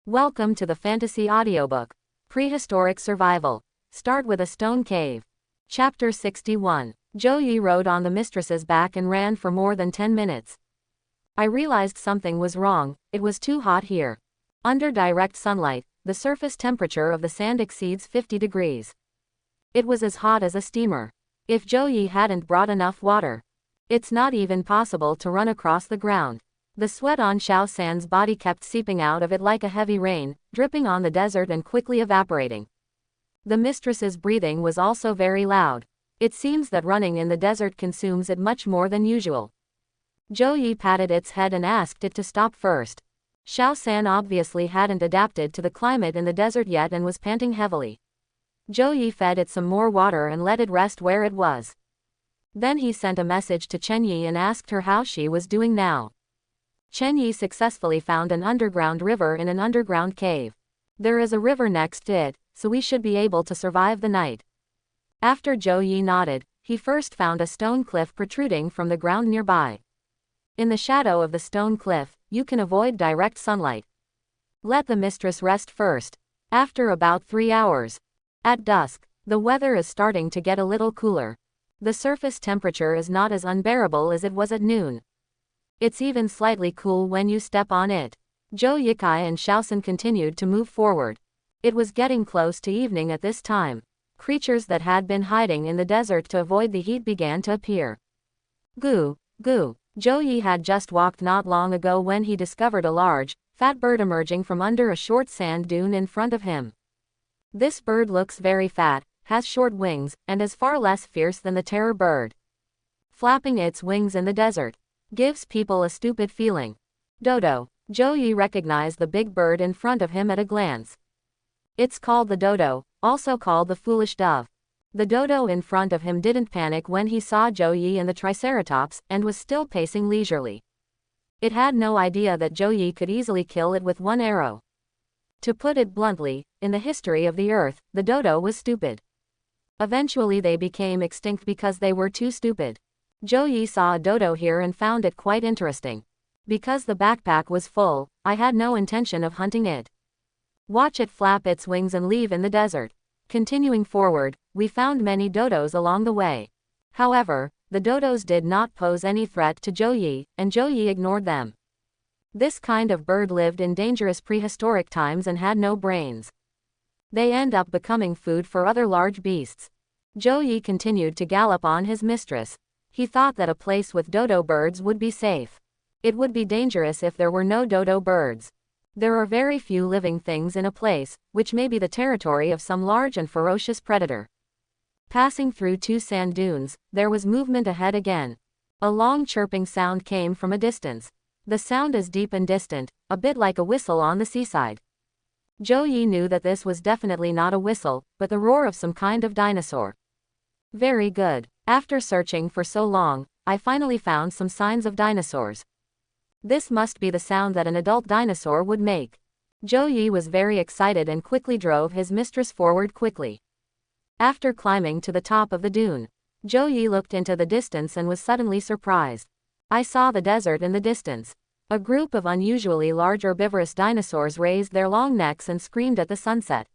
Welcome to the fantasy audiobook, Prehistoric Survival. Start with a stone cave. Chapter 61. Zhou rode on the mistress's back and ran for more than 10 minutes. I realized something was wrong. It was too hot here. Under direct sunlight, the surface temperature of the sand exceeds 50 degrees. It was as hot as a steamer. If Zhou hadn't brought enough water, it's not even possible to run across the ground. The sweat on Xiao San's body kept seeping out of it like a heavy rain, dripping on the desert and quickly evaporating. The mistress's breathing was also very loud. It seems that running in the desert consumes it much more than usual. Zhou patted its head and asked it to stop first. Xiao San obviously hadn't adapted to the climate in the desert yet and was panting heavily. Zhou fed it some more water and let it rest where it was. Then he sent a message to Chen Yi and asked her how she was doing now. Chen Yi successfully found an underground river in an underground cave. There is a river next to it, so we should be able to survive the night. After Zhou nodded, he first found a stone cliff protruding from the ground nearby. In the shadow of the stone cliff, you can avoid direct sunlight. Let the mistress rest first. After about 3 hours. At dusk, the weather is starting to get a little cooler. The surface temperature is not as unbearable as it was at noon. It's even slightly cool when you step on it. Zhou Yikai and Xiaosan continued to move forward. It was getting close to evening at this time. Creatures that had been hiding in the desert to avoid the heat began to appear. Goo, goo. Zhou had just walked not long ago when he discovered a large, fat bird emerging from under a short sand dune in front of him. This bird looks very fat, has short wings, and is far less fierce than the terror bird. Flapping its wings in the desert gives people a stupid feeling. Dodo. Zhou recognized the big bird in front of him at a glance. It's called the dodo, also called the foolish dove. The dodo in front of him didn't panic when he saw Zhou and the triceratops, and was still pacing leisurely. It had no idea that Zhou could easily kill it with one arrow. To put it bluntly, in the history of the earth, the dodo was stupid. Eventually they became extinct because they were too stupid. Zhou saw a dodo here and found it quite interesting. Because the backpack was full, I had no intention of hunting it. Watch it flap its wings and leave in the desert. Continuing forward, we found many dodos along the way. However, the dodos did not pose any threat to Zhou and Zhou ignored them. This kind of bird lived in dangerous prehistoric times and had no brains. They end up becoming food for other large beasts. Zhou continued to gallop on his mistress. He thought that a place with dodo birds would be safe. It would be dangerous if there were no dodo birds. There are very few living things in a place, which may be the territory of some large and ferocious predator. Passing through 2 sand dunes, there was movement ahead again. A long chirping sound came from a distance. The sound is deep and distant, a bit like a whistle on the seaside. Zhou knew that this was definitely not a whistle, but the roar of some kind of dinosaur. Very good. After searching for so long, I finally found some signs of dinosaurs. This must be the sound that an adult dinosaur would make. Zhou was very excited and quickly drove his mistress forward quickly. After climbing to the top of the dune, Zhou looked into the distance and was suddenly surprised. I saw the desert in the distance. A group of unusually large herbivorous dinosaurs raised their long necks and screamed at the sunset.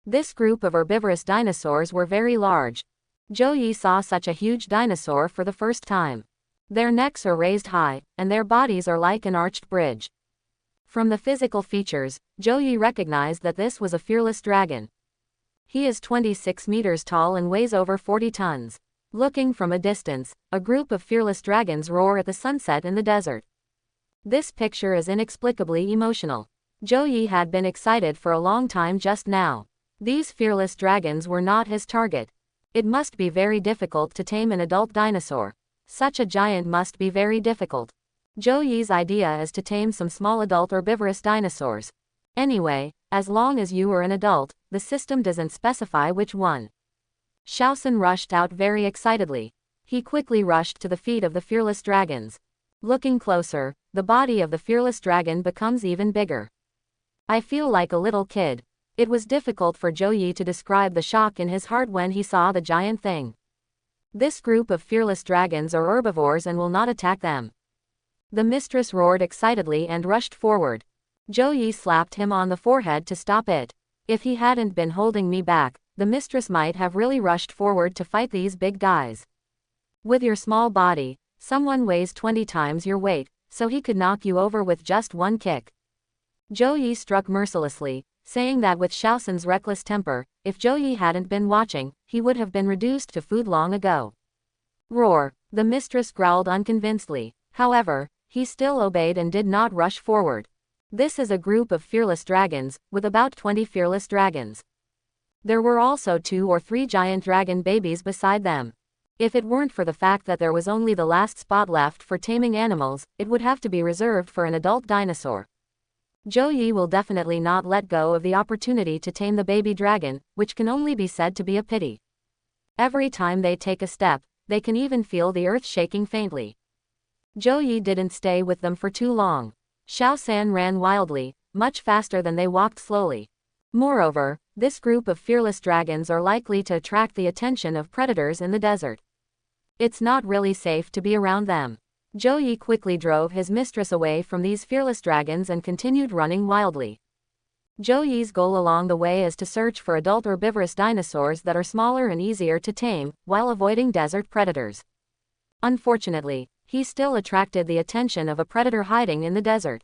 This group of herbivorous dinosaurs were very large. Zhou saw such a huge dinosaur for the first time. Their necks are raised high, and their bodies are like an arched bridge. From the physical features, Zhou recognized that this was a fearless dragon. He is 26 meters tall and weighs over 40 tons. Looking from a distance, a group of fearless dragons roar at the sunset in the desert. This picture is inexplicably emotional. Zhou had been excited for a long time just now. These fearless dragons were not his target. It must be very difficult to tame an adult dinosaur. Such a giant must be very difficult. Zhou's idea is to tame some small adult herbivorous dinosaurs. Anyway, as long as you are an adult, the system doesn't specify which one. Xiaosan rushed out very excitedly. He quickly rushed to the feet of the fearless dragons. Looking closer, the body of the fearless dragon becomes even bigger. I feel like a little kid. It was difficult for Zhou to describe the shock in his heart when he saw the giant thing. This group of fearless dragons are herbivores and will not attack them. The mistress roared excitedly and rushed forward. Zhou Yi slapped him on the forehead to stop it. If he hadn't been holding me back, the mistress might have really rushed forward to fight these big guys. With your small body, someone weighs 20 times your weight, so he could knock you over with just one kick. Zhou Yi struck mercilessly, saying that with Xiaosan's reckless temper, if Zhou Yi hadn't been watching, he would have been reduced to food long ago. Roar! The mistress growled unconvincedly. However, he still obeyed and did not rush forward. This is a group of fearless dragons, with about 20 fearless dragons. There were also 2 or 3 giant dragon babies beside them. If it weren't for the fact that there was only the last spot left for taming animals, it would have to be reserved for an adult dinosaur. Zhou Yi will definitely not let go of the opportunity to tame the baby dragon, which can only be said to be a pity. Every time they take a step, they can even feel the earth shaking faintly. Zhou Yi didn't stay with them for too long. Xiaosan ran wildly, much faster than they walked slowly. Moreover, this group of fearless dragons are likely to attract the attention of predators in the desert. It's not really safe to be around them. Zhou Yi quickly drove his mistress away from these fearless dragons and continued running wildly. Zhou Yi's goal along the way is to search for adult herbivorous dinosaurs that are smaller and easier to tame, while avoiding desert predators. Unfortunately, he still attracted the attention of a predator hiding in the desert.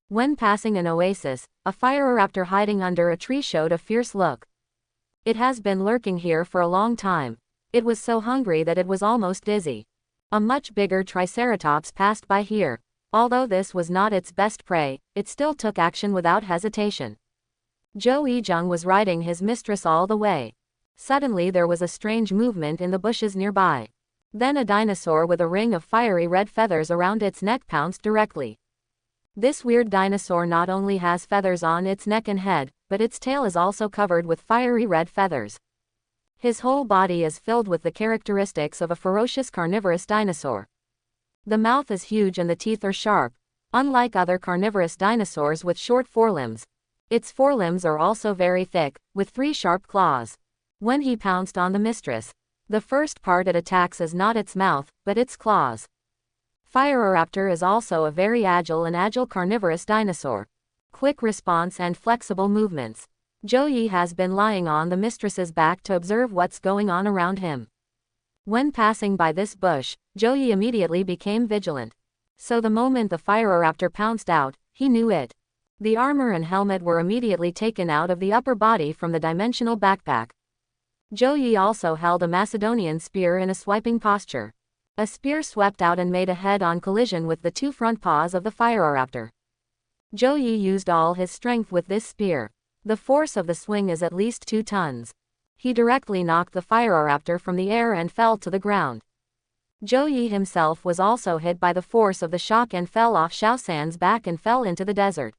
When passing an oasis, a Phyroraptor hiding under a tree showed a fierce look. It has been lurking here for a long time. It was so hungry that it was almost dizzy. A much bigger Triceratops passed by here. Although this was not its best prey, it still took action without hesitation. Zhou Yizheng was riding his mistress all the way. Suddenly there was a strange movement in the bushes nearby. Then a dinosaur with a ring of fiery red feathers around its neck pounced directly. This weird dinosaur not only has feathers on its neck and head, but its tail is also covered with fiery red feathers. His whole body is filled with the characteristics of a ferocious carnivorous dinosaur. The mouth is huge and the teeth are sharp. Unlike other carnivorous dinosaurs with short forelimbs, its forelimbs are also very thick, with 3 sharp claws. When he pounced on the mistress, the first part it attacks is not its mouth, but its claws. Phyroraptor is also a very agile carnivorous dinosaur. Quick response and flexible movements. Zhou Yi has been lying on the mistress's back to observe what's going on around him. When passing by this bush, Zhou Yi immediately became vigilant. So the moment the Phyroraptor pounced out, he knew it. The armor and helmet were immediately taken out of the upper body from the dimensional backpack. Zhou Yi also held a Macedonian spear in a swiping posture. A spear swept out and made a head-on collision with the 2 front paws of the Phyroraptor. Zhou Yi used all his strength with this spear. The force of the swing is at least 2 tons. He directly knocked the Phyroraptor from the air and fell to the ground. Zhou Yi himself was also hit by the force of the shock and fell off Xiaosan's back and fell into the desert.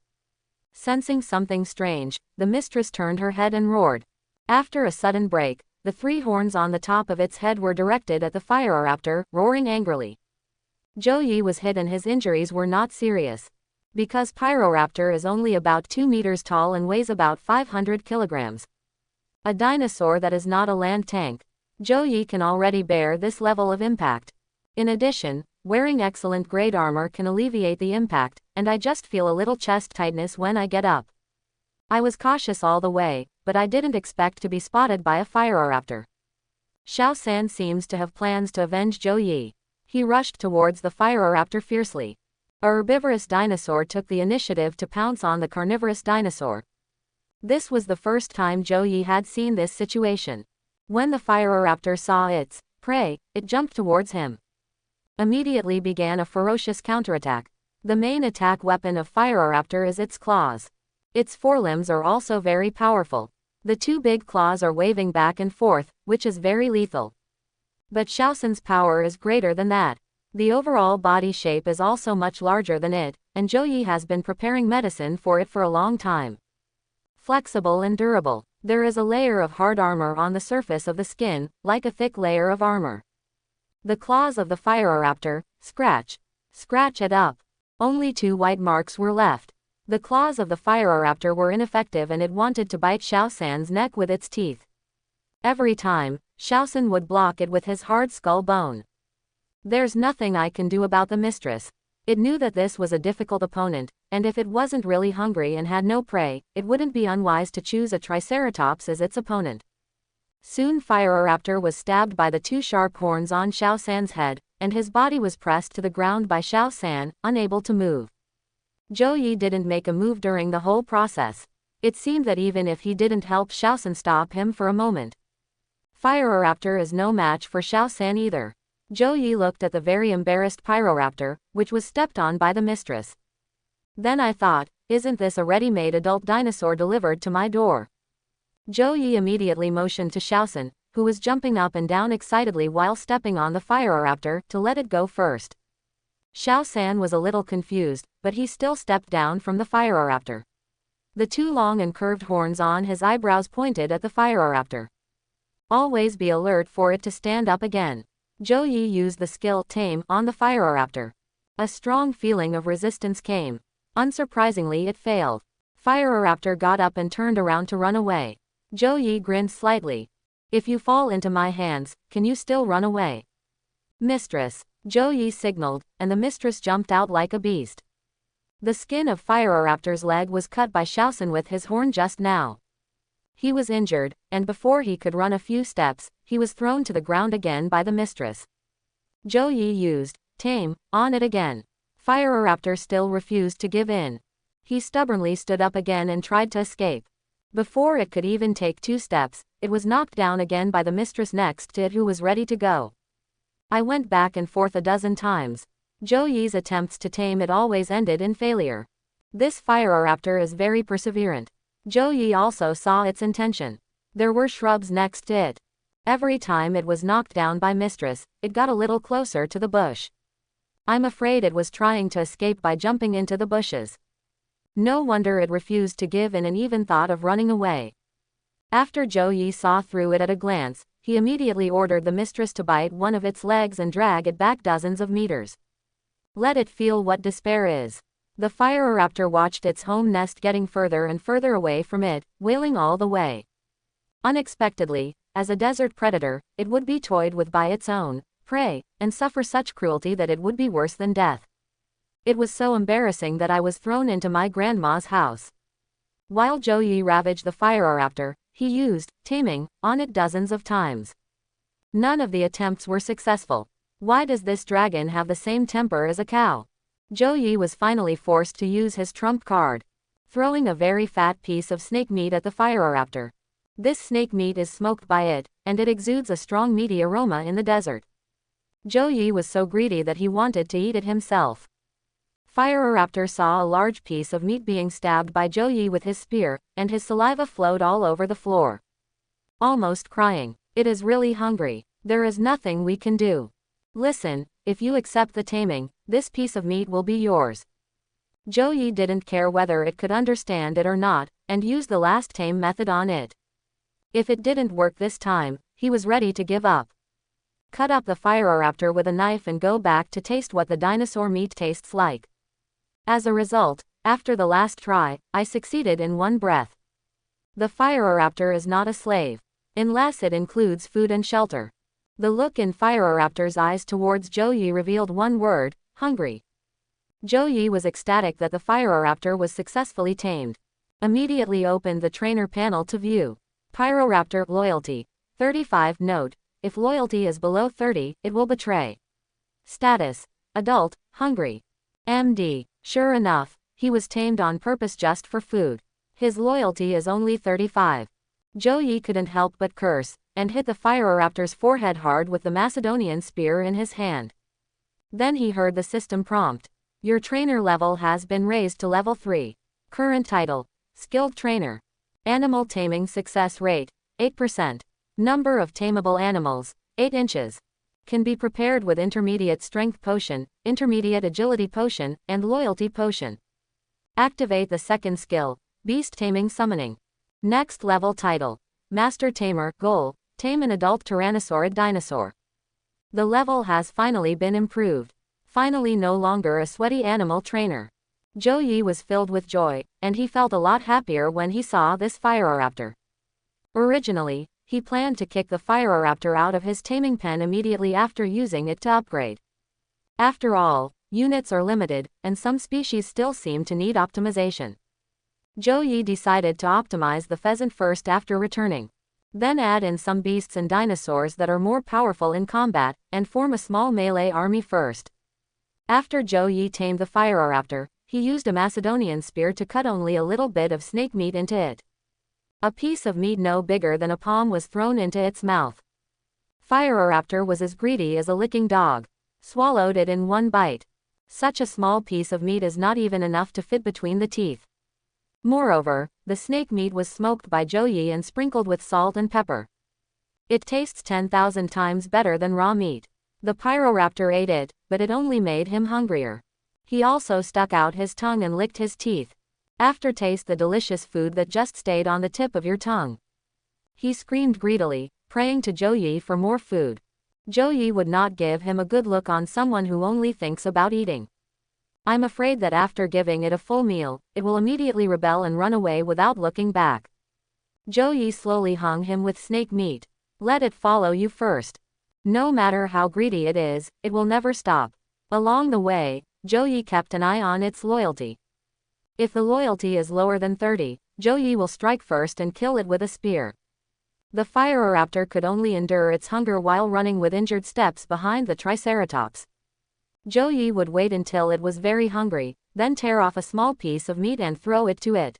Sensing something strange, the mistress turned her head and roared. After a sudden break, the 3 horns on the top of its head were directed at the Phyroraptor, roaring angrily. Zhou Yi was hit and his injuries were not serious. Because Phyroraptor is only about 2 meters tall and weighs about 500 kilograms. A dinosaur that is not a land tank. Zhou Yi can already bear this level of impact. In addition, wearing excellent grade armor can alleviate the impact, and I just feel a little chest tightness when I get up. I was cautious all the way, but I didn't expect to be spotted by a Phyroraptor. Xiaosan seems to have plans to avenge Zhou Yi. He rushed towards the Phyroraptor fiercely. A herbivorous dinosaur took the initiative to pounce on the carnivorous dinosaur. This was the first time Zhou Yi had seen this situation. When the Phyroraptor saw its prey, it jumped towards him. Immediately began a ferocious counterattack. The main attack weapon of Phyroraptor is its claws. Its forelimbs are also very powerful. The 2 big claws are waving back and forth, which is very lethal. But Xiaosan's power is greater than that. The overall body shape is also much larger than it, and Zhou Yi has been preparing medicine for it for a long time. Flexible and durable. There is a layer of hard armor on the surface of the skin, like a thick layer of armor. The claws of the Phyroraptor, scratch it up. Only 2 white marks were left. The claws of the Phyroraptor were ineffective and it wanted to bite Xiaosan's neck with its teeth. Every time, Xiaosan would block it with his hard skull bone. There's nothing I can do about the mistress. It knew that this was a difficult opponent, and if it wasn't really hungry and had no prey, it wouldn't be unwise to choose a Triceratops as its opponent. Soon Firoraptor was stabbed by the two sharp horns on Xiao San's head, and his body was pressed to the ground by Xiao San, unable to move. Zhou Yi didn't make a move during the whole process. It seemed that even if he didn't help Xiao San stop him for a moment. Firoraptor is no match for Xiao San either. Zhou Yi looked at the very embarrassed Pyroraptor, which was stepped on by the mistress. Then I thought, isn't this a ready-made adult dinosaur delivered to my door? Zhou Yi immediately motioned to Xiao San, who was jumping up and down excitedly while stepping on the Firoraptor, to let it go first. Xiao San was a little confused, but he still stepped down from the Firoraptor. The two long and curved horns on his eyebrows pointed at the Firoraptor. Always be alert for it to stand up again. Zhou Yi used the skill Tame on the Firoraptor. A strong feeling of resistance came. Unsurprisingly, it failed. Firoraptor got up and turned around to run away. Zhou Yi grinned slightly. If you fall into my hands, can you still run away? Mistress, Zhou Yi signaled, and the mistress jumped out like a beast. The skin of Firoraptor's leg was cut by Xiao San with his horn just now. He was injured, and before he could run a few steps, he was thrown to the ground again by the mistress. Zhou Yi used Tame on it again. Firoraptor still refused to give in. He stubbornly stood up again and tried to escape. Before it could even take 2 steps, it was knocked down again by the mistress next to it, who was ready to go. I went back and forth a dozen times. Zhou Yi's attempts to tame it always ended in failure. This Firoraptor is very perseverant. Zhou Yi also saw its intention. There were shrubs next to it. Every time it was knocked down by mistress, it got a little closer to the bush. I'm afraid it was trying to escape by jumping into the bushes. No wonder it refused to give in and even thought of running away. After Zhou Yi saw through it at a glance, he immediately ordered the mistress to bite one of its legs and drag it back dozens of meters. Let it feel what despair is. The Firoraptor watched its home nest getting further and further away from it, wailing all the way. Unexpectedly, as a desert predator, it would be toyed with by its own prey, and suffer such cruelty that it would be worse than death. It was so embarrassing that I was thrown into my grandma's house. While Zhou Yi ravaged the Firoraptor, he used taming on it dozens of times. None of the attempts were successful. Why does this dragon have the same temper as a cow? Zhou Yi was finally forced to use his trump card, throwing a very fat piece of snake meat at the Firoraptor. This snake meat is smoked by it, and it exudes a strong meaty aroma in the desert. Zhou Yi was so greedy that he wanted to eat it himself. Firoraptor saw a large piece of meat being stabbed by Zhou Yi with his spear, and his saliva flowed all over the floor. Almost crying, "It is really hungry. There is nothing we can do. Listen, if you accept the taming, this piece of meat will be yours." Zhou Yi didn't care whether it could understand it or not, and used the last tame method on it. If it didn't work this time, he was ready to give up. Cut up the Firoraptor with a knife and go back to taste what the dinosaur meat tastes like. As a result, after the last try, I succeeded in one breath. The Firoraptor is not a slave, unless it includes food and shelter. The look in Firoraptor's eyes towards Zhou Yi revealed one word: hungry. Zhou Yi was ecstatic that the Firoraptor was successfully tamed. Immediately opened the trainer panel to view. Pyroraptor loyalty 35. Note: if loyalty is below 30, it will betray. Status: adult, hungry. MD. Sure enough, he was tamed on purpose just for food. His loyalty is only 35. Zhou Yi couldn't help but curse, and hit the Firoraptor's forehead hard with the Macedonian spear in his hand. Then he heard the system prompt. Your trainer level has been raised to level 3. Current title: Skilled Trainer. Animal taming success rate: 8%. Number of tameable animals: 8 inches. Can be prepared with intermediate strength potion, intermediate agility potion, and loyalty potion. Activate the second skill, Beast Taming Summoning. Next level title: Master Tamer. Goal: tame an adult tyrannosaurid dinosaur. The level has finally been improved. Finally no longer a sweaty animal trainer. Zhou Yi was filled with joy, and he felt a lot happier when he saw this Firoraptor. Originally, he planned to kick the Firoraptor out of his taming pen immediately after using it to upgrade. After all, units are limited, and some species still seem to need optimization. Zhou Yi decided to optimize the pheasant first after returning. Then add in some beasts and dinosaurs that are more powerful in combat, and form a small melee army first. After Zhou Yi tamed the Phiroraptor, he used a Macedonian spear to cut only a little bit of snake meat into it. A piece of meat no bigger than a palm was thrown into its mouth. Phiroraptor was as greedy as a licking dog. Swallowed it in one bite. Such a small piece of meat is not even enough to fit between the teeth. Moreover, the snake meat was smoked by Zhou Yi and sprinkled with salt and pepper. It tastes 10,000 times better than raw meat. The Phiroraptor ate it, but it only made him hungrier. He also stuck out his tongue and licked his teeth. After taste the delicious food that just stayed on the tip of your tongue. He screamed greedily, praying to Zhou Yi for more food. Zhou Yi would not give him a good look on someone who only thinks about eating. I'm afraid that after giving it a full meal, it will immediately rebel and run away without looking back. Zhou Yi slowly hung him with snake meat. Let it follow you first. No matter how greedy it is, it will never stop. Along the way, Zhou Yi kept an eye on its loyalty. If the loyalty is lower than 30, Zhou Yi will strike first and kill it with a spear. The Phiroraptor could only endure its hunger while running with injured steps behind the Triceratops. Zhou Yi would wait until it was very hungry, then tear off a small piece of meat and throw it to it.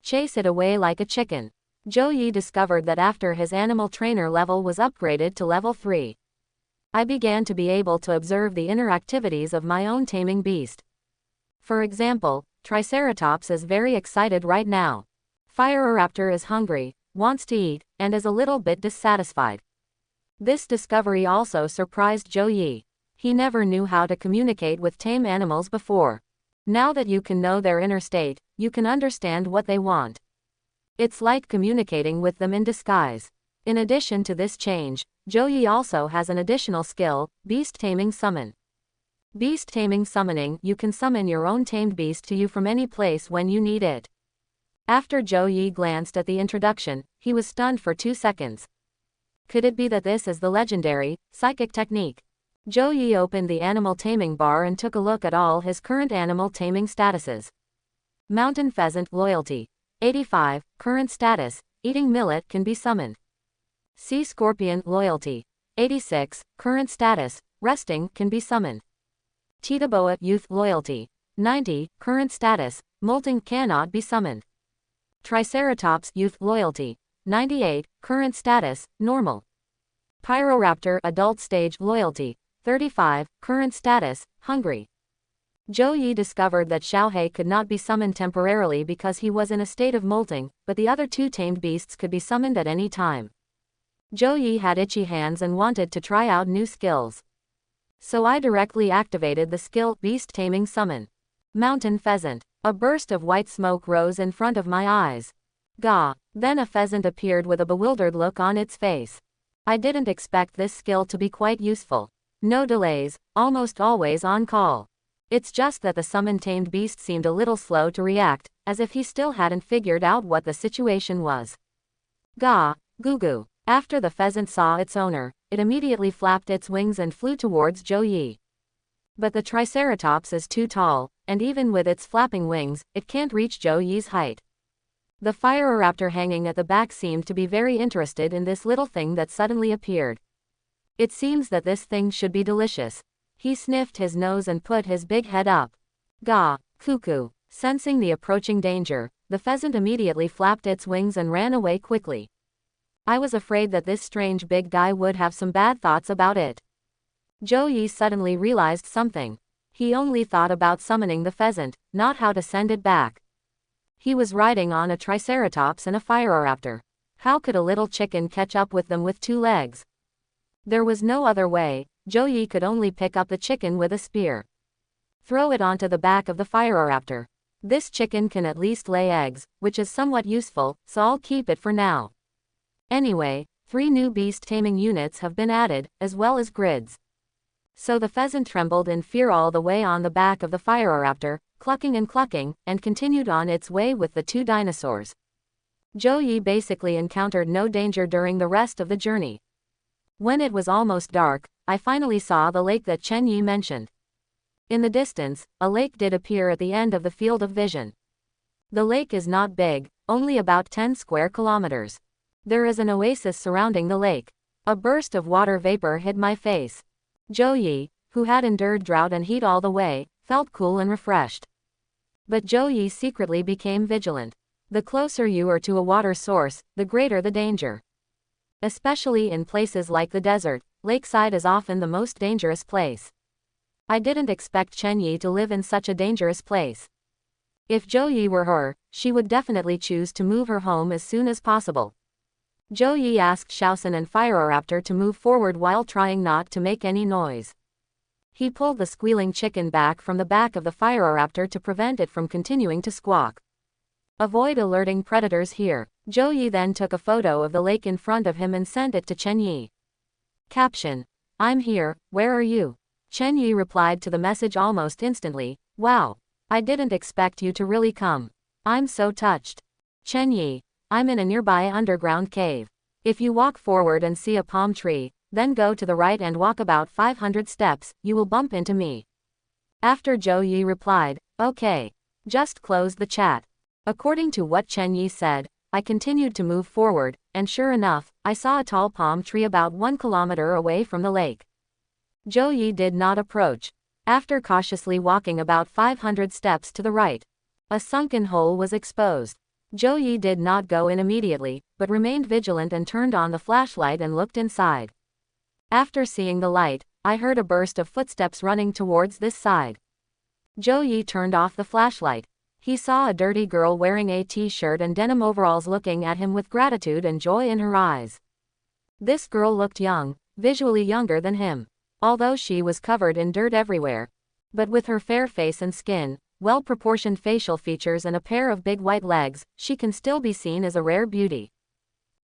Chase it away like a chicken. Zhou Yi discovered that after his animal trainer level was upgraded to level 3. I began to be able to observe the inner activities of my own taming beast. For example, Triceratops is very excited right now. Phiroraptor is hungry, wants to eat, and is a little bit dissatisfied. This discovery also surprised Zhou Yi. He never knew how to communicate with tame animals before. Now that you can know their inner state, you can understand what they want. It's like communicating with them in disguise. In addition to this change, Zhou Yi also has an additional skill, Beast Taming Summon. Beast Taming Summoning, you can summon your own tamed beast to you from any place when you need it. After Zhou Yi glanced at the introduction, he was stunned for 2 seconds. Could it be that this is the legendary, psychic technique? Zhou Yi opened the animal taming bar and took a look at all his current animal taming statuses. Mountain Pheasant, Loyalty. 85, current status, Eating Millet can be summoned. Sea Scorpion, Loyalty. 86, current status, Resting can be summoned. Cheetah Youth, Loyalty. 90, current status, Molting cannot be summoned. Triceratops, Youth, Loyalty. 98, current status, Normal. Phiroraptor, Adult Stage, Loyalty. 35, current status, Hungry. Zhou Yi discovered that Xiaohei could not be summoned temporarily because he was in a state of molting, but the other 2 tamed beasts could be summoned at any time. Zhou Yi had itchy hands and wanted to try out new skills. So I directly activated the skill, Beast Taming Summon. Mountain Pheasant. A burst of white smoke rose in front of my eyes. Gah! Then a pheasant appeared with a bewildered look on its face. I didn't expect this skill to be quite useful. No delays, almost always on call. It's just that the summoned tamed beast seemed a little slow to react, as if he still hadn't figured out what the situation was. Gah! Goo goo! After the pheasant saw its owner, it immediately flapped its wings and flew towards Zhou Yi. But the Triceratops is too tall, and even with its flapping wings, it can't reach Zhou Yi's height. The Phiroraptor hanging at the back seemed to be very interested in this little thing that suddenly appeared. It seems that this thing should be delicious. He sniffed his nose and put his big head up. Gah! Cuckoo! Sensing the approaching danger, the pheasant immediately flapped its wings and ran away quickly. I was afraid that this strange big guy would have some bad thoughts about it. Zhou Yi suddenly realized something. He only thought about summoning the pheasant, not how to send it back. He was riding on a Triceratops and a Phiroraptor. How could a little chicken catch up with them with 2 legs? There was no other way. Zhou Yi could only pick up the chicken with a spear. Throw it onto the back of the Phiroraptor. This chicken can at least lay eggs, which is somewhat useful, so I'll keep it for now. Anyway, 3 new beast taming units have been added, as well as grids. So the pheasant trembled in fear all the way on the back of the Phiroraptor, clucking, and continued on its way with the 2 dinosaurs. Zhou Yi basically encountered no danger during the rest of the journey. When it was almost dark, I finally saw the lake that Chen Yi mentioned. In the distance, a lake did appear at the end of the field of vision. The lake is not big, only about 10 square kilometers. There is an oasis surrounding the lake. A burst of water vapor hid my face. Zhou Yi, who had endured drought and heat all the way, felt cool and refreshed. But Zhou Yi secretly became vigilant. The closer you are to a water source, the greater the danger. Especially in places like the desert, lakeside is often the most dangerous place. I didn't expect Chen Yi to live in such a dangerous place. If Zhou Yi were her, she would definitely choose to move her home as soon as possible. Zhou Yi asked Shaosun and Firoraptor to move forward while trying not to make any noise. He pulled the squealing chicken back from the back of the Firoraptor to prevent it from continuing to squawk. Avoid alerting predators here. Zhou Yi then took a photo of the lake in front of him and sent it to Chen Yi. Caption: I'm here, where are you? Chen Yi replied to the message almost instantly. Wow. I didn't expect you to really come. I'm so touched. Chen Yi: I'm in a nearby underground cave. If you walk forward and see a palm tree, then go to the right and walk about 500 steps, you will bump into me. After Zhou Yi replied, okay. Just close the chat. According to what Chen Yi said, I continued to move forward, and sure enough, I saw a tall palm tree about 1 kilometer away from the lake. Zhou Yi did not approach. After cautiously walking about 500 steps to the right, a sunken hole was exposed. Zhou Yi did not go in immediately, but remained vigilant and turned on the flashlight and looked inside. After seeing the light, I heard a burst of footsteps running towards this side. Zhou Yi turned off the flashlight. He saw a dirty girl wearing a t-shirt and denim overalls looking at him with gratitude and joy in her eyes. This girl looked young, visually younger than him, although she was covered in dirt everywhere. But with her fair face and skin, well-proportioned facial features and a pair of big white legs, she can still be seen as a rare beauty.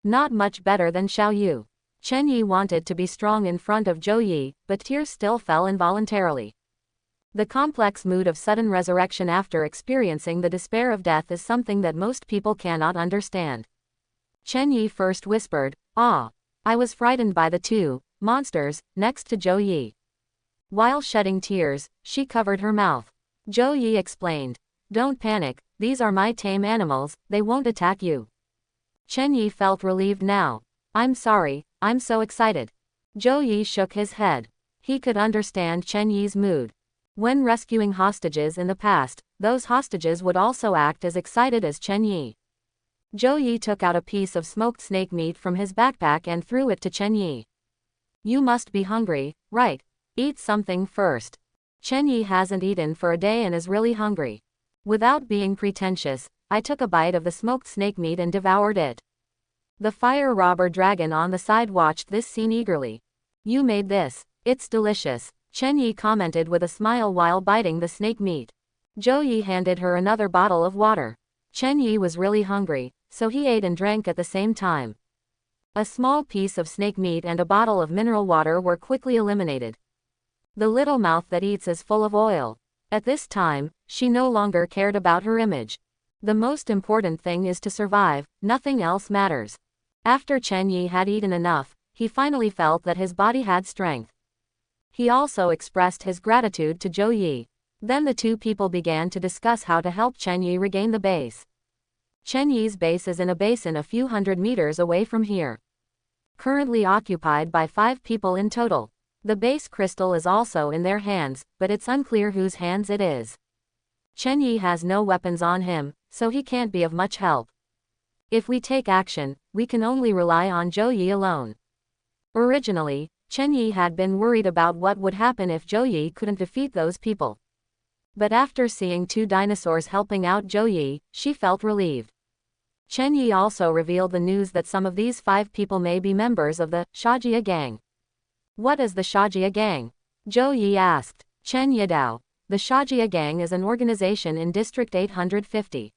Not much better than Xiao Yu. Chen Yi wanted to be strong in front of Zhou Yi, but tears still fell involuntarily. The complex mood of sudden resurrection after experiencing the despair of death is something that most people cannot understand. Chen Yi first whispered, "Ah." I was frightened by the two monsters next to Zhou Yi. While shedding tears, she covered her mouth. Zhou Yi explained, "Don't panic, these are my tame animals, they won't attack you." Chen Yi felt relieved now. "I'm sorry, I'm so excited." Zhou Yi shook his head. He could understand Chen Yi's mood. When rescuing hostages in the past, those hostages would also act as excited as Chen Yi. Zhou Yi took out a piece of smoked snake meat from his backpack and threw it to Chen Yi. "You must be hungry, right? Eat something first." Chen Yi hasn't eaten for a day and is really hungry. Without being pretentious, I took a bite of the smoked snake meat and devoured it. The fire robber dragon on the side watched this scene eagerly. "You made this. It's delicious," Chen Yi commented with a smile while biting the snake meat. Zhou Yi handed her another bottle of water. Chen Yi was really hungry, so he ate and drank at the same time. A small piece of snake meat and a bottle of mineral water were quickly eliminated. The little mouth that eats is full of oil. At this time, she no longer cared about her image. The most important thing is to survive, nothing else matters. After Chen Yi had eaten enough, he finally felt that his body had strength. He also expressed his gratitude to Zhou Yi. Then the two people began to discuss how to help Chen Yi regain the base. Chen Yi's base is in a basin a few hundred meters away from here. Currently occupied by 5 people in total. The base crystal is also in their hands, but it's unclear whose hands it is. Chen Yi has no weapons on him, so he can't be of much help. If we take action, we can only rely on Zhou Yi alone. Originally, Chen Yi had been worried about what would happen if Zhou Yi couldn't defeat those people. But after seeing 2 dinosaurs helping out Zhou Yi, she felt relieved. Chen Yi also revealed the news that some of these 5 people may be members of the Shajia gang. "What is the Shajia gang?" Zhou Yi asked. Chen Yidao. The Shajia gang is an organization in District 850.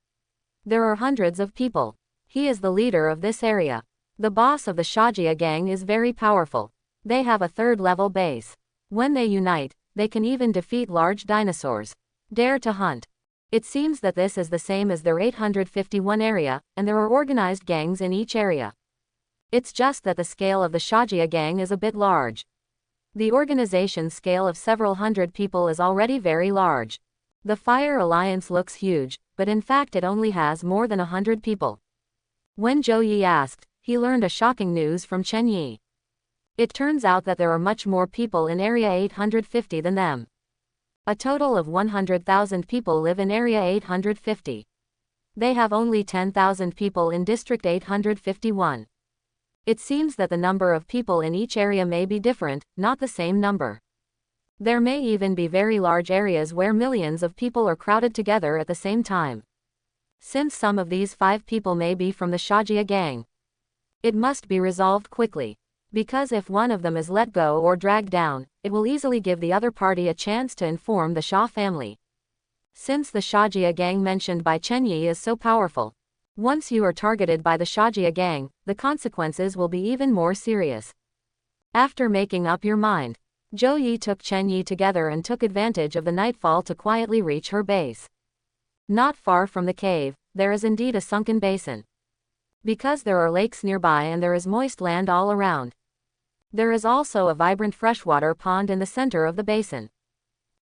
There are hundreds of people. He is the leader of this area. The boss of the Shajia gang is very powerful. They have a 3rd-level base. When they unite, they can even defeat large dinosaurs. Dare to hunt. It seems that this is the same as their 851 area, and there are organized gangs in each area. It's just that the scale of the Shajia gang is a bit large. The organization's scale of several hundred people is already very large. The Fire Alliance looks huge, but in fact it only has more than 100 people. When Zhou Yi asked, he learned a shocking news from Chen Yi. It turns out that there are much more people in Area 850 than them. A total of 100,000 people live in Area 850. They have only 10,000 people in District 851. It seems that the number of people in each area may be different, not the same number. There may even be very large areas where millions of people are crowded together at the same time. Since some of these 5 people may be from the Shajia gang, it must be resolved quickly. Because if one of them is let go or dragged down, it will easily give the other party a chance to inform the Shah family. Since the Shajia gang mentioned by Chen Yi is so powerful, once you are targeted by the Shajia gang, the consequences will be even more serious. After making up your mind, Zhou Yi took Chen Yi together and took advantage of the nightfall to quietly reach her base. Not far from the cave, there is indeed a sunken basin. Because there are lakes nearby and there is moist land all around, there is also a vibrant freshwater pond in the center of the basin.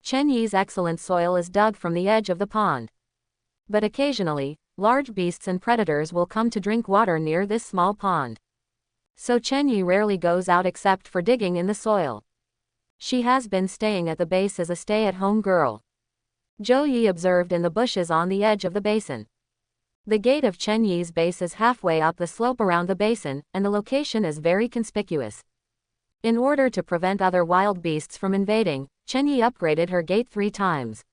Chen Yi's excellent soil is dug from the edge of the pond. But occasionally, large beasts and predators will come to drink water near this small pond. So Chen Yi rarely goes out except for digging in the soil. She has been staying at the base as a stay-at-home girl. Zhou Yi observed in the bushes on the edge of the basin. The gate of Chen Yi's base is halfway up the slope around the basin, and the location is very conspicuous. In order to prevent other wild beasts from invading, Chen Yi upgraded her gate 3 times.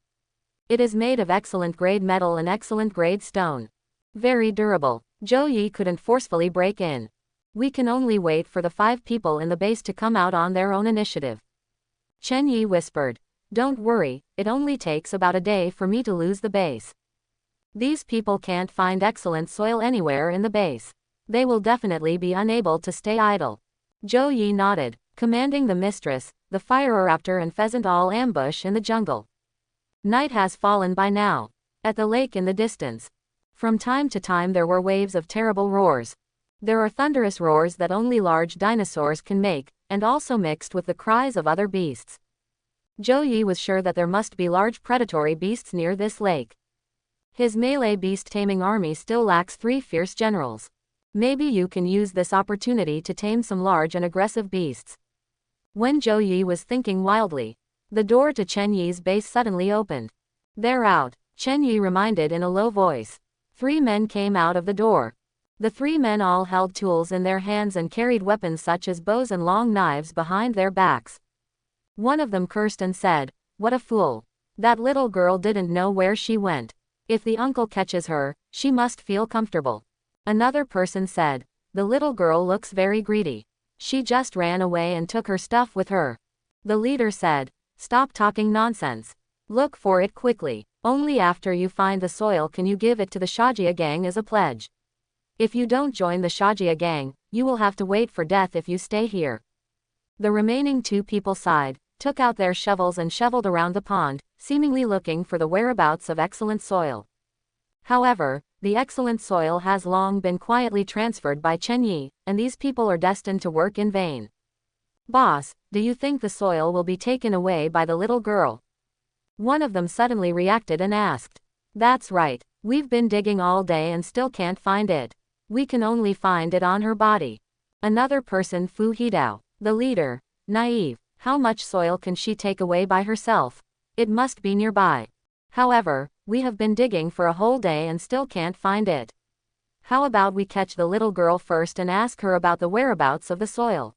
It is made of excellent grade metal and excellent grade stone. Very durable. Zhou Yi couldn't forcefully break in. We can only wait for the 5 people in the base to come out on their own initiative. Chen Yi whispered. Don't worry, it only takes about a day for me to lose the base. These people can't find excellent soil anywhere in the base. They will definitely be unable to stay idle. Zhou Yi nodded, commanding the mistress, the Fireraptor and pheasant all ambush in the jungle. Night has fallen by now. At the lake in the distance, from time to time there were waves of terrible roars. There are thunderous roars that only large dinosaurs can make, and also mixed with the cries of other beasts. Zhou Yi was sure that there must be large predatory beasts near this lake. His melee beast-taming army still lacks 3 fierce generals. Maybe you can use this opportunity to tame some large and aggressive beasts. When Zhou Yi was thinking wildly, the door to Chen Yi's base suddenly opened. They're out, Chen Yi reminded in a low voice. 3 men came out of the door. The 3 men all held tools in their hands and carried weapons such as bows and long knives behind their backs. One of them cursed and said, "What a fool. That little girl didn't know where she went. If the uncle catches her, she must feel comfortable." Another person said, "The little girl looks very greedy. She just ran away and took her stuff with her." The leader said, "Stop talking nonsense. Look for it quickly. Only after you find the soil can you give it to the Shajia gang as a pledge. If you don't join the Shajia gang, you will have to wait for death if you stay here." The remaining 2 people sighed, took out their shovels and shoveled around the pond, seemingly looking for the whereabouts of excellent soil. However, the excellent soil has long been quietly transferred by Chen Yi, and these people are destined to work in vain. "Boss, do you think the soil will be taken away by the little girl?" One of them suddenly reacted and asked. "That's right, we've been digging all day and still can't find it. We can only find it on her body." Another person, Fu Hidao, the leader, naive. How much soil can she take away by herself? It must be nearby. However, we have been digging for a whole day and still can't find it. How about we catch the little girl first and ask her about the whereabouts of the soil?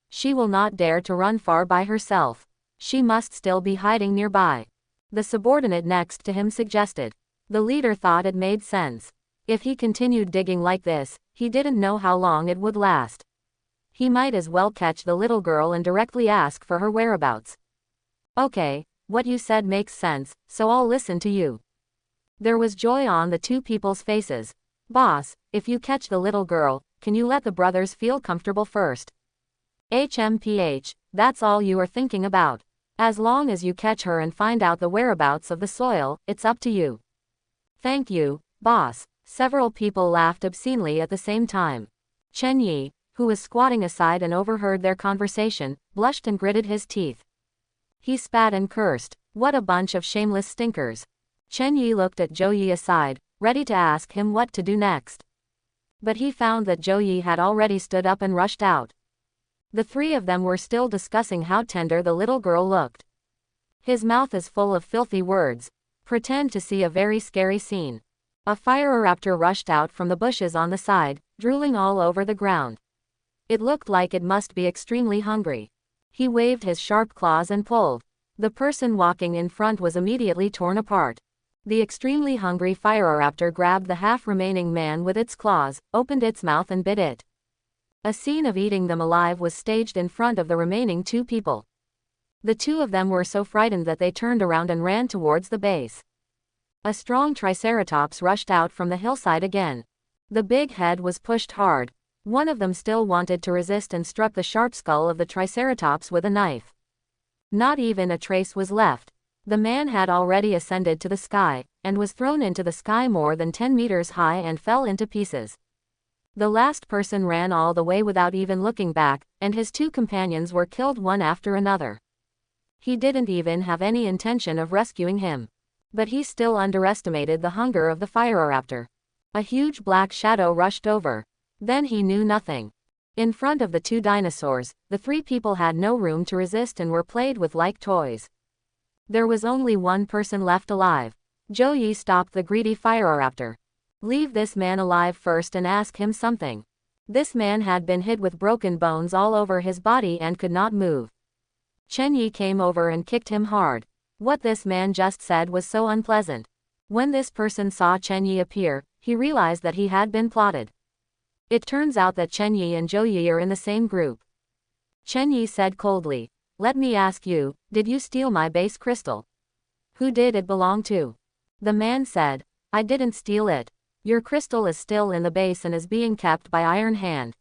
She will not dare to run far by herself. She must still be hiding nearby. The subordinate next to him suggested. The leader thought it made sense. If he continued digging like this, he didn't know how long it would last. He might as well catch the little girl and directly ask for her whereabouts. "Okay, what you said makes sense, so I'll listen to you." There was joy on the 2 people's faces. "Boss, if you catch the little girl, can you let the brothers feel comfortable first?" "HMPH, that's all you are thinking about. As long as you catch her and find out the whereabouts of the soil, it's up to you." "Thank you, boss." Several people laughed obscenely at the same time. Chen Yi, who was squatting aside and overheard their conversation, blushed and gritted his teeth. He spat and cursed. What a bunch of shameless stinkers. Chen Yi looked at Zhou Yi aside, ready to ask him what to do next. But he found that Zhou Yi had already stood up and rushed out. The three of them were still discussing how tender the little girl looked. His mouth is full of filthy words. Pretend to see a very scary scene. A Firoraptor rushed out from the bushes on the side, drooling all over the ground. It looked like it must be extremely hungry. He waved his sharp claws and pulled. The person walking in front was immediately torn apart. The extremely hungry Firoraptor grabbed the half-remaining man with its claws, opened its mouth and bit it. A scene of eating them alive was staged in front of the remaining two people. The two of them were so frightened that they turned around and ran towards the base. A strong Triceratops rushed out from the hillside again. The big head was pushed hard. One of them still wanted to resist and struck the sharp skull of the Triceratops with a knife. Not even a trace was left. The man had already ascended to the sky, and was thrown into the sky more than 10 meters high and fell into pieces. The last person ran all the way without even looking back, and his two companions were killed one after another. He didn't even have any intention of rescuing him. But he still underestimated the hunger of the Firoraptor. A huge black shadow rushed over. Then he knew nothing. In front of the two dinosaurs, the three people had no room to resist and were played with like toys. There was only one person left alive. Zhou Yi stopped the greedy Firoraptor. Leave this man alive first and ask him something. This man had been hit with broken bones all over his body and could not move. Chen Yi came over and kicked him hard. What this man just said was so unpleasant. When this person saw Chen Yi appear, he realized that he had been plotted. It turns out that Chen Yi and Zhou Yi are in the same group. Chen Yi said coldly, "Let me ask you, did you steal my base crystal? Who did it belong to?" The man said, "I didn't steal it. Your crystal is still in the base and is being kept by Iron Hand."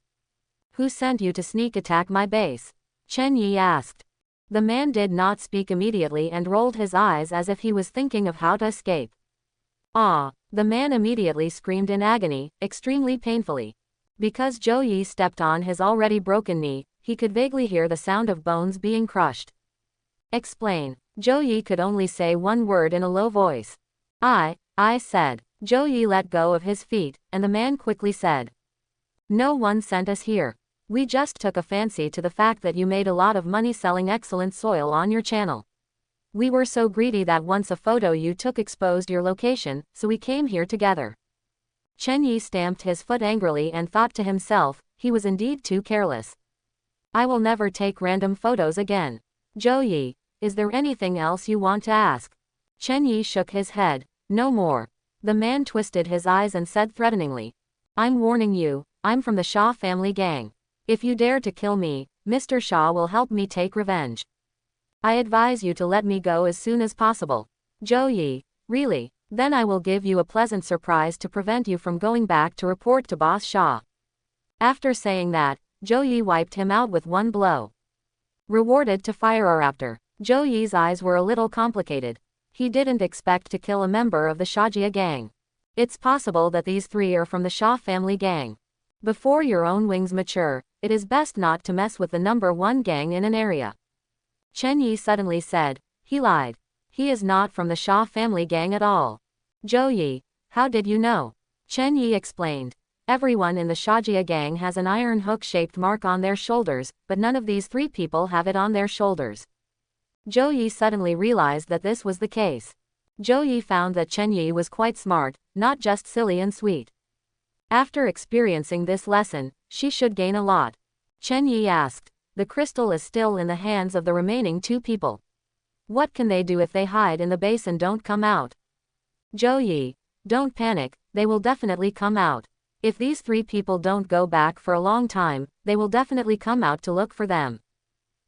"Who sent you to sneak attack my base?" Chen Yi asked. The man did not speak immediately and rolled his eyes as if he was thinking of how to escape. "Ah!" The man immediately screamed in agony, extremely painfully. Because Zhou Yi stepped on his already broken knee, he could vaguely hear the sound of bones being crushed. "Explain." Zhou Yi could only say one word in a low voice. I said. Zhou Yi let go of his feet, and the man quickly said, "No one sent us here. We just took a fancy to the fact that you made a lot of money selling excellent soil on your channel. We were so greedy that once a photo you took exposed your location, so we came here together." Chen Yi stamped his foot angrily and thought to himself, he was indeed too careless. "I will never take random photos again. Zhou Yi, is there anything else you want to ask?" Chen Yi shook his head. "No more." The man twisted his eyes and said threateningly, "I'm warning you, I'm from the Shaw family gang. If you dare to kill me, Mr. Shaw will help me take revenge. I advise you to let me go as soon as possible." Zhou Yi, "Really? Then I will give you a pleasant surprise to prevent you from going back to report to Boss Shaw." After saying that, Zhou Yi wiped him out with one blow. Rewarded to Firoraptor. Zhou Yi's eyes were a little complicated. He didn't expect to kill a member of the Shajia gang. It's possible that these three are from the Shaw family gang. Before your own wings mature, it is best not to mess with the number one gang in an area. Chen Yi suddenly said, "He lied. He is not from the Shaw family gang at all." Zhou Yi, "How did you know?" Chen Yi explained. "Everyone in the Shajia gang has an iron hook-shaped mark on their shoulders, but none of these three people have it on their shoulders." Zhou Yi suddenly realized that this was the case. Zhou Yi found that Chen Yi was quite smart, not just silly and sweet. After experiencing this lesson, she should gain a lot. Chen Yi asked, "The crystal is still in the hands of the remaining two people. What can they do if they hide in the base and don't come out?" Zhou Yi, "Don't panic, they will definitely come out. If these three people don't go back for a long time, they will definitely come out to look for them.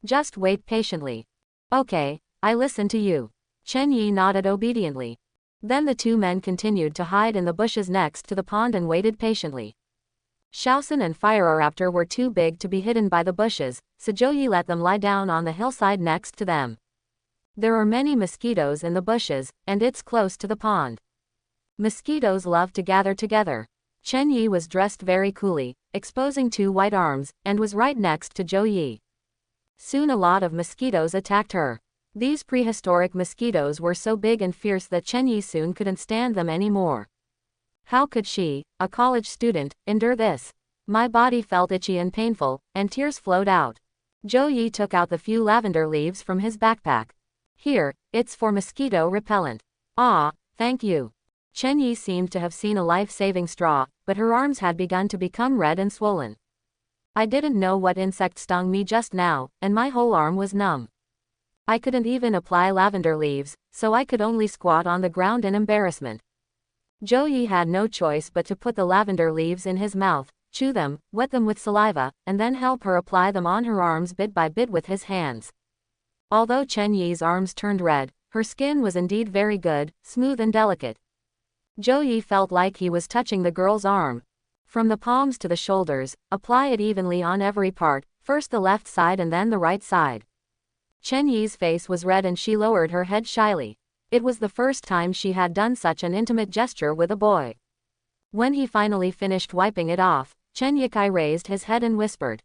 Just wait patiently." "Okay, I listen to you." Chen Yi nodded obediently. Then the two men continued to hide in the bushes next to the pond and waited patiently. Shaosun and Firoraptor were too big to be hidden by the bushes, so Zhou Yi let them lie down on the hillside next to them. There are many mosquitoes in the bushes, and it's close to the pond. Mosquitoes love to gather together. Chen Yi was dressed very coolly, exposing 2 white arms, and was right next to Zhou Yi. Soon a lot of mosquitoes attacked her. These prehistoric mosquitoes were so big and fierce that Chen Yi soon couldn't stand them anymore. How could she, a college student, endure this? My body felt itchy and painful, and tears flowed out. Zhou Yi took out the few lavender leaves from his backpack. Here, it's for mosquito repellent. Ah, thank you. Chen Yi seemed to have seen a life-saving straw, but her arms had begun to become red and swollen. I didn't know what insect stung me just now, and my whole arm was numb. I couldn't even apply lavender leaves, so I could only squat on the ground in embarrassment. Zhou Yi had no choice but to put the lavender leaves in his mouth, chew them, wet them with saliva, and then help her apply them on her arms bit by bit with his hands. Although Chen Yi's arms turned red, her skin was indeed very good, smooth and delicate. Zhou Yi felt like he was touching the girl's arm. From the palms to the shoulders, apply it evenly on every part, first the left side and then the right side. Chen Yi's face was red and she lowered her head shyly. It was the first time she had done such an intimate gesture with a boy. When he finally finished wiping it off, Chen Yikai raised his head and whispered,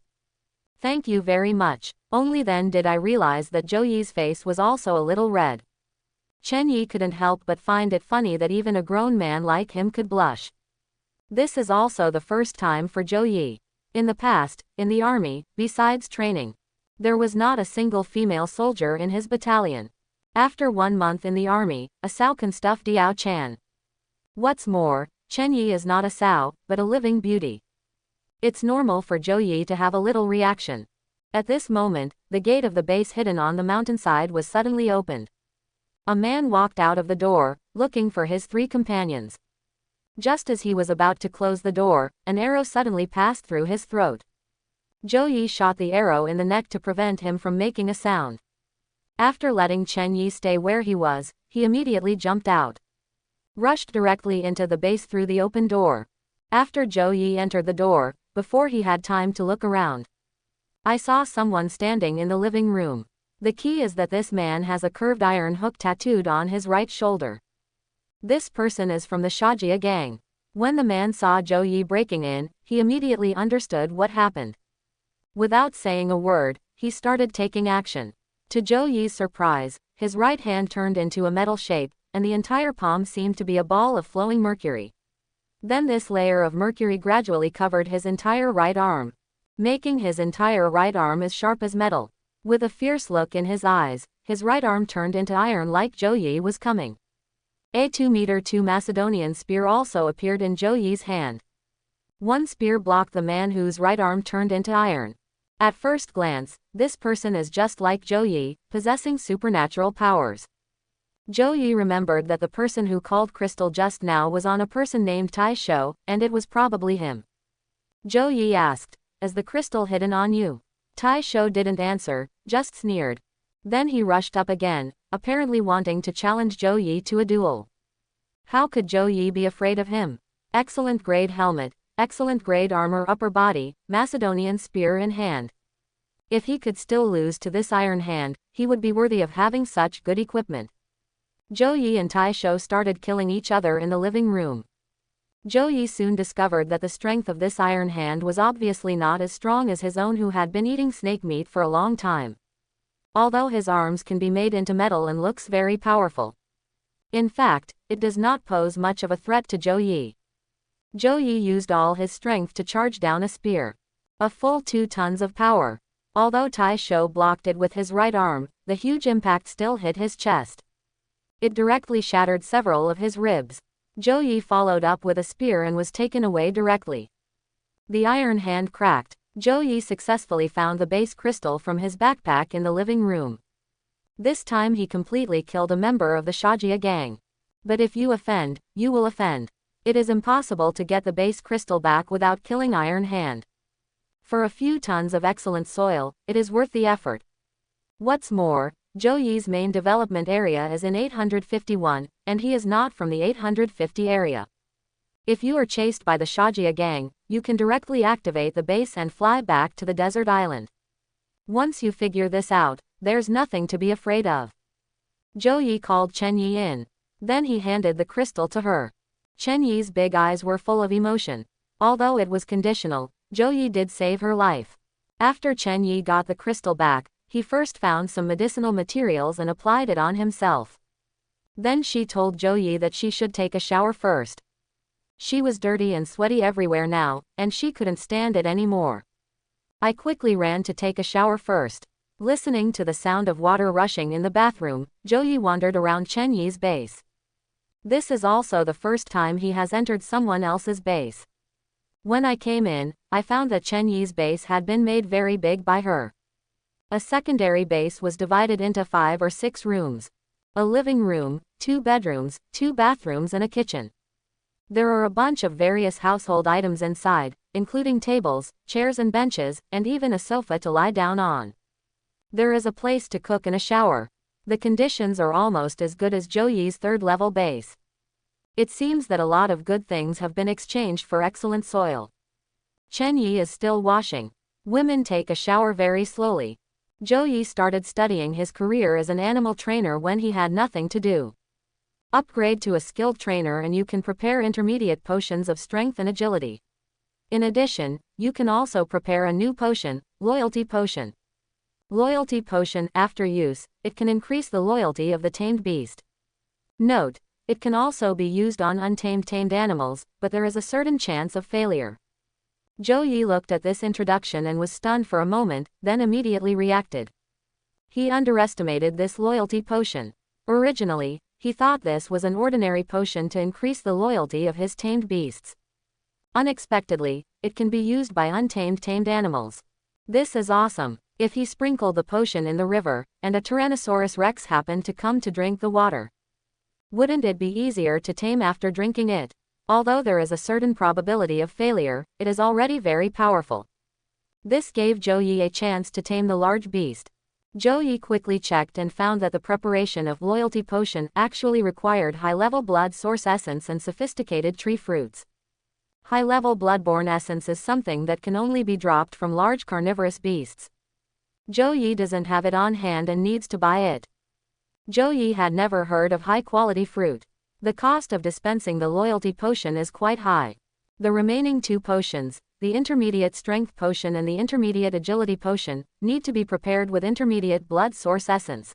"Thank you very much." Only then did I realize that Zhou Yi's face was also a little red. Chen Yi couldn't help but find it funny that even a grown man like him could blush. This is also the first time for Zhou Yi. In the past, in the army, besides training, there was not a single female soldier in his battalion. After 1 month in the army, a sow can stuff Diao Chan. What's more, Chen Yi is not a sow, but a living beauty. It's normal for Zhou Yi to have a little reaction. At this moment, the gate of the base hidden on the mountainside was suddenly opened. A man walked out of the door, looking for his 3 companions. Just as he was about to close the door, an arrow suddenly passed through his throat. Zhou Yi shot the arrow in the neck to prevent him from making a sound. After letting Chen Yi stay where he was, he immediately jumped out. Rushed directly into the base through the open door. After Zhou Yi entered the door, before he had time to look around, I saw someone standing in the living room. The key is that this man has a curved iron hook tattooed on his right shoulder. This person is from the Shajia gang. When the man saw Zhou Yi breaking in, he immediately understood what happened. Without saying a word, he started taking action. To Zhou Yi's surprise, his right hand turned into a metal shape, and the entire palm seemed to be a ball of flowing mercury. Then this layer of mercury gradually covered his entire right arm, making his entire right arm as sharp as metal. With a fierce look in his eyes, his right arm turned into iron like Zhou Yi was coming. A 2-meter Macedonian spear also appeared in Zhou Yi's hand. One spear blocked the man whose right arm turned into iron. At first glance, this person is just like Zhou Yi, possessing supernatural powers. Zhou Yi remembered that the person who called crystal just now was on a person named Tai Shou, and it was probably him. Zhou Yi asked, "Is the crystal hidden on you?" Tai Shou didn't answer, just sneered. Then he rushed up again, apparently wanting to challenge Zhou Yi to a duel. How could Zhou Yi be afraid of him? Excellent grade helmet, excellent grade armor upper body, Macedonian spear in hand. If he could still lose to this iron hand, he would be worthy of having such good equipment. Zhou Yi and Tai Shou started killing each other in the living room. Zhou Yi soon discovered that the strength of this iron hand was obviously not as strong as his own, who had been eating snake meat for a long time. Although his arms can be made into metal and looks very powerful. In fact, it does not pose much of a threat to Zhou Yi. Zhou Yi used all his strength to charge down a spear. A full 2 tons of power. Although Tai Shou blocked it with his right arm, the huge impact still hit his chest. It directly shattered several of his ribs. Zhou Yi followed up with a spear and was taken away directly. The iron hand cracked. Zhou Yi successfully found the base crystal from his backpack in the living room. This time he completely killed a member of the Shajia gang. But if you offend, you will offend. It is impossible to get the base crystal back without killing Iron Hand. For a few tons of excellent soil, it is worth the effort. What's more, Zhou Yi's main development area is in 851, and he is not from the 850 area. If you are chased by the Shajia gang, you can directly activate the base and fly back to the desert island. Once you figure this out, there's nothing to be afraid of. Zhou Yi called Chen Yi in. Then he handed the crystal to her. Chen Yi's big eyes were full of emotion. Although it was conditional, Zhou Yi did save her life. After Chen Yi got the crystal back, he first found some medicinal materials and applied it on himself. Then she told Zhou Yi that she should take a shower first. She was dirty and sweaty everywhere now, and she couldn't stand it anymore. I quickly ran to take a shower first. Listening to the sound of water rushing in the bathroom, Zhou Yi wandered around Chen Yi's base. This is also the first time he has entered someone else's base. When I came in, I found that Chen Yi's base had been made very big by her. A secondary base was divided into 5 or 6 rooms. A living room, 2 bedrooms, 2 bathrooms and a kitchen. There are a bunch of various household items inside, including tables, chairs and benches, and even a sofa to lie down on. There is a place to cook and a shower. The conditions are almost as good as Zhou Yi's 3rd level base. It seems that a lot of good things have been exchanged for excellent soil. Chen Yi is still washing. Women take a shower very slowly. Zhou Yi started studying his career as an animal trainer when he had nothing to do. Upgrade to a skilled trainer and you can prepare intermediate potions of strength and agility. In addition, you can also prepare a new potion, Loyalty Potion. Loyalty Potion, after use, it can increase the loyalty of the tamed beast. Note, it can also be used on untamed tamed animals, but there is a certain chance of failure. Zhou Yi looked at this introduction and was stunned for a moment, then immediately reacted. He underestimated this loyalty potion. Originally, he thought this was an ordinary potion to increase the loyalty of his tamed beasts. Unexpectedly, it can be used by untamed tamed animals. This is awesome. If he sprinkled the potion in the river, and a Tyrannosaurus Rex happened to come to drink the water, wouldn't it be easier to tame after drinking it? Although there is a certain probability of failure, it is already very powerful. This gave Zhou Yi a chance to tame the large beast. Zhou Yi quickly checked and found that the preparation of Loyalty Potion actually required high-level blood source essence and sophisticated tree fruits. High-level bloodborne essence is something that can only be dropped from large carnivorous beasts. Zhou Yi doesn't have it on hand and needs to buy it. Zhou Yi had never heard of high-quality fruit. The cost of dispensing the Loyalty Potion is quite high. The remaining 2 potions, the Intermediate Strength Potion and the Intermediate Agility Potion, need to be prepared with intermediate blood source essence.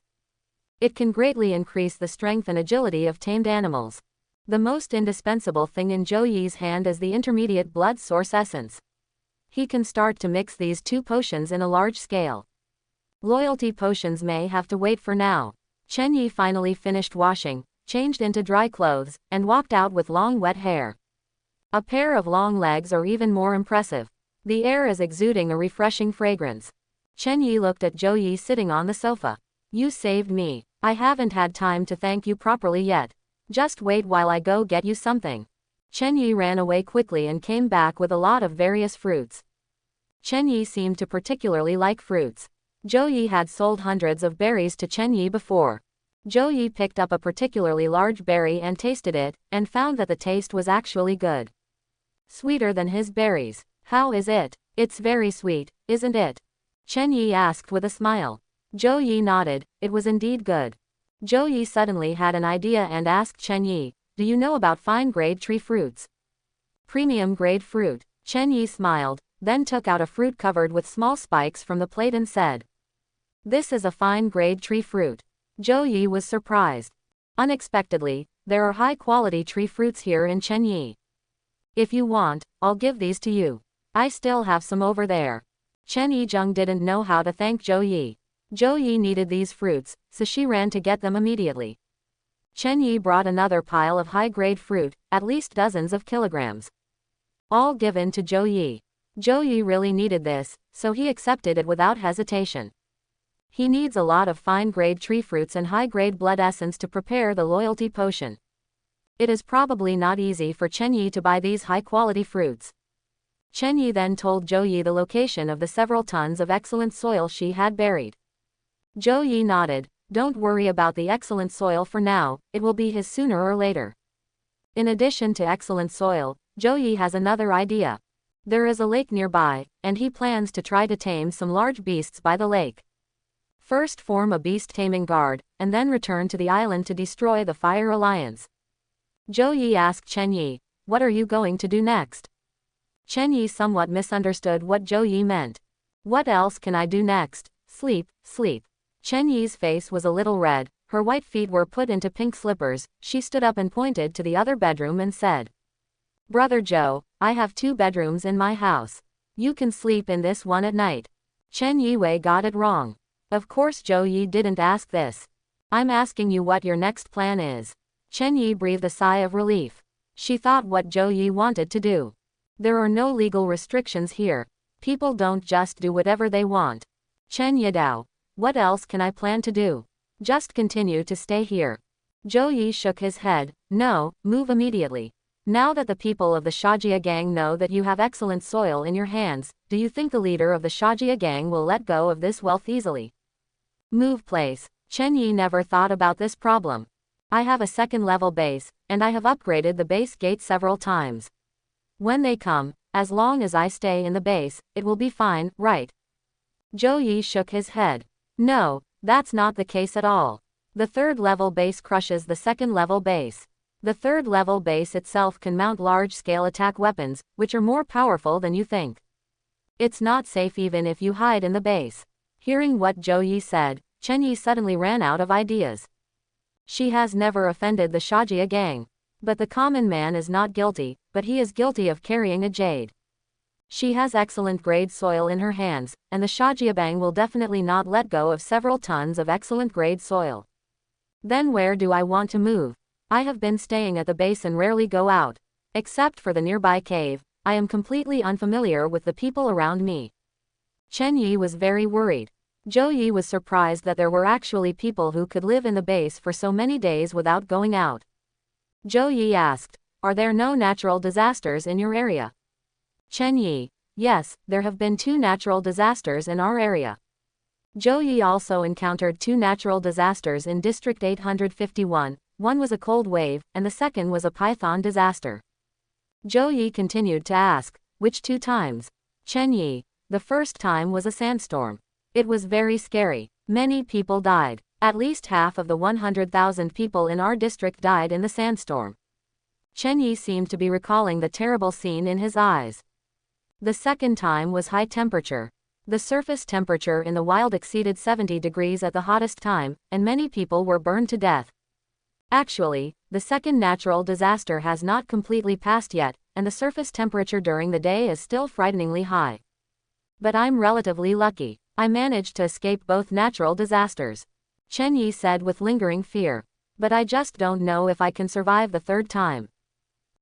It can greatly increase the strength and agility of tamed animals. The most indispensable thing in Zhou Yi's hand is the intermediate blood source essence. He can start to mix these 2 potions in a large scale. Loyalty potions may have to wait for now. Chen Yi finally finished washing, changed into dry clothes, and walked out with long wet hair. A pair of long legs are even more impressive. The air is exuding a refreshing fragrance. Chen Yi looked at Zhou Yi sitting on the sofa. You saved me. I haven't had time to thank you properly yet. Just wait while I go get you something. Chen Yi ran away quickly and came back with a lot of various fruits. Chen Yi seemed to particularly like fruits. Zhou Yi had sold hundreds of berries to Chen Yi before. Zhou Yi picked up a particularly large berry and tasted it, and found that the taste was actually good. Sweeter than his berries. How is it? It's very sweet, isn't it? Chen Yi asked with a smile. Zhou Yi nodded, it was indeed good. Zhou Yi suddenly had an idea and asked Chen Yi, do you know about fine-grade tree fruits? Premium-grade fruit. Chen Yi smiled, then took out a fruit covered with small spikes from the plate and said, this is a fine-grade tree fruit. Zhou Yi was surprised. Unexpectedly, there are high-quality tree fruits here in Chen Yi. If you want, I'll give these to you. I still have some over there. Chen Yizheng didn't know how to thank Zhou Yi. Zhou Yi needed these fruits, so she ran to get them immediately. Chen Yi brought another pile of high-grade fruit, at least dozens of kilograms. All given to Zhou Yi. Zhou Yi really needed this, so he accepted it without hesitation. He needs a lot of fine-grade tree fruits and high-grade blood essence to prepare the Loyalty Potion. It is probably not easy for Chen Yi to buy these high-quality fruits. Chen Yi then told Zhou Yi the location of the several tons of excellent soil she had buried. Zhou Yi nodded, don't worry about the excellent soil for now, it will be his sooner or later. In addition to excellent soil, Zhou Yi has another idea. There is a lake nearby, and he plans to try to tame some large beasts by the lake. First form a beast taming guard, and then return to the island to destroy the Fire Alliance. Zhou Yi asked Chen Yi, what are you going to do next? Chen Yi somewhat misunderstood what Zhou Yi meant. What else can I do next? Sleep, sleep. Chen Yi's face was a little red, her white feet were put into pink slippers, she stood up and pointed to the other bedroom and said, Brother Zhou, I have 2 bedrooms in my house. You can sleep in this one at night. Chen Yiwei got it wrong. Of course Zhou Yi didn't ask this. I'm asking you what your next plan is. Chen Yi breathed a sigh of relief. She thought what Zhou Yi wanted to do. There are no legal restrictions here. People don't just do whatever they want. Chen Yidao, what else can I plan to do? Just continue to stay here. Zhou Yi shook his head. No, move immediately. Now that the people of the Shajia gang know that you have excellent soil in your hands, do you think the leader of the Shajia gang will let go of this wealth easily? Move place. Chen Yi never thought about this problem. I have a second-level base, and I have upgraded the base gate several times. When they come, as long as I stay in the base, it will be fine, right? Zhou Yi shook his head. No, that's not the case at all. The third-level base crushes the second-level base. The third-level base itself can mount large-scale attack weapons, which are more powerful than you think. It's not safe even if you hide in the base. Hearing what Zhou Yi said, Chen Yi suddenly ran out of ideas. She has never offended the Shajia gang. But the common man is not guilty, but he is guilty of carrying a jade. She has excellent grade soil in her hands, and the Shajia gang will definitely not let go of several tons of excellent grade soil. Then where do I want to move? I have been staying at the base and rarely go out. Except for the nearby cave, I am completely unfamiliar with the people around me. Chen Yi was very worried. Zhou Yi was surprised that there were actually people who could live in the base for so many days without going out. Zhou Yi asked, Are there no natural disasters in your area? Chen Yi, yes, there have been 2 natural disasters in our area. Zhou Yi also encountered 2 natural disasters in District 851, one was a cold wave, and the second was a python disaster. Zhou Yi continued to ask, which 2 times? Chen Yi, the first time was a sandstorm. It was very scary. Many people died. At least half of the 100,000 people in our district died in the sandstorm. Chen Yi seemed to be recalling the terrible scene in his eyes. The second time was high temperature. The surface temperature in the wild exceeded 70 degrees at the hottest time, and many people were burned to death. Actually, the second natural disaster has not completely passed yet, and the surface temperature during the day is still frighteningly high. But I'm relatively lucky. I managed to escape both natural disasters. Chen Yi said with lingering fear. But I just don't know if I can survive the third time.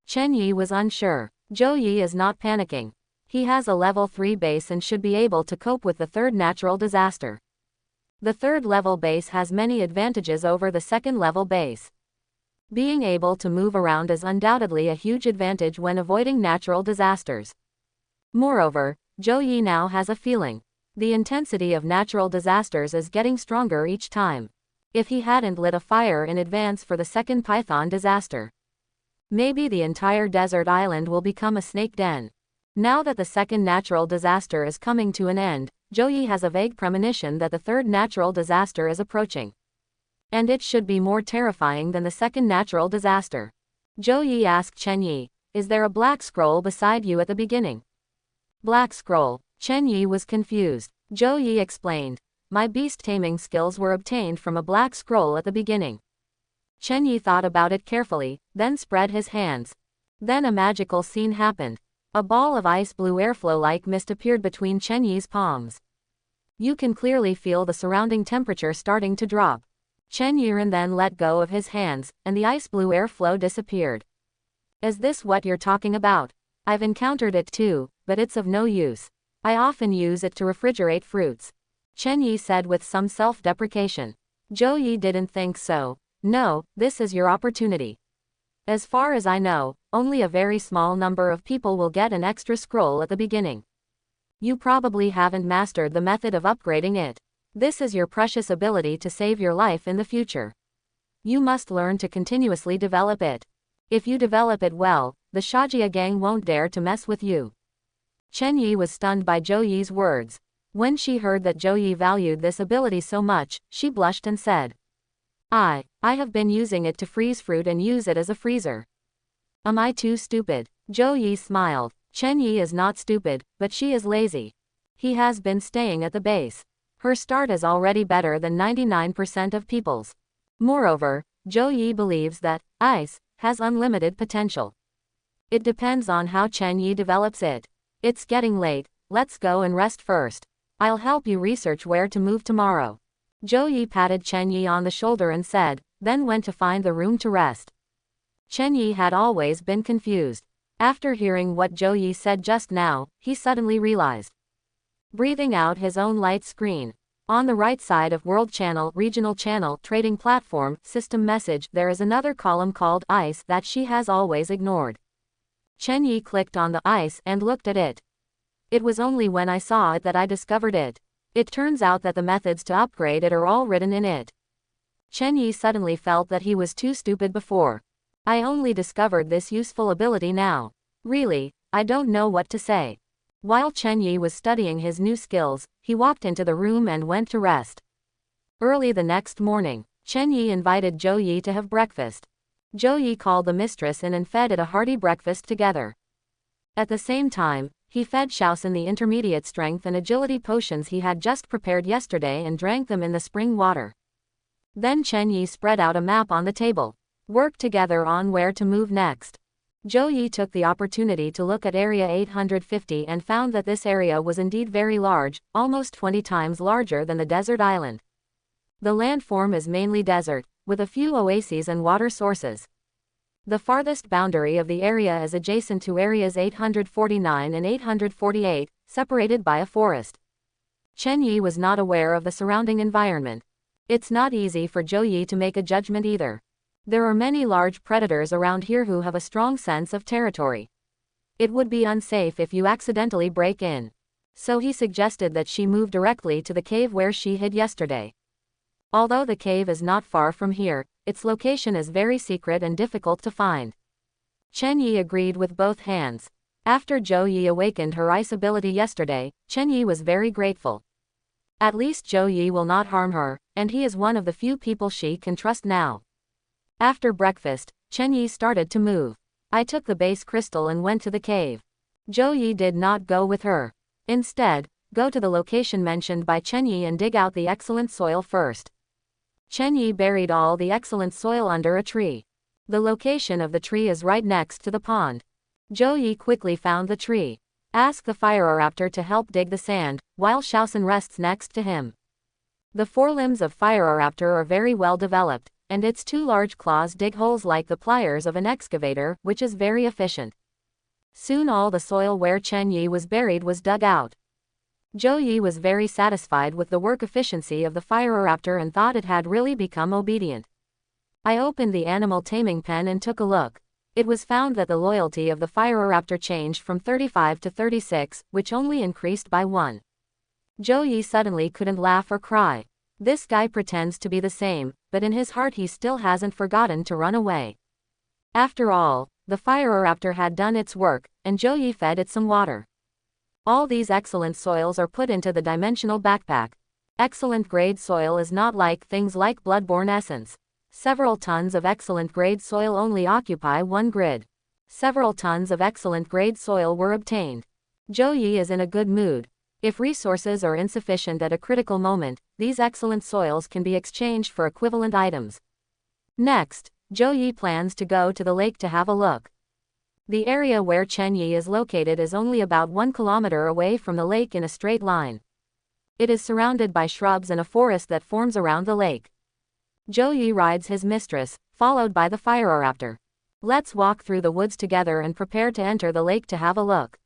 Chen Yi was unsure. Zhou Yi is not panicking. He has a level 3 base and should be able to cope with the third natural disaster. The third level base has many advantages over the second level base. Being able to move around is undoubtedly a huge advantage when avoiding natural disasters. Moreover, Zhou Yi now has a feeling. The intensity of natural disasters is getting stronger each time. If he hadn't lit a fire in advance for the second python disaster, maybe the entire desert island will become a snake den. Now that the second natural disaster is coming to an end, Zhou Yi has a vague premonition that the third natural disaster is approaching. And it should be more terrifying than the second natural disaster. Zhou Yi asked Chen Yi, Is there a black scroll beside you at the beginning? Black scroll. Chen Yi was confused. Zhou Yi explained, My beast taming skills were obtained from a black scroll at the beginning. Chen Yi thought about it carefully, then spread his hands. Then a magical scene happened. A ball of ice blue airflow like mist appeared between Chen Yi's palms. You can clearly feel the surrounding temperature starting to drop. Chen Yiren then let go of his hands, and the ice blue airflow disappeared. Is this what you're talking about? I've encountered it too, but it's of no use. I often use it to refrigerate fruits. Chen Yi said with some self-deprecation. Zhou Yi didn't think so. No, this is your opportunity. As far as I know, only a very small number of people will get an extra scroll at the beginning. You probably haven't mastered the method of upgrading it. This is your precious ability to save your life in the future. You must learn to continuously develop it. If you develop it well, the Shajia gang won't dare to mess with you. Chen Yi was stunned by Zhou Yi's words. When she heard that Zhou Yi valued this ability so much, she blushed and said, I have been using it to freeze fruit and use it as a freezer. Am I too stupid? Zhou Yi smiled. Chen Yi is not stupid, but she is lazy. He has been staying at the base. Her start is already better than 99% of people's. Moreover, Zhou Yi believes that ice has unlimited potential. It depends on how Chen Yi develops it. It's getting late, let's go and rest first. I'll help you research where to move tomorrow. Zhou Yi patted Chen Yi on the shoulder and said, then went to find the room to rest. Chen Yi had always been confused. After hearing what Zhou Yi said just now, he suddenly realized. Breathing out his own light screen. On the right side of World Channel, Regional Channel, Trading Platform, System Message, there is another column called Ice that she has always ignored. Chen Yi clicked on the ice and looked at it. It was only when I saw it that I discovered it. It turns out that the methods to upgrade it are all written in it. Chen Yi suddenly felt that he was too stupid before. I only discovered this useful ability now. Really, I don't know what to say. While Chen Yi was studying his new skills, he walked into the room and went to rest. Early the next morning, Chen Yi invited Zhou Yi to have breakfast. Zhou Yi called the mistress in and fed it a hearty breakfast together. At the same time, he fed Shaoxin the intermediate strength and agility potions he had just prepared yesterday and drank them in the spring water. Then Chen Yi spread out a map on the table. Worked together on where to move next. Zhou Yi took the opportunity to look at Area 850 and found that this area was indeed very large, almost 20 times larger than the desert island. The landform is mainly desert, with a few oases and water sources. The farthest boundary of the area is adjacent to areas 849 and 848, separated by a forest. Chen Yi was not aware of the surrounding environment. It's not easy for Zhou Yi to make a judgment either. There are many large predators around here who have a strong sense of territory. It would be unsafe if you accidentally break in. So he suggested that she move directly to the cave where she hid yesterday. Although the cave is not far from here, its location is very secret and difficult to find. Chen Yi agreed with both hands. After Zhou Yi awakened her ice ability yesterday, Chen Yi was very grateful. At least Zhou Yi will not harm her, and he is one of the few people she can trust now. After breakfast, Chen Yi started to move. I took the base crystal and went to the cave. Zhou Yi did not go with her. Instead, go to the location mentioned by Chen Yi and dig out the excellent soil first. Chen Yi buried all the excellent soil under a tree. The location of the tree is right next to the pond. Zhou Yi quickly found the tree. Asked the Firoraptor to help dig the sand, while Shaoxin rests next to him. The forelimbs of Firoraptor are very well developed, and its two large claws dig holes like the pliers of an excavator, which is very efficient. Soon all the soil where Chen Yi was buried was dug out. Zhou Yi was very satisfied with the work efficiency of the Firoraptor and thought it had really become obedient. I opened the animal taming pen and took a look. It was found that the loyalty of the Firoraptor changed from 35 to 36, which only increased by 1. Zhou Yi suddenly couldn't laugh or cry. This guy pretends to be the same, but in his heart he still hasn't forgotten to run away. After all, the Firoraptor had done its work, and Zhou Yi fed it some water. All these excellent soils are put into the dimensional backpack. Excellent grade soil is not like things like bloodborne essence. Several tons of excellent grade soil only occupy one grid. Several tons of excellent grade soil were obtained. Zhou Yi is in a good mood. If resources are insufficient at a critical moment, these excellent soils can be exchanged for equivalent items. Next, Zhou Yi plans to go to the lake to have a look. The area where Chen Yi is located is only about 1 kilometer away from the lake in a straight line. It is surrounded by shrubs and a forest that forms around the lake. Zhou Yi rides his mistress, followed by the Firoraptor. Let's walk through the woods together and prepare to enter the lake to have a look.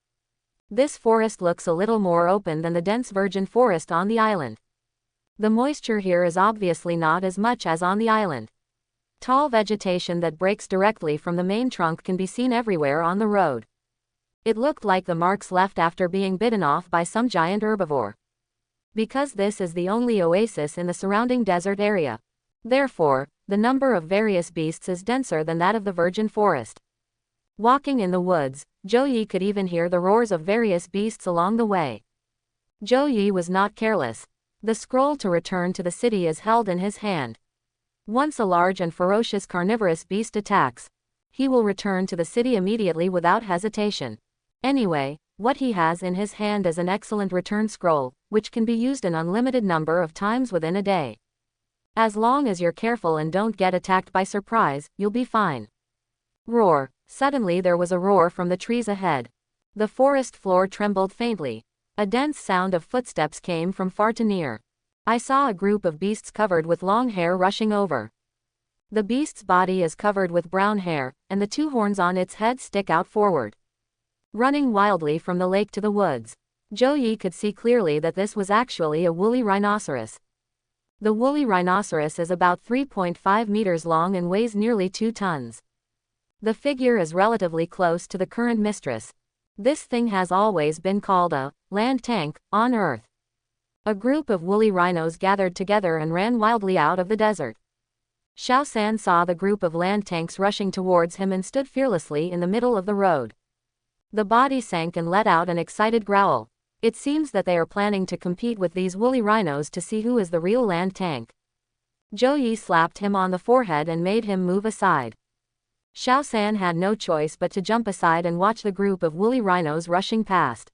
This forest looks a little more open than the dense virgin forest on the island. The moisture here is obviously not as much as on the island. Tall vegetation that breaks directly from the main trunk can be seen everywhere on the road. It looked like the marks left after being bitten off by some giant herbivore. Because this is the only oasis in the surrounding desert area. Therefore, the number of various beasts is denser than that of the virgin forest. Walking in the woods, Zhou Yi could even hear the roars of various beasts along the way. Zhou Yi was not careless. The scroll to return to the city is held in his hand. Once a large and ferocious carnivorous beast attacks, he will return to the city immediately without hesitation. Anyway, what he has in his hand is an excellent return scroll, which can be used an unlimited number of times within a day. As long as you're careful and don't get attacked by surprise, you'll be fine. Roar. Suddenly there was a roar from the trees ahead. The forest floor trembled faintly. A dense sound of footsteps came from far to near. I saw a group of beasts covered with long hair rushing over. The beast's body is covered with brown hair, and the two horns on its head stick out forward. Running wildly from the lake to the woods. Zhou could see clearly that this was actually a woolly rhinoceros. The woolly rhinoceros is about 3.5 meters long and weighs nearly 2 tons. The figure is relatively close to the current mistress. This thing has always been called a land tank on Earth. A group of woolly rhinos gathered together and ran wildly out of the desert. Xiao San saw the group of land tanks rushing towards him and stood fearlessly in the middle of the road. The body sank and let out an excited growl. It seems that they are planning to compete with these woolly rhinos to see who is the real land tank. Zhou slapped him on the forehead and made him move aside. Xiao San had no choice but to jump aside and watch the group of woolly rhinos rushing past.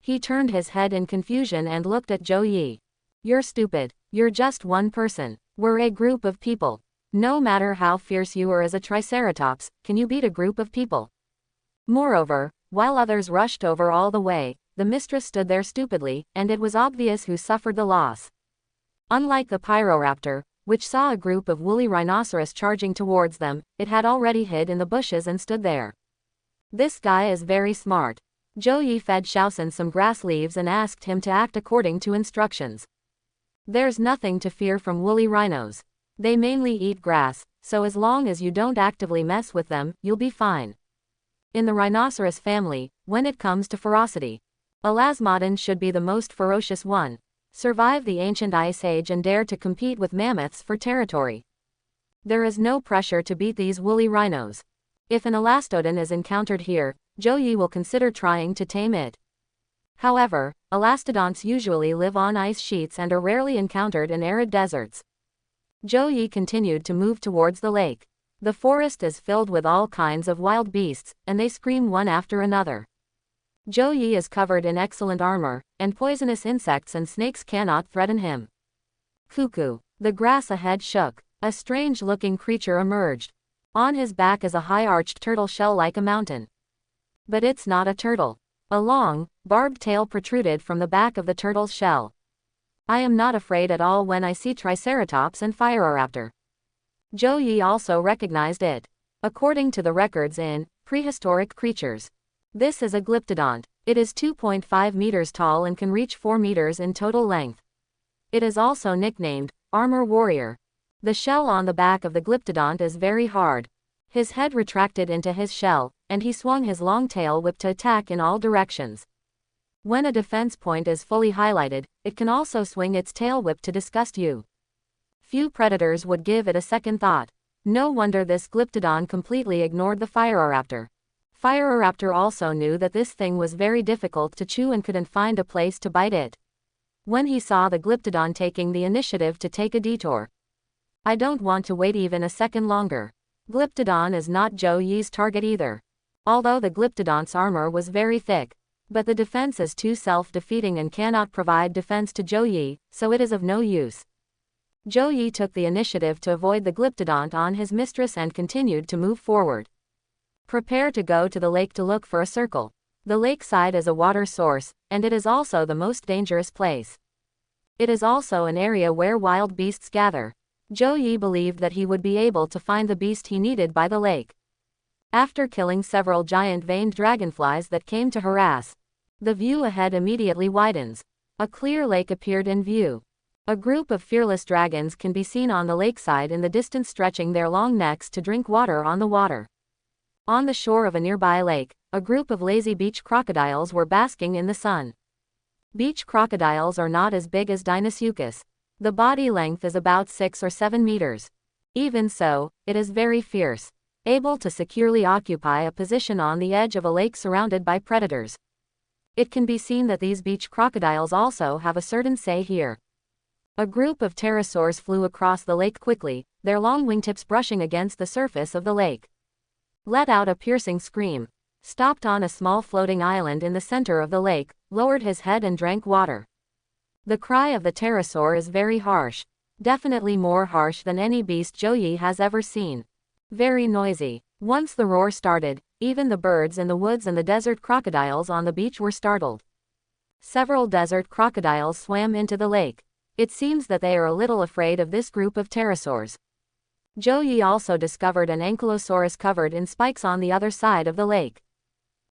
He turned his head in confusion and looked at Zhou. You're stupid. You're just one person. We're a group of people. No matter how fierce you are as a triceratops, can you beat a group of people? Moreover, while others rushed over all the way, the mistress stood there stupidly, and it was obvious who suffered the loss. Unlike the pyroraptor, which saw a group of woolly rhinoceros charging towards them, it had already hid in the bushes and stood there. This guy is very smart. Zhou fed Xiaosan some grass leaves and asked him to act according to instructions. There's nothing to fear from woolly rhinos. They mainly eat grass, so as long as you don't actively mess with them, you'll be fine. In the rhinoceros family, when it comes to ferocity, Elasmodon should be the most ferocious one. Survive the ancient ice age and dare to compete with mammoths for territory. There is no pressure to beat these woolly rhinos. If an elastodon is encountered here, Zhou will consider trying to tame it. However, elastodonts usually live on ice sheets and are rarely encountered in arid deserts. Zhou continued to move towards the lake. The forest is filled with all kinds of wild beasts, and they scream one after another. Zhou is covered in excellent armor, and poisonous insects and snakes cannot threaten him. Cuckoo. The grass ahead shook. A strange-looking creature emerged. On his back is a high-arched turtle shell like a mountain. But it's not a turtle. A long, barbed tail protruded from the back of the turtle's shell. I am not afraid at all when I see Triceratops and Pyroraptor. Zhou also recognized it. According to the records in Prehistoric Creatures, this is a glyptodont. It is 2.5 meters tall and can reach 4 meters in total length. It is also nicknamed Armor Warrior. The shell on the back of the glyptodont is very hard. His head retracted into his shell, and he swung his long tail whip to attack in all directions. When a defense point is fully highlighted, it can also swing its tail whip to disgust you. Few predators would give it a second thought. No wonder this glyptodon completely ignored the Pyroraptor. Pyroraptor also knew that this thing was very difficult to chew and couldn't find a place to bite it. When he saw the glyptodon taking the initiative to take a detour, I don't want to wait even a second longer. Glyptodon is not Zhou target either. Although the glyptodont's armor was very thick, but the defense is too self-defeating and cannot provide defense to Zhou, so it is of no use. Zhou took the initiative to avoid the glyptodont on his mistress and continued to move forward. Prepare to go to the lake to look for a circle. The lakeside is a water source, and it is also the most dangerous place. It is also an area where wild beasts gather. Zhou believed that he would be able to find the beast he needed by the lake. After killing several giant veined dragonflies that came to harass, the view ahead immediately widens. A clear lake appeared in view. A group of fearless dragons can be seen on the lakeside in the distance, stretching their long necks to drink water on the water. On the shore of a nearby lake, a group of lazy beach crocodiles were basking in the sun. Beach crocodiles are not as big as Deinosuchus. The body length is about 6 or 7 meters. Even so, it is very fierce, able to securely occupy a position on the edge of a lake surrounded by predators. It can be seen that these beach crocodiles also have a certain say here. A group of pterosaurs flew across the lake quickly, their long wingtips brushing against the surface of the lake. Let out a piercing scream. stopped on a small floating island in the center of the lake, lowered his head and drank water. The cry of the pterosaur is very harsh. Definitely more harsh than any beast Zhou has ever seen. Very noisy. Once the roar started, even the birds in the woods and the desert crocodiles on the beach were startled. Several desert crocodiles swam into the lake. It seems that they are a little afraid of this group of pterosaurs. Zhou also discovered an ankylosaurus covered in spikes on the other side of the lake.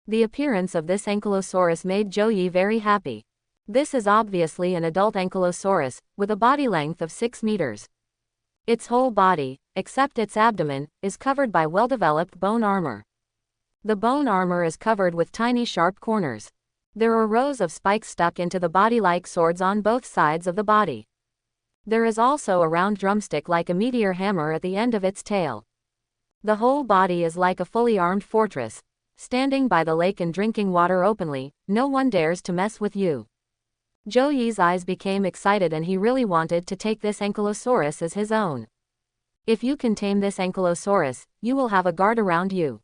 The appearance of this ankylosaurus made Zhou very happy. This is obviously an adult ankylosaurus, with a body length of 6 meters. Its whole body, except its abdomen, is covered by well-developed bone armor. The bone armor is covered with tiny sharp corners. There are rows of spikes stuck into the body like swords on both sides of the body. There is also a round drumstick like a meteor hammer at the end of its tail. The whole body is like a fully armed fortress. Standing by the lake and drinking water openly, no one dares to mess with you. Zhou eyes became excited and he really wanted to take this ankylosaurus as his own. If you can tame this ankylosaurus, you will have a guard around you.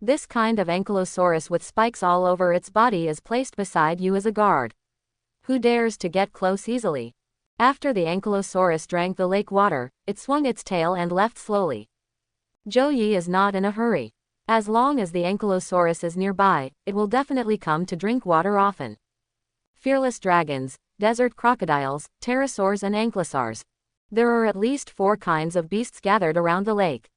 This kind of ankylosaurus with spikes all over its body is placed beside you as a guard. Who dares to get close easily? After the ankylosaurus drank the lake water, it swung its tail and left slowly. Zhou is not in a hurry. As long as the ankylosaurus is nearby, it will definitely come to drink water often. Fearless dragons, desert crocodiles, pterosaurs and ankylosaurs. There are at least 4 kinds of beasts gathered around the lake.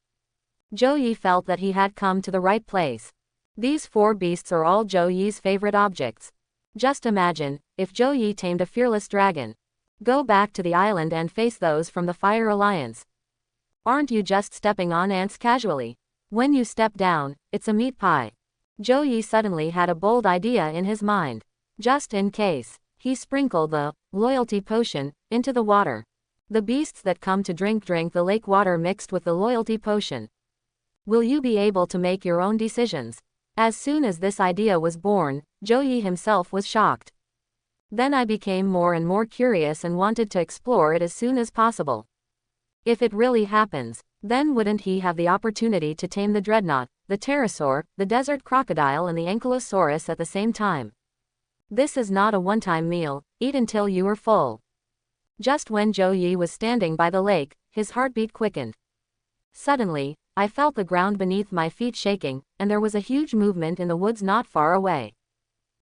Zhou felt that he had come to the right place. These 4 beasts are all Zhou's favorite objects. Just imagine, if Zhou tamed a fearless dragon. Go back to the island and face those from the Fire Alliance. Aren't you just stepping on ants casually? When you step down, it's a meat pie. Zhou suddenly had a bold idea in his mind. Just in case, he sprinkled the loyalty potion into the water. The beasts that come to drink the lake water mixed with the loyalty potion. Will you be able to make your own decisions? As soon as this idea was born, Zhou himself was shocked. Then I became more and more curious and wanted to explore it as soon as possible. If it really happens, then wouldn't he have the opportunity to tame the dreadnought, the pterosaur, the desert crocodile and the ankylosaurus at the same time? This is not a one-time meal, eat until you are full. Just when Zhou was standing by the lake, his heartbeat quickened. Suddenly, I felt the ground beneath my feet shaking, and there was a huge movement in the woods not far away.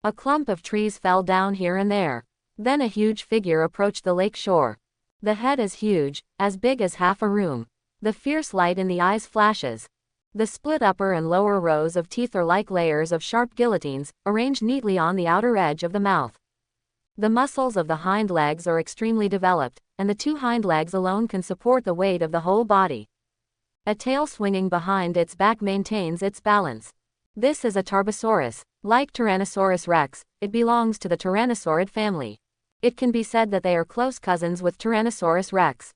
A clump of trees fell down here and there. Then a huge figure approached the lake shore. The head is huge, as big as half a room. The fierce light in the eyes flashes. The split upper and lower rows of teeth are like layers of sharp guillotines, arranged neatly on the outer edge of the mouth. The muscles of the hind legs are extremely developed, and the 2 hind legs alone can support the weight of the whole body. A tail swinging behind its back maintains its balance. This is a Tarbosaurus. Like Tyrannosaurus rex, it belongs to the Tyrannosaurid family. It can be said that they are close cousins with Tyrannosaurus rex.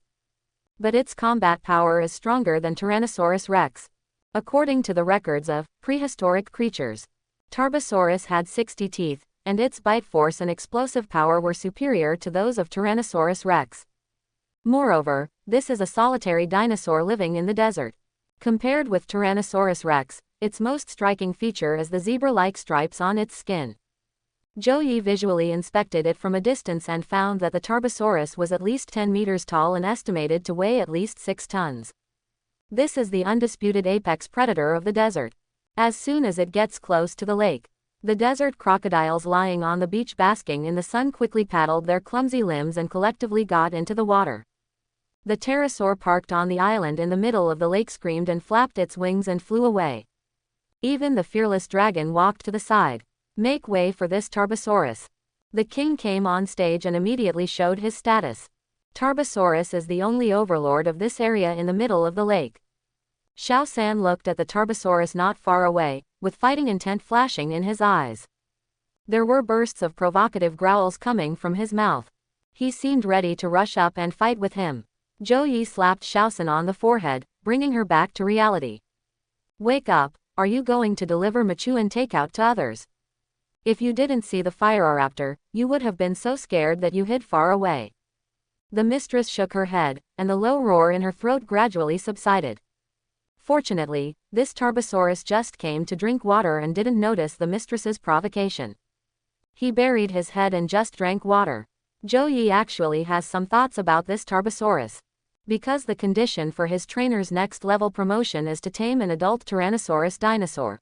But its combat power is stronger than Tyrannosaurus rex. According to the records of prehistoric creatures, Tarbosaurus had 60 teeth, and its bite force and explosive power were superior to those of Tyrannosaurus rex. Moreover, this is a solitary dinosaur living in the desert. Compared with Tyrannosaurus rex, its most striking feature is the zebra-like stripes on its skin. Zhou visually inspected it from a distance and found that the Tarbosaurus was at least 10 meters tall and estimated to weigh at least 6 tons. This is the undisputed apex predator of the desert. As soon as it gets close to the lake, the desert crocodiles lying on the beach basking in the sun quickly paddled their clumsy limbs and collectively got into the water. The pterosaur parked on the island in the middle of the lake screamed and flapped its wings and flew away. Even the fearless dragon walked to the side. Make way for this Tarbosaurus. The king came on stage and immediately showed his status. Tarbosaurus is the only overlord of this area in the middle of the lake. Xiao San looked at the Tarbosaurus not far away, with fighting intent flashing in his eyes. There were bursts of provocative growls coming from his mouth. He seemed ready to rush up and fight with him. Zhou slapped Xiao San on the forehead, bringing her back to reality. Wake up, are you going to deliver Machuan takeout to others? If you didn't see the Firoraptor, you would have been so scared that you hid far away. The mistress shook her head, and the low roar in her throat gradually subsided. Fortunately, this Tarbosaurus just came to drink water and didn't notice the mistress's provocation. He buried his head and just drank water. Joey actually has some thoughts about this Tarbosaurus. Because the condition for his trainer's next level promotion is to tame an adult Tyrannosaurus dinosaur.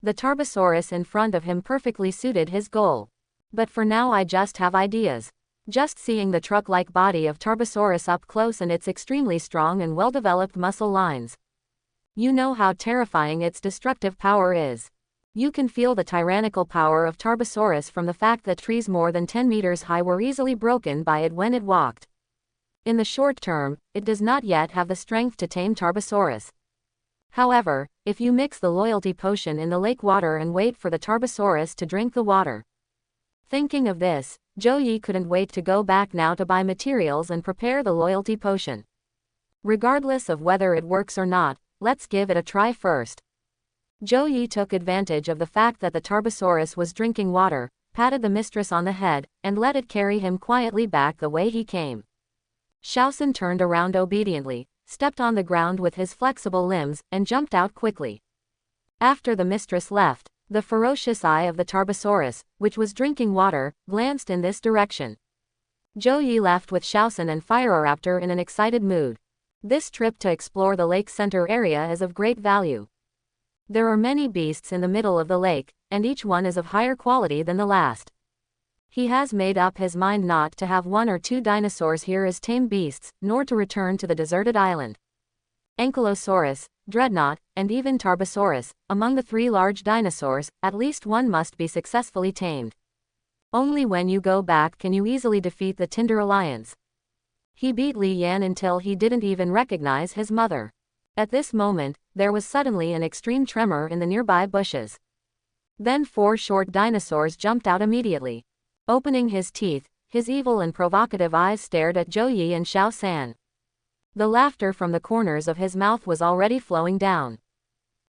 The Tarbosaurus in front of him perfectly suited his goal. But for now I just have ideas. Just seeing the truck-like body of Tarbosaurus up close and its extremely strong and well-developed muscle lines. You know how terrifying its destructive power is. You can feel the tyrannical power of Tarbosaurus from the fact that trees more than 10 meters high were easily broken by it when it walked. In the short term, it does not yet have the strength to tame Tarbosaurus. However, if you mix the loyalty potion in the lake water and wait for the Tarbosaurus to drink the water. Thinking of this, Joey couldn't wait to go back now to buy materials and prepare the loyalty potion. Regardless of whether it works or not, let's give it a try first. Joey took advantage of the fact that the Tarbosaurus was drinking water, patted the mistress on the head, and let it carry him quietly back the way he came. Shaoxin turned around obediently, stepped on the ground with his flexible limbs, and jumped out quickly. After the mistress left, the ferocious eye of the Tarbosaurus, which was drinking water, glanced in this direction. Joey left with Shaoxin and Firoraptor in an excited mood. This trip to explore the lake center area is of great value. There are many beasts in the middle of the lake, and each one is of higher quality than the last. He has made up his mind not to have one or two dinosaurs here as tame beasts, nor to return to the deserted island. Ankylosaurus, Dreadnought, and even Tarbosaurus, among the three large dinosaurs, at least one must be successfully tamed. Only when you go back can you easily defeat the Tinder Alliance. He beat Li Yan until he didn't even recognize his mother. At this moment, there was suddenly an extreme tremor in the nearby bushes. Then 4 short dinosaurs jumped out immediately. Opening his teeth, his evil and provocative eyes stared at Joey and Shaoxin. The laughter from the corners of his mouth was already flowing down.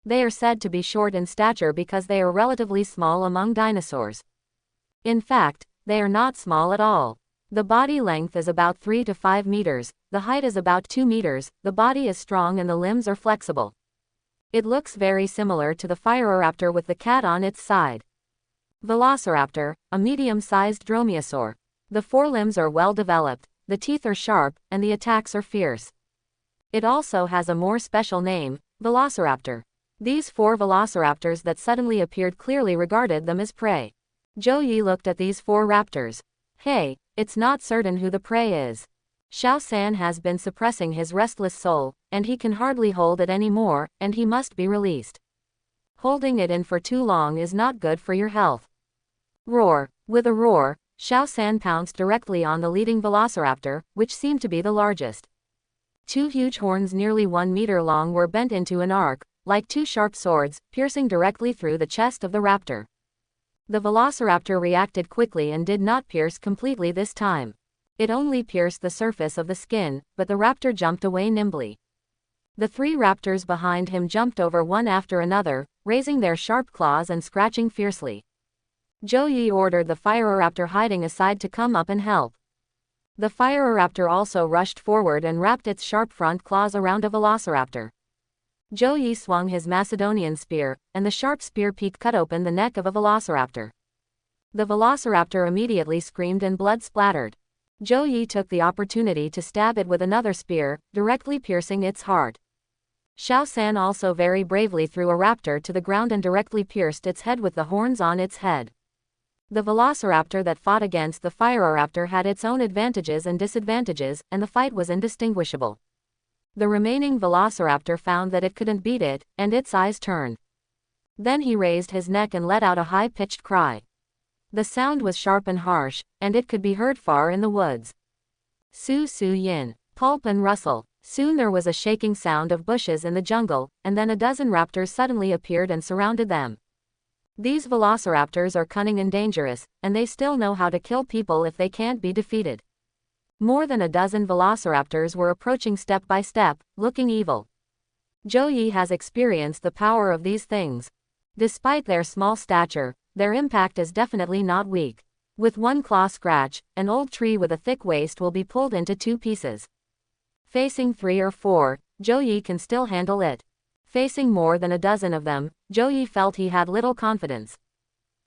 They are said to be short in stature because they are relatively small among dinosaurs. In fact, they are not small at all. The body length is about 3 to 5 meters, the height is about 2 meters, the body is strong and the limbs are flexible. It looks very similar to the Firoraptor with the cat on its side. Velociraptor, a medium-sized dromaeosaur. The forelimbs are well developed, the teeth are sharp, and the attacks are fierce. It also has a more special name, Velociraptor. These 4 velociraptors that suddenly appeared clearly regarded them as prey. Joey looked at these 4 raptors. Hey, it's not certain who the prey is. Shaoxin has been suppressing his restless soul, and he can hardly hold it anymore, and he must be released. Holding it in for too long is not good for your health. Roar. With a roar, Shaoxin pounced directly on the leading velociraptor, which seemed to be the largest. 2 huge horns nearly 1 meter long were bent into an arc, like 2 sharp swords, piercing directly through the chest of the raptor. The velociraptor reacted quickly and did not pierce completely this time. It only pierced the surface of the skin, but the raptor jumped away nimbly. The 3 raptors behind him jumped over one after another, raising their sharp claws and scratching fiercely. Joey ordered the Firoraptor hiding aside to come up and help. The Firoraptor also rushed forward and wrapped its sharp front claws around a velociraptor. Joey swung his Macedonian spear, and the sharp spear peak cut open the neck of a velociraptor. The velociraptor immediately screamed and blood splattered. Joey took the opportunity to stab it with another spear, directly piercing its heart. Shaoxin also very bravely threw a raptor to the ground and directly pierced its head with the horns on its head. The velociraptor that fought against the Firoraptor had its own advantages and disadvantages, and the fight was indistinguishable. The remaining velociraptor found that it couldn't beat it, and its eyes turned. Then he raised his neck and let out a high-pitched cry. The sound was sharp and harsh, and it could be heard far in the woods. Su Su Yin. Pulp and rustle. Soon there was a shaking sound of bushes in the jungle, and then a dozen raptors suddenly appeared and surrounded them. These velociraptors are cunning and dangerous, and they still know how to kill people if they can't be defeated. More than a dozen velociraptors were approaching step by step, looking evil. Joey has experienced the power of these things. Despite their small stature, their impact is definitely not weak. With one claw scratch, an old tree with a thick waist will be pulled into 2 pieces. Facing 3 or 4, Joey can still handle it. Facing more than a dozen of them, Zhou felt he had little confidence.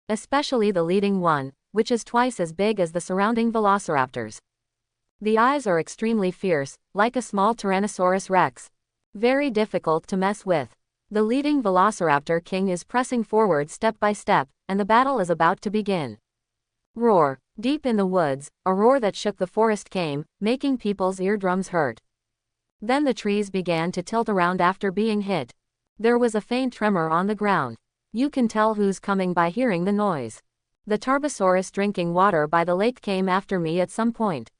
Especially the leading one, which is twice as big as the surrounding velociraptors. The eyes are extremely fierce, like a small Tyrannosaurus rex. Very difficult to mess with. The leading velociraptor king is pressing forward step by step, and the battle is about to begin. Roar. Deep in the woods, a roar that shook the forest came, making people's eardrums hurt. Then the trees began to tilt around after being hit. There was a faint tremor on the ground. You can tell who's coming by hearing the noise. The Tarbosaurus drinking water by the lake came after me at some point.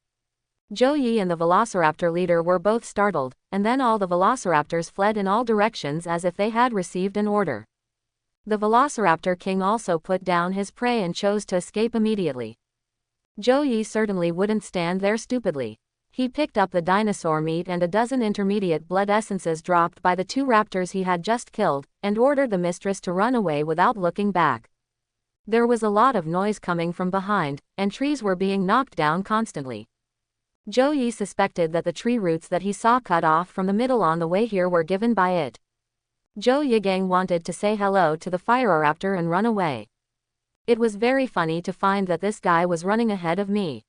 Zhou and the velociraptor leader were both startled, and then all the velociraptors fled in all directions as if they had received an order. The velociraptor king also put down his prey and chose to escape immediately. Zhou certainly wouldn't stand there stupidly. He picked up the dinosaur meat and a dozen intermediate blood essences dropped by the two raptors he had just killed, and ordered the mistress to run away without looking back. There was a lot of noise coming from behind, and trees were being knocked down constantly. Zhou suspected that the tree roots that he saw cut off from the middle on the way here were given by it. Zhou Gang wanted to say hello to the Firoraptor and run away. It was very funny to find that this guy was running ahead of me.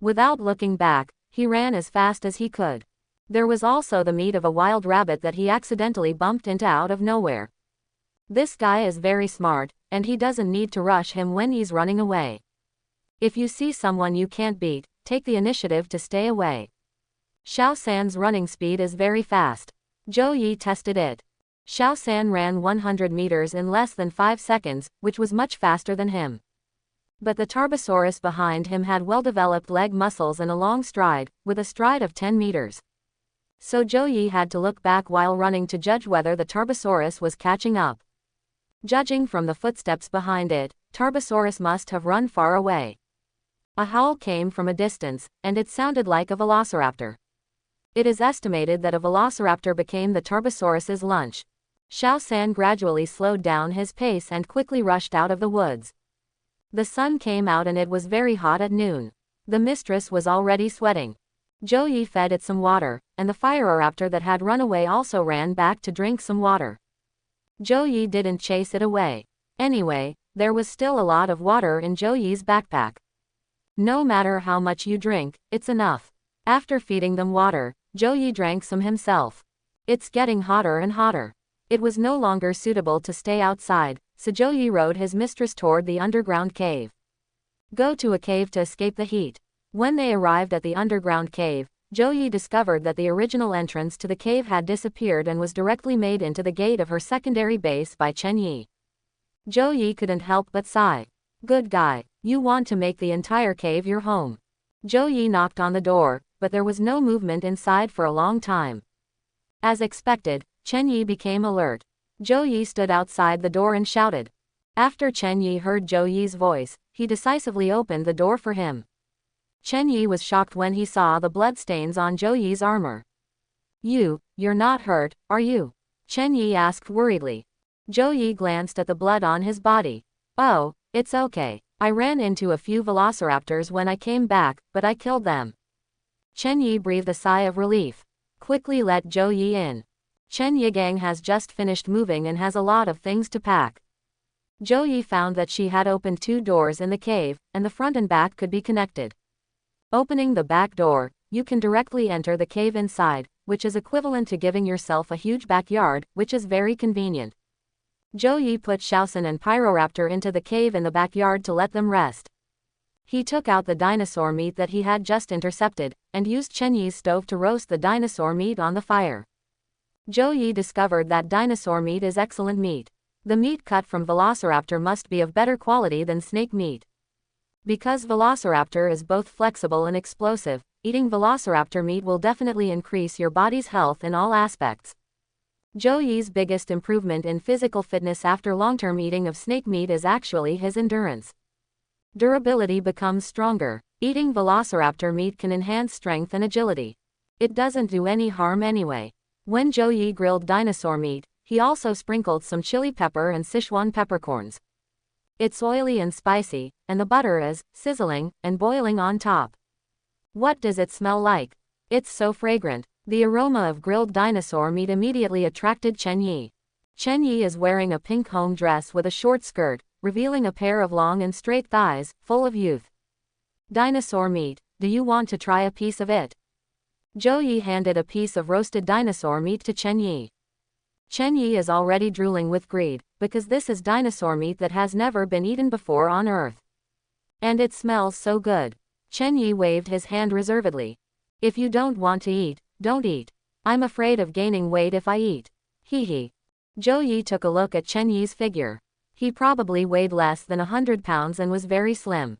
Without looking back, he ran as fast as he could. There was also the meat of a wild rabbit that he accidentally bumped into out of nowhere. This guy is very smart, and he doesn't need to rush him when he's running away. If you see someone you can't beat, take the initiative to stay away. Xiao San's running speed is very fast. Zhou tested it. Xiao San ran 100 meters in less than 5 seconds, which was much faster than him. But the Tarbosaurus behind him had well-developed leg muscles and a long stride, with a stride of 10 meters. So Zhou had to look back while running to judge whether the Tarbosaurus was catching up. Judging from the footsteps behind it, Tarbosaurus must have run far away. A howl came from a distance, and it sounded like a velociraptor. It is estimated that a velociraptor became the Tarbosaurus's lunch. Xiao San gradually slowed down his pace and quickly rushed out of the woods. The sun came out and it was very hot at noon. The mistress was already sweating. Zhou fed it some water, and the Firoraptor that had run away also ran back to drink some water. Zhou didn't chase it away. Anyway, there was still a lot of water in Zhou's backpack. No matter how much you drink, it's enough. After feeding them water, Zhou drank some himself. It's getting hotter and hotter. It was no longer suitable to stay outside, so Zhou rode his mistress toward the underground cave. Go to a cave to escape the heat. When they arrived at the underground cave, Zhou discovered that the original entrance to the cave had disappeared and was directly made into the gate of her secondary base by Chen Yi. Zhou couldn't help but sigh. Good guy, you want to make the entire cave your home. Zhou knocked on the door, but there was no movement inside for a long time. As expected, Chen Yi became alert. Zhou stood outside the door and shouted. After Chen Yi heard Zhou's voice, he decisively opened the door for him. Chen Yi was shocked when he saw the bloodstains on Zhou's armor. You're not hurt, are you? Chen Yi asked worriedly. Zhou glanced at the blood on his body. Oh, it's okay. I ran into a few velociraptors when I came back, but I killed them. Chen Yi breathed a sigh of relief. Quickly let Zhou in. Chen Yigang has just finished moving and has a lot of things to pack. Zhou found that she had opened 2 doors in the cave, and the front and back could be connected. Opening the back door, you can directly enter the cave inside, which is equivalent to giving yourself a huge backyard, which is very convenient. Zhou put Xiaosan and Pyroraptor into the cave in the backyard to let them rest. He took out the dinosaur meat that he had just intercepted, and used Chen Yi's stove to roast the dinosaur meat on the fire. Zhou discovered that dinosaur meat is excellent meat. The meat cut from velociraptor must be of better quality than snake meat. Because velociraptor is both flexible and explosive, eating velociraptor meat will definitely increase your body's health in all aspects. Zhou's biggest improvement in physical fitness after long-term eating of snake meat is actually his endurance. Durability becomes stronger. Eating velociraptor meat can enhance strength and agility. It doesn't do any harm anyway. When Zhou grilled dinosaur meat, he also sprinkled some chili pepper and Sichuan peppercorns. It's oily and spicy, and the butter is sizzling and boiling on top. What does it smell like? It's so fragrant. The aroma of grilled dinosaur meat immediately attracted Chen Yi. Chen Yi is wearing a pink home dress with a short skirt, revealing a pair of long and straight thighs, full of youth. Dinosaur meat, do you want to try a piece of it? Zhou Yi handed a piece of roasted dinosaur meat to Chen Yi. Chen Yi is already drooling with greed, because this is dinosaur meat that has never been eaten before on Earth. And it smells so good. Chen Yi waved his hand reservedly. If you don't want to eat, don't eat. I'm afraid of gaining weight if I eat. Hee hee. Zhou Yi took a look at Chen Yi's figure. He probably weighed less than 100 pounds and was very slim.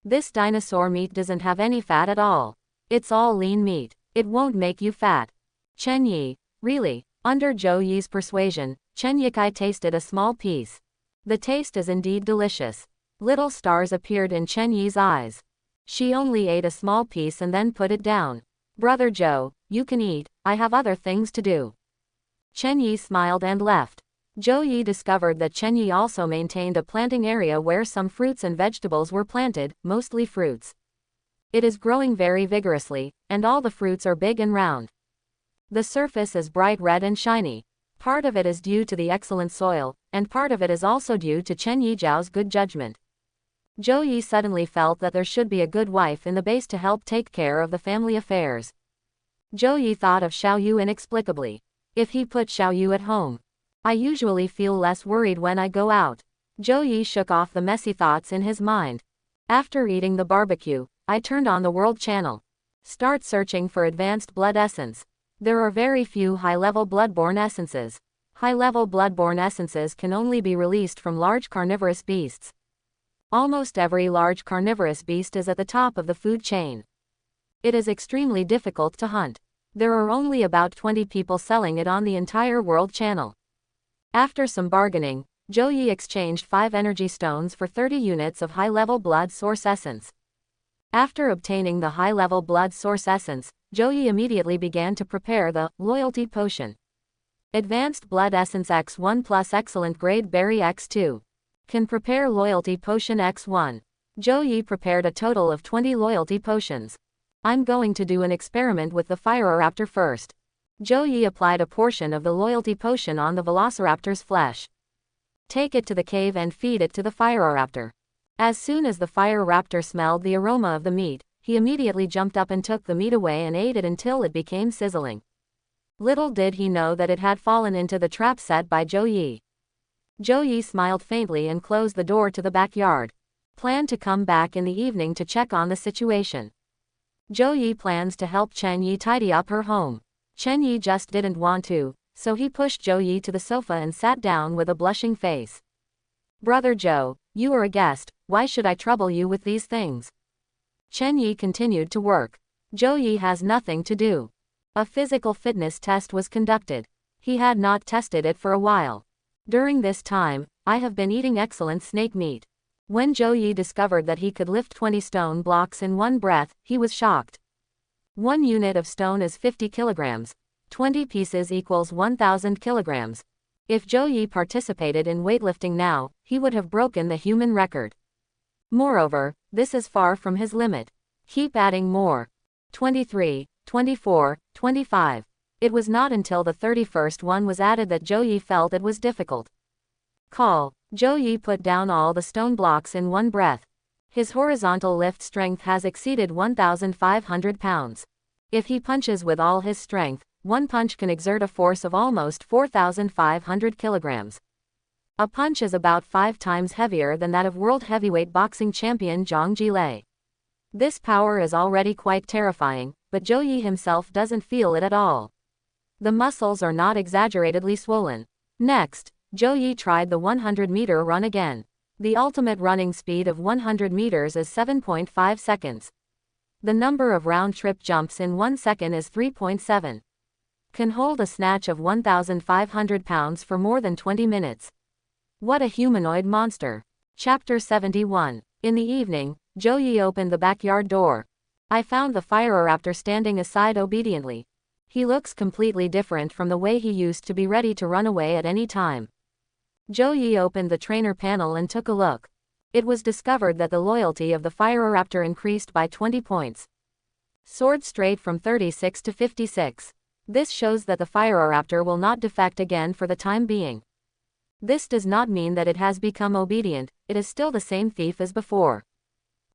This dinosaur meat doesn't have any fat at all. It's all lean meat. It won't make you fat. Chen Yi, really? Under Zhou Yi's persuasion, Chen Yikai tasted a small piece. The taste is indeed delicious. Little stars appeared in Chen Yi's eyes. She only ate a small piece and then put it down. Brother Zhou, you can eat, I have other things to do. Chen Yi smiled and left. Zhou Yi discovered that Chen Yi also maintained a planting area where some fruits and vegetables were planted, mostly fruits. It is growing very vigorously, and all the fruits are big and round. The surface is bright red and shiny. Part of it is due to the excellent soil, and part of it is also due to Chen Yi Zhao's good judgment. Zhou Yi suddenly felt that there should be a good wife in the base to help take care of the family affairs. Zhou Yi thought of Xiao Yu inexplicably. If he put Xiao Yu at home, I usually feel less worried when I go out. Zhou Yi shook off the messy thoughts in his mind. After eating the barbecue, I turned on the World Channel. Start searching for advanced blood essence. There are very few high-level bloodborne essences. High-level bloodborne essences can only be released from large carnivorous beasts. Almost every large carnivorous beast is at the top of the food chain. It is extremely difficult to hunt. There are only about 20 people selling it on the entire World Channel. After some bargaining, Zhou Yi exchanged 5 energy stones for 30 units of high-level blood source essence. After obtaining the high-level blood source essence, Zhou Yi immediately began to prepare the loyalty potion. Advanced blood essence X1 plus excellent grade berry X2. Can prepare loyalty potion X1. Zhou Yi prepared a total of 20 loyalty potions. I'm going to do an experiment with the Firoraptor first. Zhou Yi applied a portion of the loyalty potion on the Velociraptor's flesh. Take it to the cave and feed it to the Firoraptor. As soon as the Firoraptor smelled the aroma of the meat, he immediately jumped up and took the meat away and ate it until it became sizzling. Little did he know that it had fallen into the trap set by Zhou Yi. Zhou Yi smiled faintly and closed the door to the backyard. Planned to come back in the evening to check on the situation. Zhou Yi plans to help Chen Yi tidy up her home. Chen Yi just didn't want to, so he pushed Zhou Yi to the sofa and sat down with a blushing face. Brother Zhou, you are a guest, why should I trouble you with these things? Chen Yi continued to work. Zhou Yi has nothing to do. A physical fitness test was conducted. He had not tested it for a while. During this time, I have been eating excellent snake meat. When Zhou Yi discovered that he could lift 20 stone blocks in one breath, he was shocked. 1 unit of stone is 50 kilograms. 20 pieces equals 1,000 kilograms. If Zhou Yi participated in weightlifting now, he would have broken the human record. Moreover, this is far from his limit. Keep adding more. 23, 24, 25. It was not until the 31st one was added that Zhou Yi felt it was difficult. Call. Zhou Yi put down all the stone blocks in one breath. His horizontal lift strength has exceeded 1,500 pounds. If he punches with all his strength, one punch can exert a force of almost 4,500 kilograms. A punch is about 5 times heavier than that of world heavyweight boxing champion Zhang Jilei. This power is already quite terrifying, but Zhou Yi himself doesn't feel it at all. The muscles are not exaggeratedly swollen. Next, Zhou Yi tried the 100-meter run again. The ultimate running speed of 100 meters is 7.5 seconds. The number of round-trip jumps in 1 second is 3.7. Can hold a snatch of 1,500 pounds for more than 20 minutes. What a humanoid monster. Chapter 71. In the evening, Zhou Yi opened the backyard door. I found the Firoraptor standing aside obediently. He looks completely different from the way he used to be, ready to run away at any time. Zhou Yi opened the trainer panel and took a look. It was discovered that the loyalty of the Firoraptor increased by 20 points. Soared straight from 36 to 56. This shows that the Firoraptor will not defect again for the time being. This does not mean that it has become obedient, it is still the same thief as before.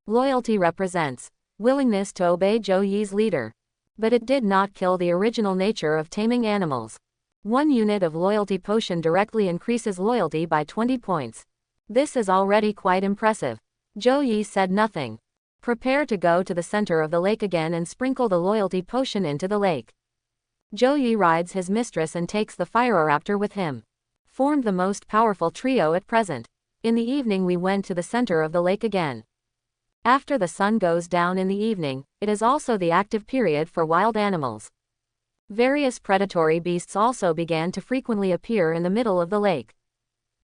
Loyalty represents willingness to obey Zhou Yi's leader. But it did not kill the original nature of taming animals. 1 unit of loyalty potion directly increases loyalty by 20 points. This is already quite impressive. Zhou Yi said nothing. Prepare to go to the center of the lake again and sprinkle the loyalty potion into the lake. Zhou Yi rides his mistress and takes the Firoraptor with him. Formed the most powerful trio at present. In the evening we went to the center of the lake again. After the sun goes down in the evening, it is also the active period for wild animals. Various predatory beasts also began to frequently appear in the middle of the lake.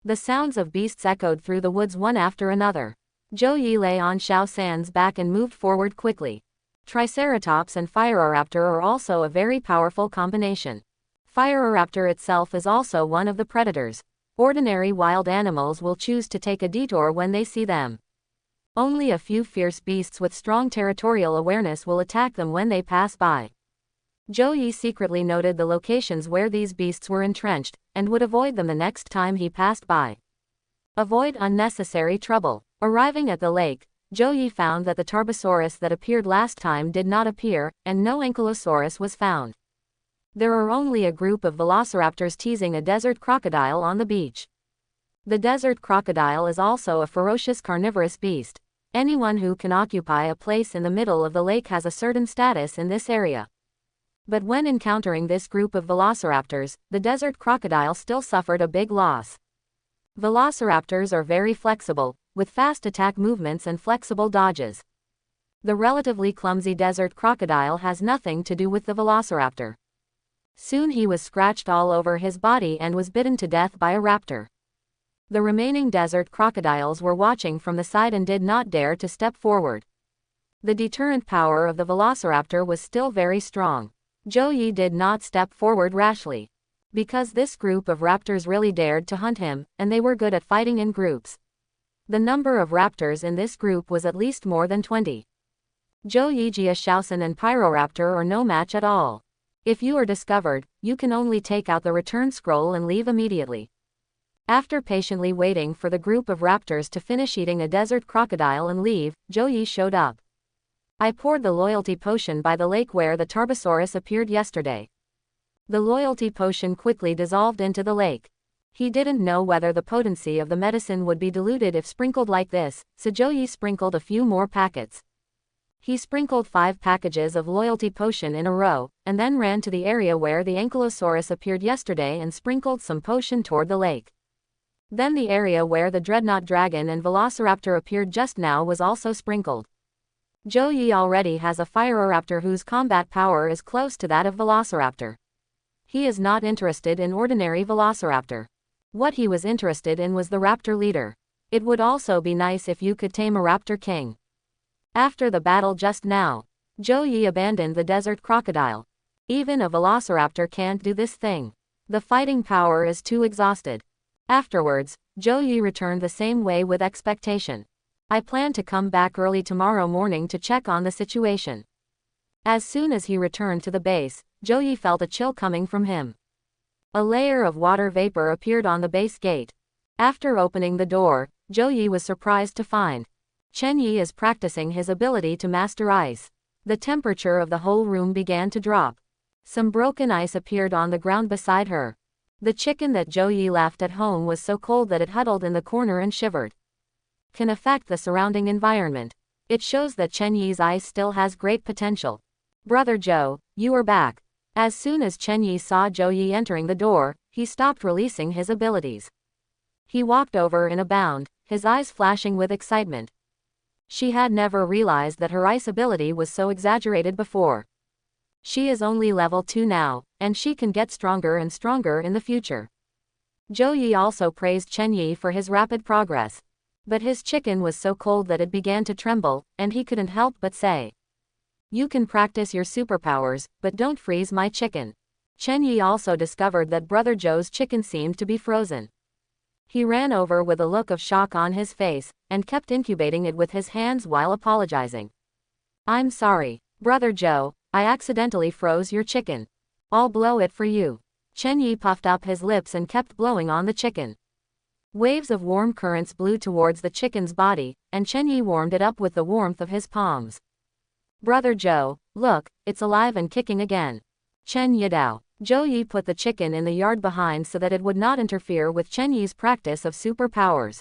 The sounds of beasts echoed through the woods one after another. Zhou Yi lay on Xiao San's back and moved forward quickly. Triceratops and Firoraptor are also a very powerful combination. Firoraptor itself is also one of the predators. Ordinary wild animals will choose to take a detour when they see them. Only a few fierce beasts with strong territorial awareness will attack them when they pass by. Zhou Yi secretly noted the locations where these beasts were entrenched, and would avoid them the next time he passed by. Avoid unnecessary trouble. Arriving at the lake, Zhou Yi found that the Tarbosaurus that appeared last time did not appear, and no Ankylosaurus was found. There are only a group of velociraptors teasing a desert crocodile on the beach. The desert crocodile is also a ferocious carnivorous beast. Anyone who can occupy a place in the middle of the lake has a certain status in this area. But when encountering this group of velociraptors, the desert crocodile still suffered a big loss. Velociraptors are very flexible, with fast attack movements and flexible dodges. The relatively clumsy desert crocodile has nothing to do with the velociraptor. Soon he was scratched all over his body and was bitten to death by a raptor. The remaining desert crocodiles were watching from the side and did not dare to step forward. The deterrent power of the velociraptor was still very strong. Zhou Yi did not step forward rashly. Because this group of raptors really dared to hunt him, and they were good at fighting in groups. The number of raptors in this group was at least more than 20. Zhou Yi, Jia Shaosan and Pyroraptor are no match at all. If you are discovered, you can only take out the return scroll and leave immediately. After patiently waiting for the group of raptors to finish eating a desert crocodile and leave, Zhou Yi showed up. I poured the loyalty potion by the lake where the Tarbosaurus appeared yesterday. The loyalty potion quickly dissolved into the lake. He didn't know whether the potency of the medicine would be diluted if sprinkled like this, so Zhou Yi sprinkled a few more packets. He sprinkled 5 packages of loyalty potion in a row, and then ran to the area where the Ankylosaurus appeared yesterday and sprinkled some potion toward the lake. Then the area where the dreadnought dragon and velociraptor appeared just now was also sprinkled. Zhou Yi already has a Firoraptor whose combat power is close to that of velociraptor. He is not interested in ordinary velociraptor. What he was interested in was the raptor leader. It would also be nice if you could tame a raptor king. After the battle just now, Zhou Yi abandoned the desert crocodile. Even a velociraptor can't do this thing. The fighting power is too exhausted. Afterwards, Zhou Yi returned the same way with expectation. I plan to come back early tomorrow morning to check on the situation. As soon as he returned to the base, Zhou Yi felt a chill coming from him. A layer of water vapor appeared on the base gate. After opening the door, Zhou Yi was surprised to find Chen Yi is practicing his ability to master ice. The temperature of the whole room began to drop. Some broken ice appeared on the ground beside her. The chicken that Zhou Yi left at home was so cold that it huddled in the corner and shivered. Can affect the surrounding environment. It shows that Chen Yi's ice still has great potential. Brother Zhou, you are back. As soon as Chen Yi saw Zhou Yi entering the door, he stopped releasing his abilities. He walked over in a bound, his eyes flashing with excitement. She had never realized that her ice ability was so exaggerated before. She is only level 2 now, and she can get stronger and stronger in the future. Zhou Yi also praised Chen Yi for his rapid progress. But his chicken was so cold that it began to tremble, and he couldn't help but say, "You can practice your superpowers, but don't freeze my chicken." Chen Yi also discovered that Brother Zhou's chicken seemed to be frozen. He ran over with a look of shock on his face, and kept incubating it with his hands while apologizing. "I'm sorry. Brother Joe, I accidentally froze your chicken. I'll blow it for you. Chen Yi puffed up his lips and kept blowing on the chicken. Waves of warm currents blew towards the chicken's body, and Chen Yi warmed it up with the warmth of his palms. Brother Joe, look, it's alive and kicking again. Chen Yidao. Zhou Yi put the chicken in the yard behind so that it would not interfere with Chen Yi's practice of superpowers.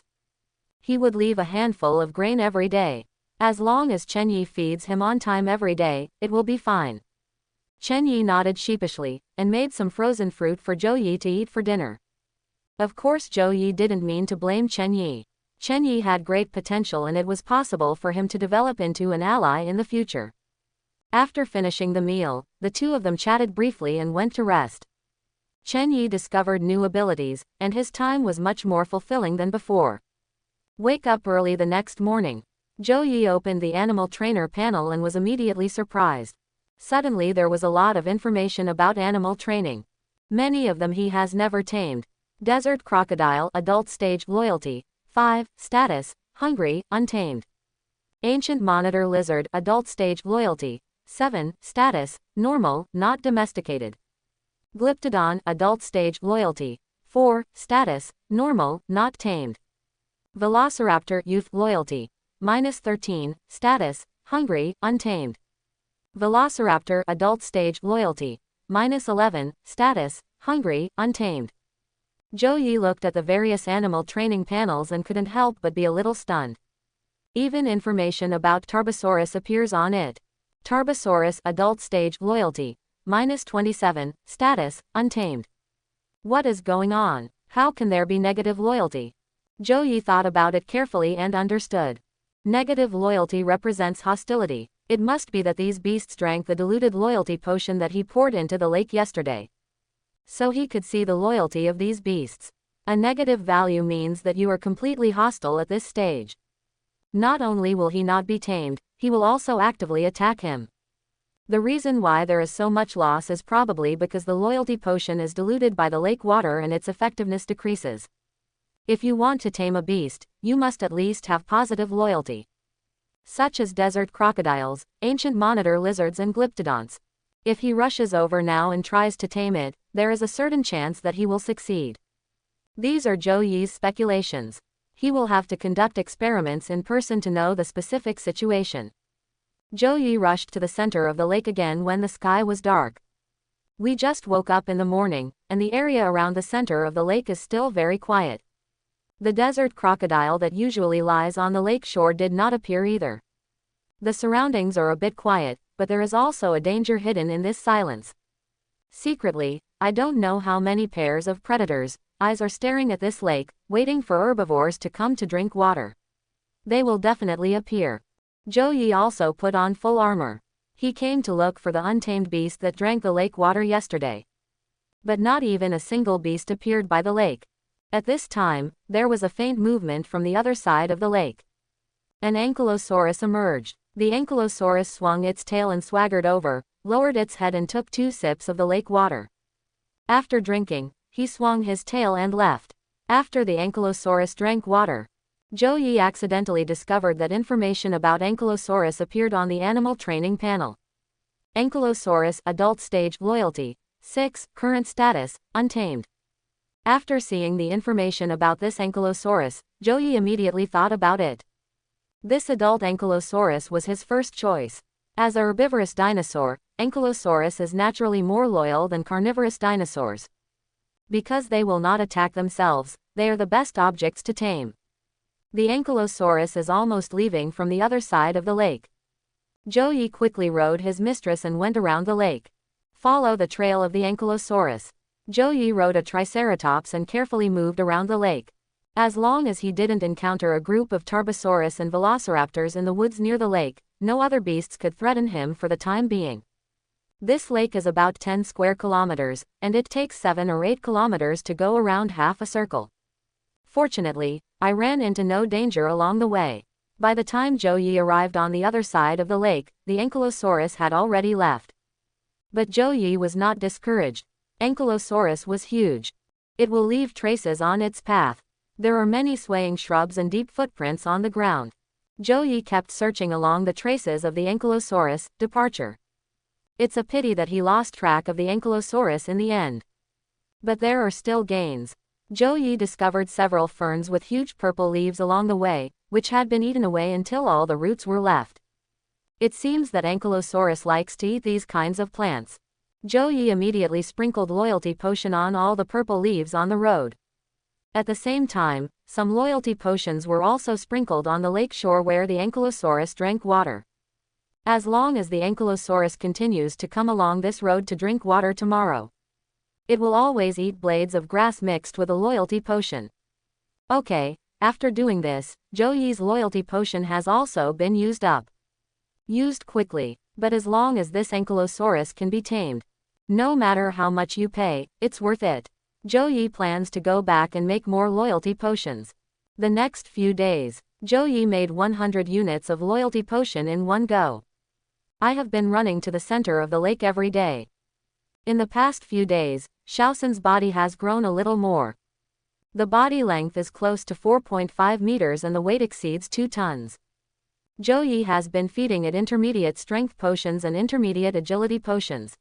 He would leave a handful of grain every day. As long as Chen Yi feeds him on time every day, it will be fine. Chen Yi nodded sheepishly, and made some frozen fruit for Zhou Yi to eat for dinner. Of course Zhou Yi didn't mean to blame Chen Yi. Chen Yi had great potential and it was possible for him to develop into an ally in the future. After finishing the meal, the two of them chatted briefly and went to rest. Chen Yi discovered new abilities, and his time was much more fulfilling than before. Wake up early the next morning. Zhou Yi opened the animal trainer panel and was immediately surprised. Suddenly there was a lot of information about animal training. Many of them he has never tamed. Desert crocodile, adult stage, loyalty, 5, status, hungry, untamed. Ancient monitor lizard, adult stage, loyalty, 7, status, normal, not domesticated. Glyptodon, adult stage, loyalty, 4, status, normal, not tamed. Velociraptor, youth, loyalty, -13, status, hungry, untamed. Velociraptor, adult stage, loyalty, -11, status, hungry, untamed. Zhou Yi looked at the various animal training panels and couldn't help but be a little stunned. Even information about Tarbosaurus appears on it. Tarbosaurus, adult stage, loyalty, -27, status, untamed. What is going on? How can there be negative loyalty? Zhou Yi thought about it carefully and understood. Negative loyalty represents hostility. It must be that these beasts drank the diluted loyalty potion that he poured into the lake yesterday. So he could see the loyalty of these beasts. A negative value means that you are completely hostile at this stage. Not only will he not be tamed, he will also actively attack him. The reason why there is so much loss is probably because the loyalty potion is diluted by the lake water and its effectiveness decreases. If you want to tame a beast, you must at least have positive loyalty. Such as desert crocodiles, ancient monitor lizards and glyptodonts. If he rushes over now and tries to tame it, there is a certain chance that he will succeed. These are Zhou Yi's speculations. He will have to conduct experiments in person to know the specific situation. Zhou Yi rushed to the center of the lake again when the sky was dark. We just woke up in the morning, and the area around the center of the lake is still very quiet. The desert crocodile that usually lies on the lake shore did not appear either. The surroundings are a bit quiet, but there is also a danger hidden in this silence. Secretly, I don't know how many pairs of predators' eyes are staring at this lake, waiting for herbivores to come to drink water. They will definitely appear. Zhou Yi also put on full armor. He came to look for the untamed beast that drank the lake water yesterday. But not even a single beast appeared by the lake. At this time, there was a faint movement from the other side of the lake. An ankylosaurus emerged. The ankylosaurus swung its tail and swaggered over, lowered its head and took 2 sips of the lake water. After drinking, he swung his tail and left. After the ankylosaurus drank water, Zhou Yi accidentally discovered that information about ankylosaurus appeared on the animal training panel. Ankylosaurus, adult stage, loyalty, 6, current status, untamed. After seeing the information about this ankylosaurus, Zhou Yi immediately thought about it. This adult ankylosaurus was his first choice. As a herbivorous dinosaur, ankylosaurus is naturally more loyal than carnivorous dinosaurs. Because they will not attack themselves, they are the best objects to tame. The ankylosaurus is almost leaving from the other side of the lake. Zhou Yi quickly rode his mistress and went around the lake. Follow the trail of the ankylosaurus. Zhou Yi rode a triceratops and carefully moved around the lake. As long as he didn't encounter a group of Tarbosaurus and Velociraptors in the woods near the lake, no other beasts could threaten him for the time being. This lake is about 10 square kilometers, and it takes 7 or 8 kilometers to go around half a circle. Fortunately, I ran into no danger along the way. By the time Zhou Yi arrived on the other side of the lake, the ankylosaurus had already left. But Zhou Yi was not discouraged. Ankylosaurus was huge. It will leave traces on its path. There are many swaying shrubs and deep footprints on the ground. Zhou Yi kept searching along the traces of the Ankylosaurus' departure. It's a pity that he lost track of the Ankylosaurus in the end. But there are still gains. Zhou Yi discovered several ferns with huge purple leaves along the way, which had been eaten away until all the roots were left. It seems that Ankylosaurus likes to eat these kinds of plants. Zhou Yi immediately sprinkled loyalty potion on all the purple leaves on the road. At the same time, some loyalty potions were also sprinkled on the lake shore where the Ankylosaurus drank water. As long as the Ankylosaurus continues to come along this road to drink water tomorrow, it will always eat blades of grass mixed with a loyalty potion. Okay, after doing this, Zhou Yi's loyalty potion has also been used up. Used quickly, but as long as this Ankylosaurus can be tamed, no matter how much you pay, it's worth it. Zhou Yi plans to go back and make more loyalty potions. The next few days, Zhou Yi made 100 units of loyalty potion in one go. I have been running to the center of the lake every day. In the past few days, Xiaosan's body has grown a little more. The body length is close to 4.5 meters and the weight exceeds 2 tons. Zhou Yi has been feeding it intermediate strength potions and intermediate agility potions.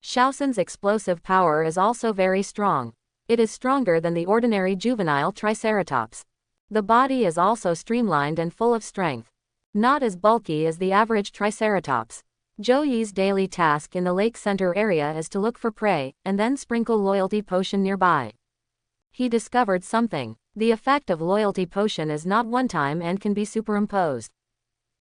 Xiaosan's explosive power is also very strong. It is stronger than the ordinary juvenile Triceratops. The body is also streamlined and full of strength. Not as bulky as the average Triceratops. Zhou Yi's daily task in the lake center area is to look for prey, and then sprinkle loyalty potion nearby. He discovered something. The effect of loyalty potion is not one time and can be superimposed.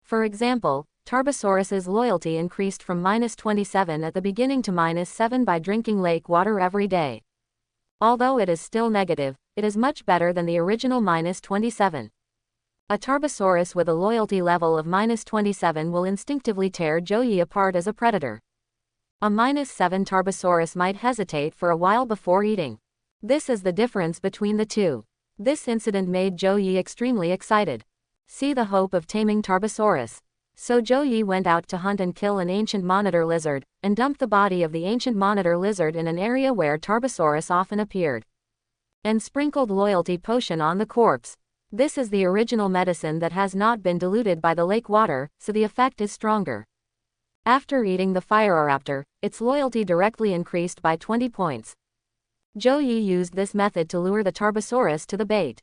For example, Tarbosaurus's loyalty increased from -27 at the beginning to -7 by drinking lake water every day. Although it is still negative, it is much better than the original -27. A Tarbosaurus with a loyalty level of -27 will instinctively tear Zhou Yi apart as a predator. A -7 Tarbosaurus might hesitate for a while before eating. This is the difference between the two. This incident made Zhou Yi extremely excited. See the hope of taming Tarbosaurus. So Zhou Yi went out to hunt and kill an ancient monitor lizard, and dumped the body of the ancient monitor lizard in an area where Tarbosaurus often appeared. And sprinkled loyalty potion on the corpse. This is the original medicine that has not been diluted by the lake water, so the effect is stronger. After eating the Phiroraptor, its loyalty directly increased by 20 points. Zhou Yi used this method to lure the Tarbosaurus to the bait.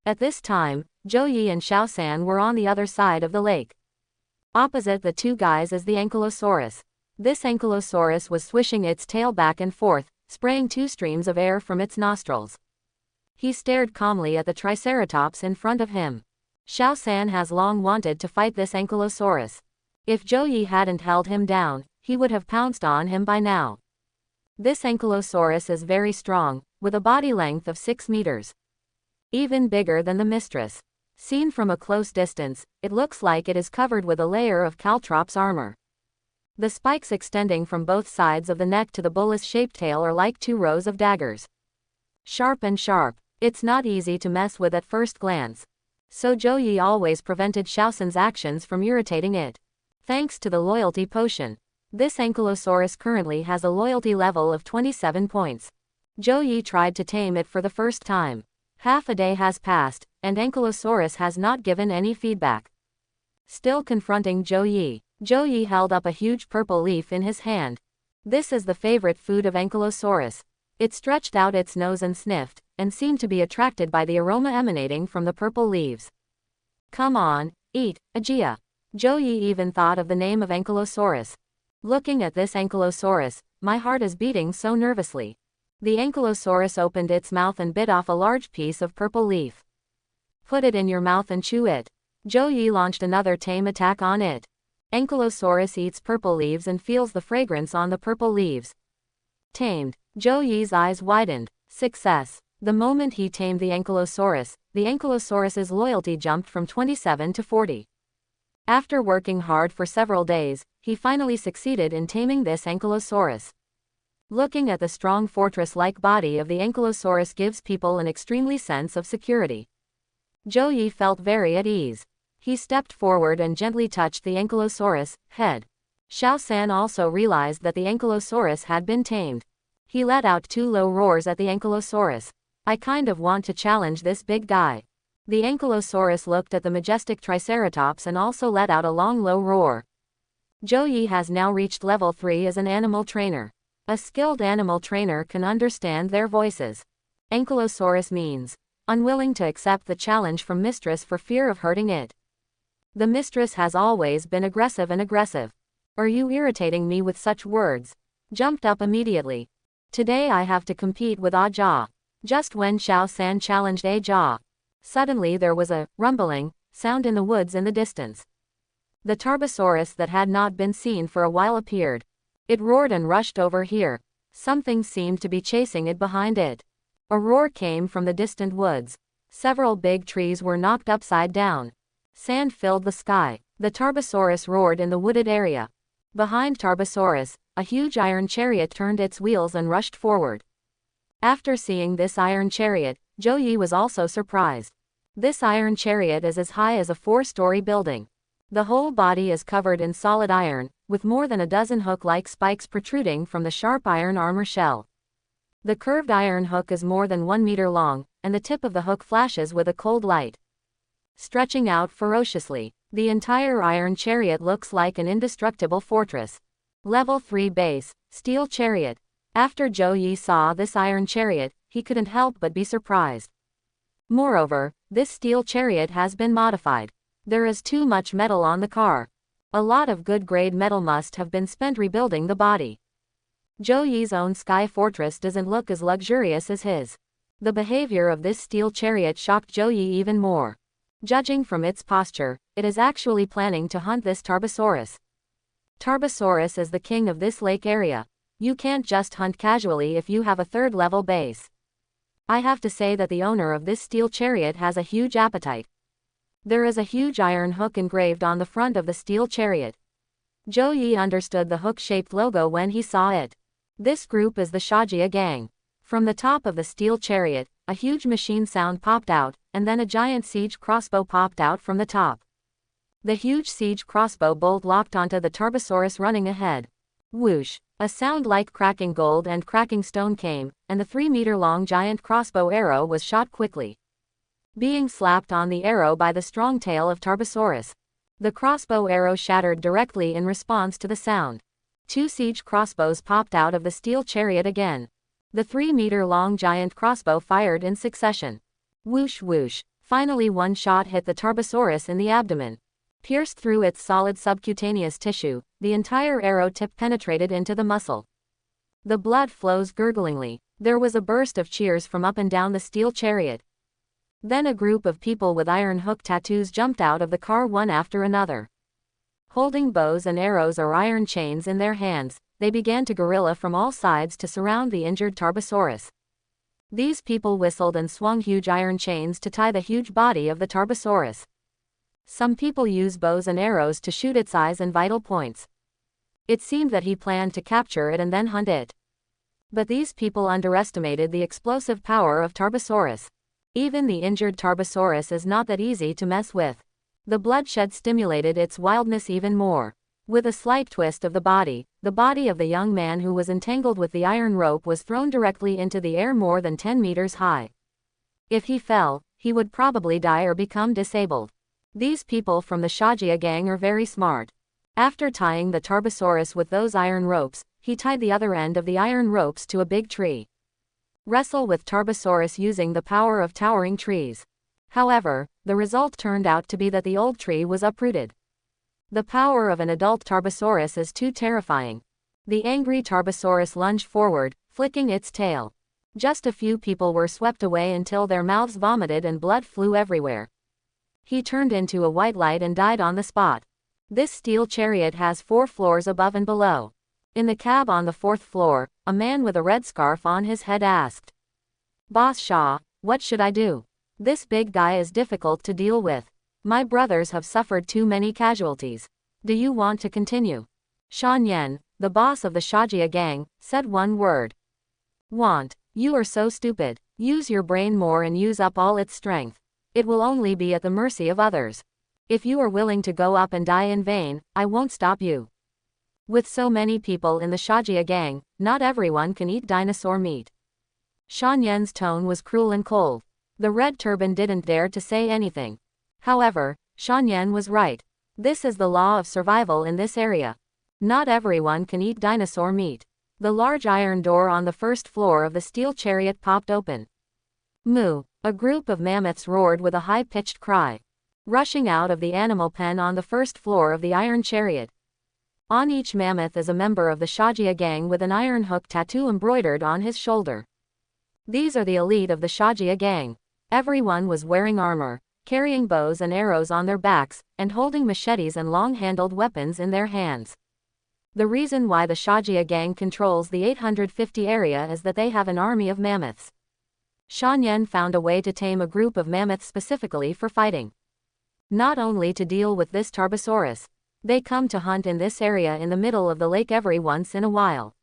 At this time, Zhou Yi and Xiaosan were on the other side of the lake. Opposite the two guys is the Ankylosaurus. This Ankylosaurus was swishing its tail back and forth, spraying 2 streams of air from its nostrils. He stared calmly at the Triceratops in front of him. Xiaosan has long wanted to fight this Ankylosaurus. If Zhou Yi hadn't held him down, he would have pounced on him by now. This Ankylosaurus is very strong, with a body length of 6 meters. Even bigger than the mistress. Seen from a close distance, it looks like it is covered with a layer of Caltrops armor. The spikes extending from both sides of the neck to the bullet-shaped tail are like 2 rows of daggers. Sharp and sharp. It's not easy to mess with at first glance. So Zhou Yi always prevented Xiaosan's actions from irritating it. Thanks to the loyalty potion, this Ankylosaurus currently has a loyalty level of 27 points. Zhou Yi tried to tame it for the first time. Half a day has passed, and Ankylosaurus has not given any feedback. Still confronting Zhou Yi held up a huge purple leaf in his hand. This is the favorite food of Ankylosaurus. It stretched out its nose and sniffed, and seemed to be attracted by the aroma emanating from the purple leaves. Come on, eat, Aegea. Zhou Yi even thought of the name of Ankylosaurus. Looking at this Ankylosaurus, my heart is beating so nervously. The Ankylosaurus opened its mouth and bit off a large piece of purple leaf. Put it in your mouth and chew it. Zhou Yi launched another tame attack on it. Ankylosaurus eats purple leaves and feels the fragrance on the purple leaves. Tamed. Zhou Yi's eyes widened. Success. The moment he tamed the Ankylosaurus's loyalty jumped from 27 to 40. After working hard for several days, he finally succeeded in taming this Ankylosaurus. Looking at the strong fortress-like body of the Ankylosaurus gives people an extremely sense of security. Zhou Yi felt very at ease. He stepped forward and gently touched the Ankylosaurus' head. Xiaosan also realized that the Ankylosaurus had been tamed. He let out 2 low roars at the Ankylosaurus. I kind of want to challenge this big guy. The Ankylosaurus looked at the majestic Triceratops and also let out a long low roar. Zhou Yi has now reached level 3 as an animal trainer. A skilled animal trainer can understand their voices. Ankylosaurus means unwilling to accept the challenge from mistress for fear of hurting it. The mistress has always been aggressive and aggressive. Are you irritating me with such words? Jumped up immediately. Today I have to compete with Ah Jia. Just when Xiao San challenged A Jia. Suddenly there was a rumbling sound in the woods in the distance. The Tarbosaurus that had not been seen for a while appeared. It roared and rushed over here. Something seemed to be chasing it behind it. A roar came from the distant woods. Several big trees were knocked upside down. Sand filled the sky. The Tarbosaurus roared in the wooded area. Behind Tarbosaurus, a huge iron chariot turned its wheels and rushed forward. After seeing this iron chariot, Zhou Yi was also surprised. This iron chariot is as high as a 4-story building. The whole body is covered in solid iron, with more than a dozen hook-like spikes protruding from the sharp iron armor shell. The curved iron hook is more than 1 meter long, and the tip of the hook flashes with a cold light. Stretching out ferociously, the entire iron chariot looks like an indestructible fortress. Level 3 base, steel chariot. After Zhou Yi saw this iron chariot, he couldn't help but be surprised. Moreover, this steel chariot has been modified. There is too much metal on the car. A lot of good-grade metal must have been spent rebuilding the body. Zhou Yi's own sky fortress doesn't look as luxurious as his. The behavior of this steel chariot shocked Zhou Yi even more. Judging from its posture, it is actually planning to hunt this Tarbosaurus. Tarbosaurus is the king of this lake area. You can't just hunt casually if you have a 3rd level base. I have to say that the owner of this steel chariot has a huge appetite. There is a huge iron hook engraved on the front of the steel chariot. Zhou Yi understood the hook-shaped logo when he saw it. This group is the Shajia gang. From the top of the steel chariot, a huge machine sound popped out, and then a giant siege crossbow popped out from the top. The huge siege crossbow bolt locked onto the Tarbosaurus running ahead. Whoosh! A sound like cracking gold and cracking stone came, and the 3-meter-long giant crossbow arrow was shot quickly, being slapped on the arrow by the strong tail of Tarbosaurus. The crossbow arrow shattered directly in response to the sound. 2 siege crossbows popped out of the steel chariot again. The 3-meter-long giant crossbow fired in succession. Whoosh whoosh. Finally one shot hit the Tarbosaurus in the abdomen. Pierced through its solid subcutaneous tissue, the entire arrow tip penetrated into the muscle. The blood flows gurglingly. There was a burst of cheers from up and down the steel chariot. Then a group of people with iron hook tattoos jumped out of the car one after another. Holding bows and arrows or iron chains in their hands, they began to guerrilla from all sides to surround the injured Tarbosaurus. These people whistled and swung huge iron chains to tie the huge body of the Tarbosaurus. Some people use bows and arrows to shoot its eyes and vital points. It seemed that he planned to capture it and then hunt it. But these people underestimated the explosive power of Tarbosaurus. Even the injured Tarbosaurus is not that easy to mess with. The bloodshed stimulated its wildness even more. With a slight twist of the body of the young man who was entangled with the iron rope was thrown directly into the air more than 10 meters high. If he fell, he would probably die or become disabled. These people from the Shajia gang are very smart. After tying the Tarbosaurus with those iron ropes, he tied the other end of the iron ropes to a big tree. Wrestle with Tarbosaurus using the power of towering trees. However, the result turned out to be that the old tree was uprooted. The power of an adult Tarbosaurus is too terrifying. The angry Tarbosaurus lunged forward, flicking its tail. Just a few people were swept away until their mouths vomited and blood flew everywhere. He turned into a white light and died on the spot. This steel chariot has 4 floors above and below. In the cab on the 4th floor, a man with a red scarf on his head asked, "Boss Shaw, what should I do? This big guy is difficult to deal with. My brothers have suffered too many casualties. Do you want to continue?" Shan Yan, the boss of the Shajia gang, said one word. "Want? You are so stupid. Use your brain more and use up all its strength. It will only be at the mercy of others. If you are willing to go up and die in vain, I won't stop you." With so many people in the Shajia gang, not everyone can eat dinosaur meat. Shan Yan's tone was cruel and cold. The red turban didn't dare to say anything. However, Shan Yan was right. This is the law of survival in this area. Not everyone can eat dinosaur meat. The large iron door on the first floor of the steel chariot popped open. Moo! A group of mammoths roared with a high-pitched cry, rushing out of the animal pen on the first floor of the iron chariot. On each mammoth is a member of the Shajia gang with an iron hook tattoo embroidered on his shoulder. These are the elite of the Shajia gang. Everyone was wearing armor, carrying bows and arrows on their backs, and holding machetes and long-handled weapons in their hands. The reason why the Shajia gang controls the 850 area is that they have an army of mammoths. Shan Yan found a way to tame a group of mammoths specifically for fighting. Not only to deal with this Tarbosaurus. They come to hunt in this area in the middle of the lake every once in a while.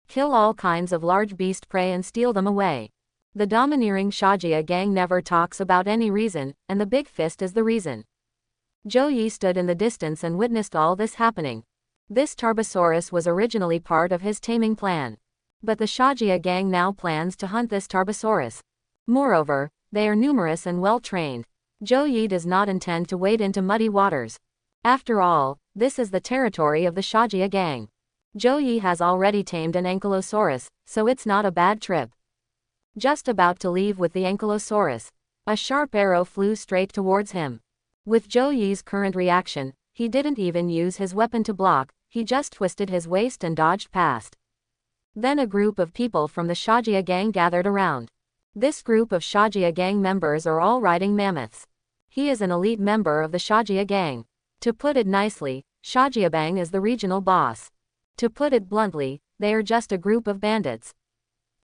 Kill all kinds of large beast prey and steal them away. The domineering Shajia gang never talks about any reason, and the big fist is the reason. Zhou Yi stood in the distance and witnessed all this happening. This Tarbosaurus was originally part of his taming plan. But the Shajia gang now plans to hunt this Tarbosaurus. Moreover, they are numerous and well-trained. Zhou Yi does not intend to wade into muddy waters. After all, this is the territory of the Shajia gang. Zhou Yi has already tamed an ankylosaurus, so it's not a bad trip. Just about to leave with the ankylosaurus, a sharp arrow flew straight towards him. With Zhou Yi's current reaction, he didn't even use his weapon to block, he just twisted his waist and dodged past. Then a group of people from the Shajia gang gathered around. This group of Shajia gang members are all riding mammoths. He is an elite member of the Shajia gang. To put it nicely, Shajia Bang is the regional boss. To put it bluntly, they are just a group of bandits.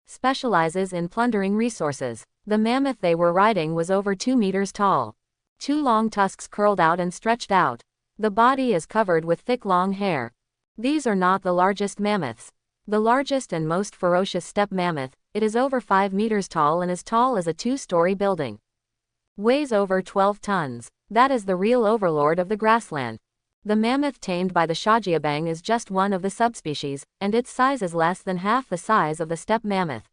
Specializes in plundering resources. The mammoth they were riding was over 2 meters tall. 2 long tusks curled out and stretched out. The body is covered with thick long hair. These are not the largest mammoths. The largest and most ferocious steppe mammoth, it is over 5 meters tall and as tall as a 2-story building. Weighs over 12 tons. That is the real overlord of the grassland. The mammoth tamed by the Shajiabang is just one of the subspecies, and its size is less than half the size of the steppe mammoth.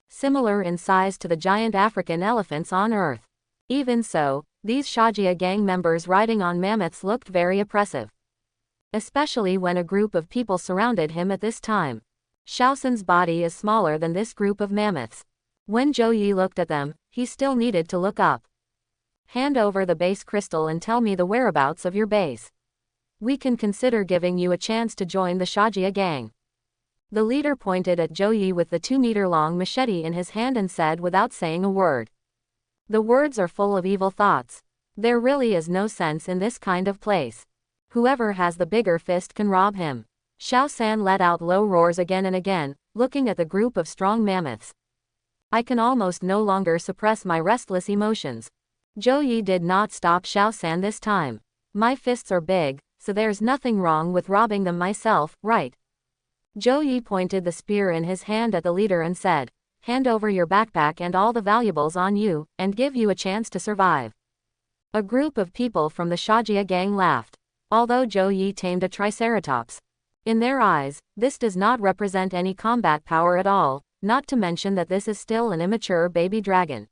Similar in size to the giant African elephants on Earth. Even so, these Shajia gang members riding on mammoths looked very oppressive. Especially when a group of people surrounded him at this time. Shaoxin's body is smaller than this group of mammoths. When Zhou Yi looked at them, he still needed to look up. Hand over the base crystal and tell me the whereabouts of your base. We can consider giving you a chance to join the Shajia gang. The leader pointed at Zhou Yi with the 2-meter-long machete in his hand and said without saying a word. The words are full of evil thoughts. There really is no sense in this kind of place. Whoever has the bigger fist can rob him. Xiao San let out low roars again and again, looking at the group of strong mammoths. I can almost no longer suppress my restless emotions. Zhou Yi did not stop Xiao San this time. My fists are big, so there's nothing wrong with robbing them myself, right? Zhou Yi pointed the spear in his hand at the leader and said, hand over your backpack and all the valuables on you, and give you a chance to survive. A group of people from the Shajia gang laughed. Although Zhou Yi tamed a triceratops. In their eyes, this does not represent any combat power at all, not to mention that this is still an immature baby dragon.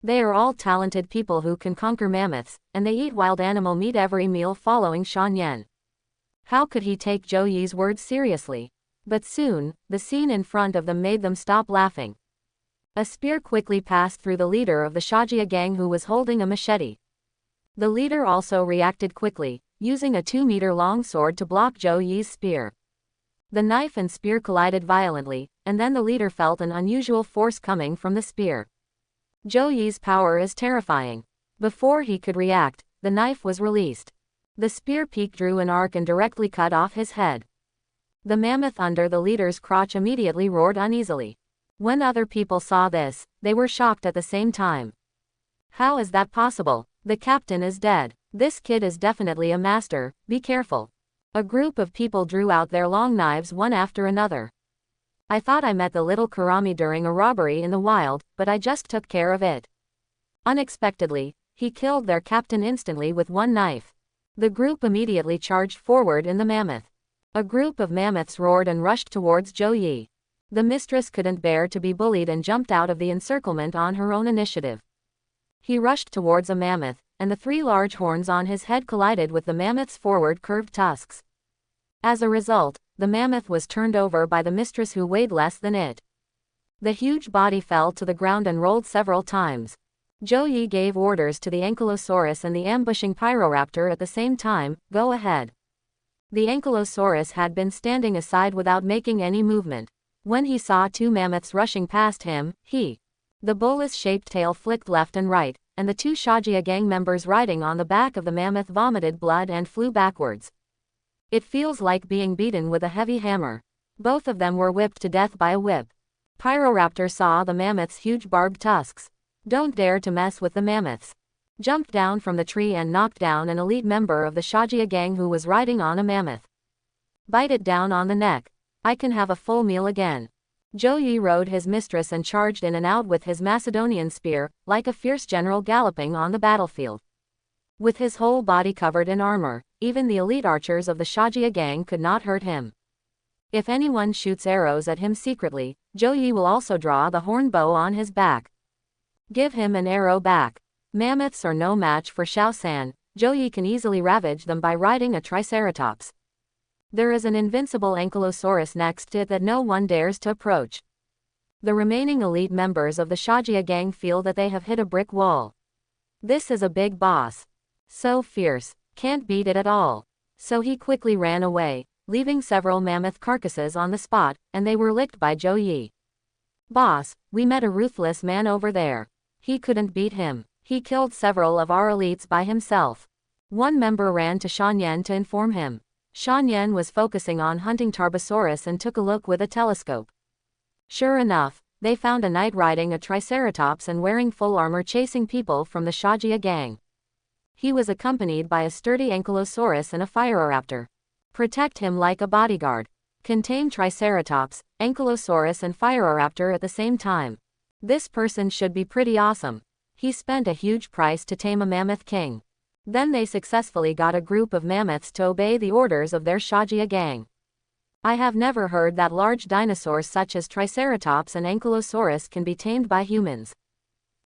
They are all talented people who can conquer mammoths, and they eat wild animal meat every meal following Shan Yan. How could he take Zhou Yi's words seriously? But soon, the scene in front of them made them stop laughing. A spear quickly passed through the leader of the Shajia gang who was holding a machete. The leader also reacted quickly, using a 2-meter-long sword to block Zhou Yi's spear. The knife and spear collided violently, and then the leader felt an unusual force coming from the spear. Zhou Yi's power is terrifying. Before he could react, the knife was released. The spear peak drew an arc and directly cut off his head. The mammoth under the leader's crotch immediately roared uneasily. When other people saw this, they were shocked at the same time. How is that possible? The captain is dead. This kid is definitely a master, be careful. A group of people drew out their long knives one after another. I thought I met the little Kurami during a robbery in the wild, but I just took care of it. Unexpectedly, he killed their captain instantly with one knife. The group immediately charged forward in the mammoth. A group of mammoths roared and rushed towards Zhou Yi. The mistress couldn't bear to be bullied and jumped out of the encirclement on her own initiative. He rushed towards a mammoth, and the 3 large horns on his head collided with the mammoth's forward curved tusks. As a result, the mammoth was turned over by the mistress who weighed less than it. The huge body fell to the ground and rolled several times. Zhou gave orders to the Ankylosaurus and the ambushing Pyroraptor at the same time, "Go ahead." The Ankylosaurus had been standing aside without making any movement. When he saw 2 mammoths rushing past him, the bolus-shaped tail flicked left and right, and the 2 Shajia gang members riding on the back of the mammoth vomited blood and flew backwards. It feels like being beaten with a heavy hammer. Both of them were whipped to death by a whip. Pyroraptor saw the mammoth's huge barbed tusks. "Don't dare to mess with the mammoths." Jumped down from the tree and knocked down an elite member of the Shajia gang who was riding on a mammoth. "Bite it down on the neck. I can have a full meal again." Zhou rode his mistress and charged in and out with his Macedonian spear, like a fierce general galloping on the battlefield. With his whole body covered in armor, even the elite archers of the Shajia gang could not hurt him. If anyone shoots arrows at him secretly, Zhou will also draw the horn bow on his back. Give him an arrow back. Mammoths are no match for Shaosan. Zhou can easily ravage them by riding a triceratops. There is an invincible Ankylosaurus next to it that no one dares to approach. The remaining elite members of the Shajia gang feel that they have hit a brick wall. This is a big boss. So fierce, can't beat it at all. So he quickly ran away, leaving several mammoth carcasses on the spot, and they were licked by Zhou. "Boss, we met a ruthless man over there. He couldn't beat him. He killed several of our elites by himself." One member ran to Shanyan to inform him. Shanyan was focusing on hunting Tarbosaurus and took a look with a telescope. Sure enough, they found a knight riding a triceratops and wearing full armor chasing people from the Shajia gang. He was accompanied by a sturdy Ankylosaurus and a Pyroraptor. Protect him like a bodyguard. Contain Triceratops, Ankylosaurus and Pyroraptor at the same time. This person should be pretty awesome. He spent a huge price to tame a mammoth king. Then they successfully got a group of mammoths to obey the orders of their Shajia gang. I have never heard that large dinosaurs such as Triceratops and Ankylosaurus can be tamed by humans.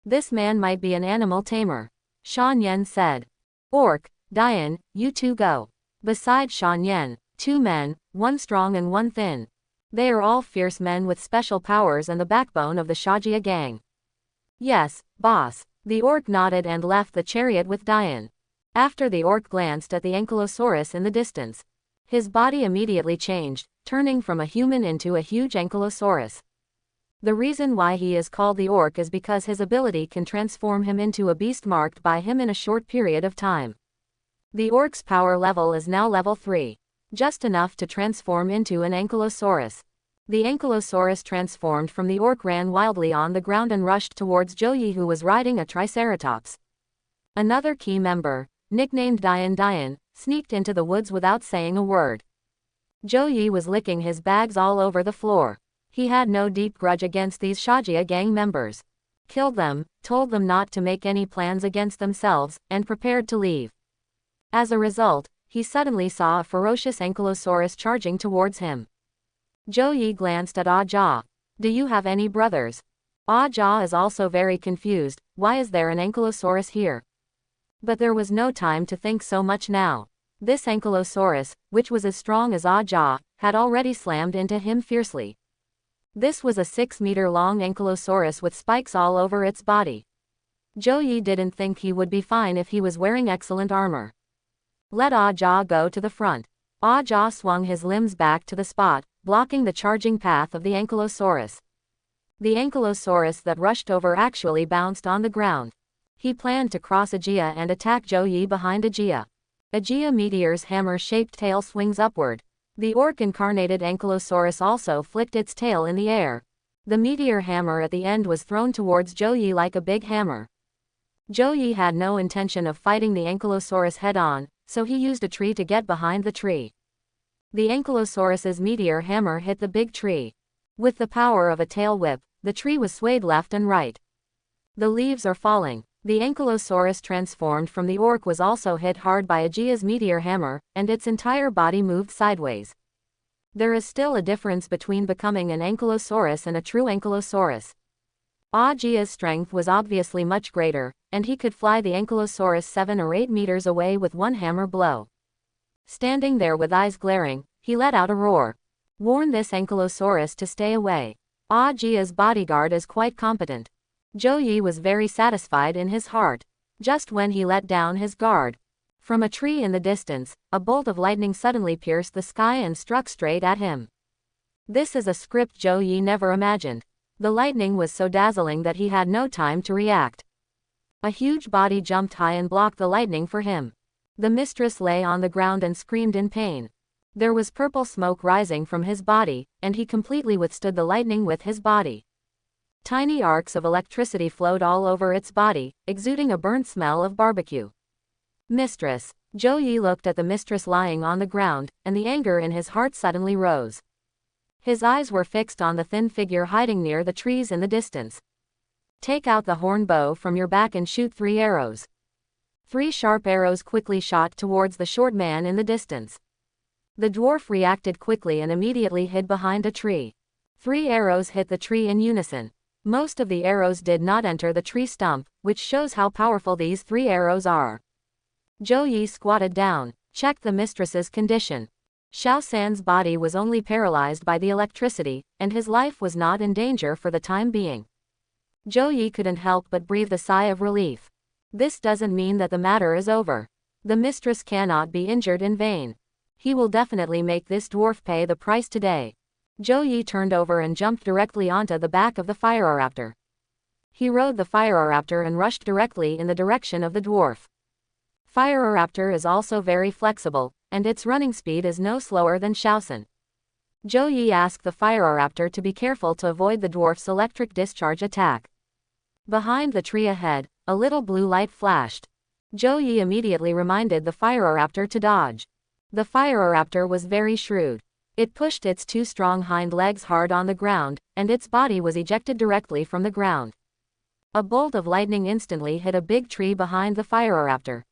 This man might be an animal tamer. Shan Yen said. "Orc, Dian, you two go." Beside Shan Yen, 2 men, one strong and one thin. They are all fierce men with special powers and the backbone of the Shajia gang. "Yes, boss." The orc nodded and left the chariot with Dian. After the orc glanced at the Ankylosaurus in the distance, his body immediately changed, turning from a human into a huge Ankylosaurus. The reason why he is called the orc is because his ability can transform him into a beast marked by him in a short period of time. The orc's power level is now level 3. Just enough to transform into an Ankylosaurus. The Ankylosaurus transformed from the orc ran wildly on the ground and rushed towards Zhou who was riding a Triceratops. Another key member, nicknamed Dian, sneaked into the woods without saying a word. Zhou was licking his bags all over the floor. He had no deep grudge against these Shajia gang members. Killed them, told them not to make any plans against themselves, and prepared to leave. As a result, he suddenly saw a ferocious Ankylosaurus charging towards him. Zhou glanced at Ah Jia. "Do you have any brothers?" Ah Jia is also very confused. Why is there an Ankylosaurus here? But there was no time to think so much now. This Ankylosaurus, which was as strong as Ah Jia, had already slammed into him fiercely. This was a 6-meter-long Ankylosaurus with spikes all over its body. Zhou didn't think he would be fine if he was wearing excellent armor. Let Ah Jia go to the front. Ah Jia swung his limbs back to the spot, blocking the charging path of the Ankylosaurus. The Ankylosaurus that rushed over actually bounced on the ground. He planned to cross Ajia and attack Zhou behind Ajia. Ajia Meteor's hammer-shaped tail swings upward. The orc-incarnated Ankylosaurus also flicked its tail in the air. The meteor hammer at the end was thrown towards Zhou like a big hammer. Zhou had no intention of fighting the Ankylosaurus head-on, so he used a tree to get behind the tree. The Ankylosaurus's meteor hammer hit the big tree. With the power of a tail whip, the tree was swayed left and right. The leaves are falling. The Ankylosaurus transformed from the orc was also hit hard by Ajia's meteor hammer, and its entire body moved sideways. There is still a difference between becoming an ankylosaurus and a true ankylosaurus. Ajia's strength was obviously much greater, and he could fly the ankylosaurus 7 or 8 meters away with one hammer blow. Standing there with eyes glaring, he let out a roar. Warn this ankylosaurus to stay away. Ajia's bodyguard is quite competent. Zhou Yi was very satisfied in his heart. Just when he let down his guard, from a tree in the distance, a bolt of lightning suddenly pierced the sky and struck straight at him. This is a script Zhou Yi never imagined. The lightning was so dazzling that he had no time to react. A huge body jumped high and blocked the lightning for him. The mistress lay on the ground and screamed in pain. There was purple smoke rising from his body, and he completely withstood the lightning with his body. Tiny arcs of electricity flowed all over its body, exuding a burnt smell of barbecue. Mistress. Zhou Yi looked at the mistress lying on the ground, and the anger in his heart suddenly rose. His eyes were fixed on the thin figure hiding near the trees in the distance. Take out the horn bow from your back and shoot 3 arrows. 3 sharp arrows quickly shot towards the short man in the distance. The dwarf reacted quickly and immediately hid behind a tree. 3 arrows hit the tree in unison. Most of the arrows did not enter the tree stump, which shows how powerful these 3 arrows are. Zhou Yi squatted down, checked the mistress's condition. Xiao San's body was only paralyzed by the electricity, and his life was not in danger for the time being. Zhou Yi couldn't help but breathe a sigh of relief. This doesn't mean that the matter is over. The mistress cannot be injured in vain. He will definitely make this dwarf pay the price today. Zhou Yi turned over and jumped directly onto the back of the Firoraptor. He rode the Firoraptor and rushed directly in the direction of the dwarf. Firoraptor is also very flexible, and its running speed is no slower than Xiaosan. Zhou Yi asked the Firoraptor to be careful to avoid the dwarf's electric discharge attack. Behind the tree ahead, a little blue light flashed. Zhou Yi immediately reminded the Firoraptor to dodge. The Firoraptor was very shrewd. It pushed its 2 strong hind legs hard on the ground, and its body was ejected directly from the ground. A bolt of lightning instantly hit a big tree behind the Firoraptor.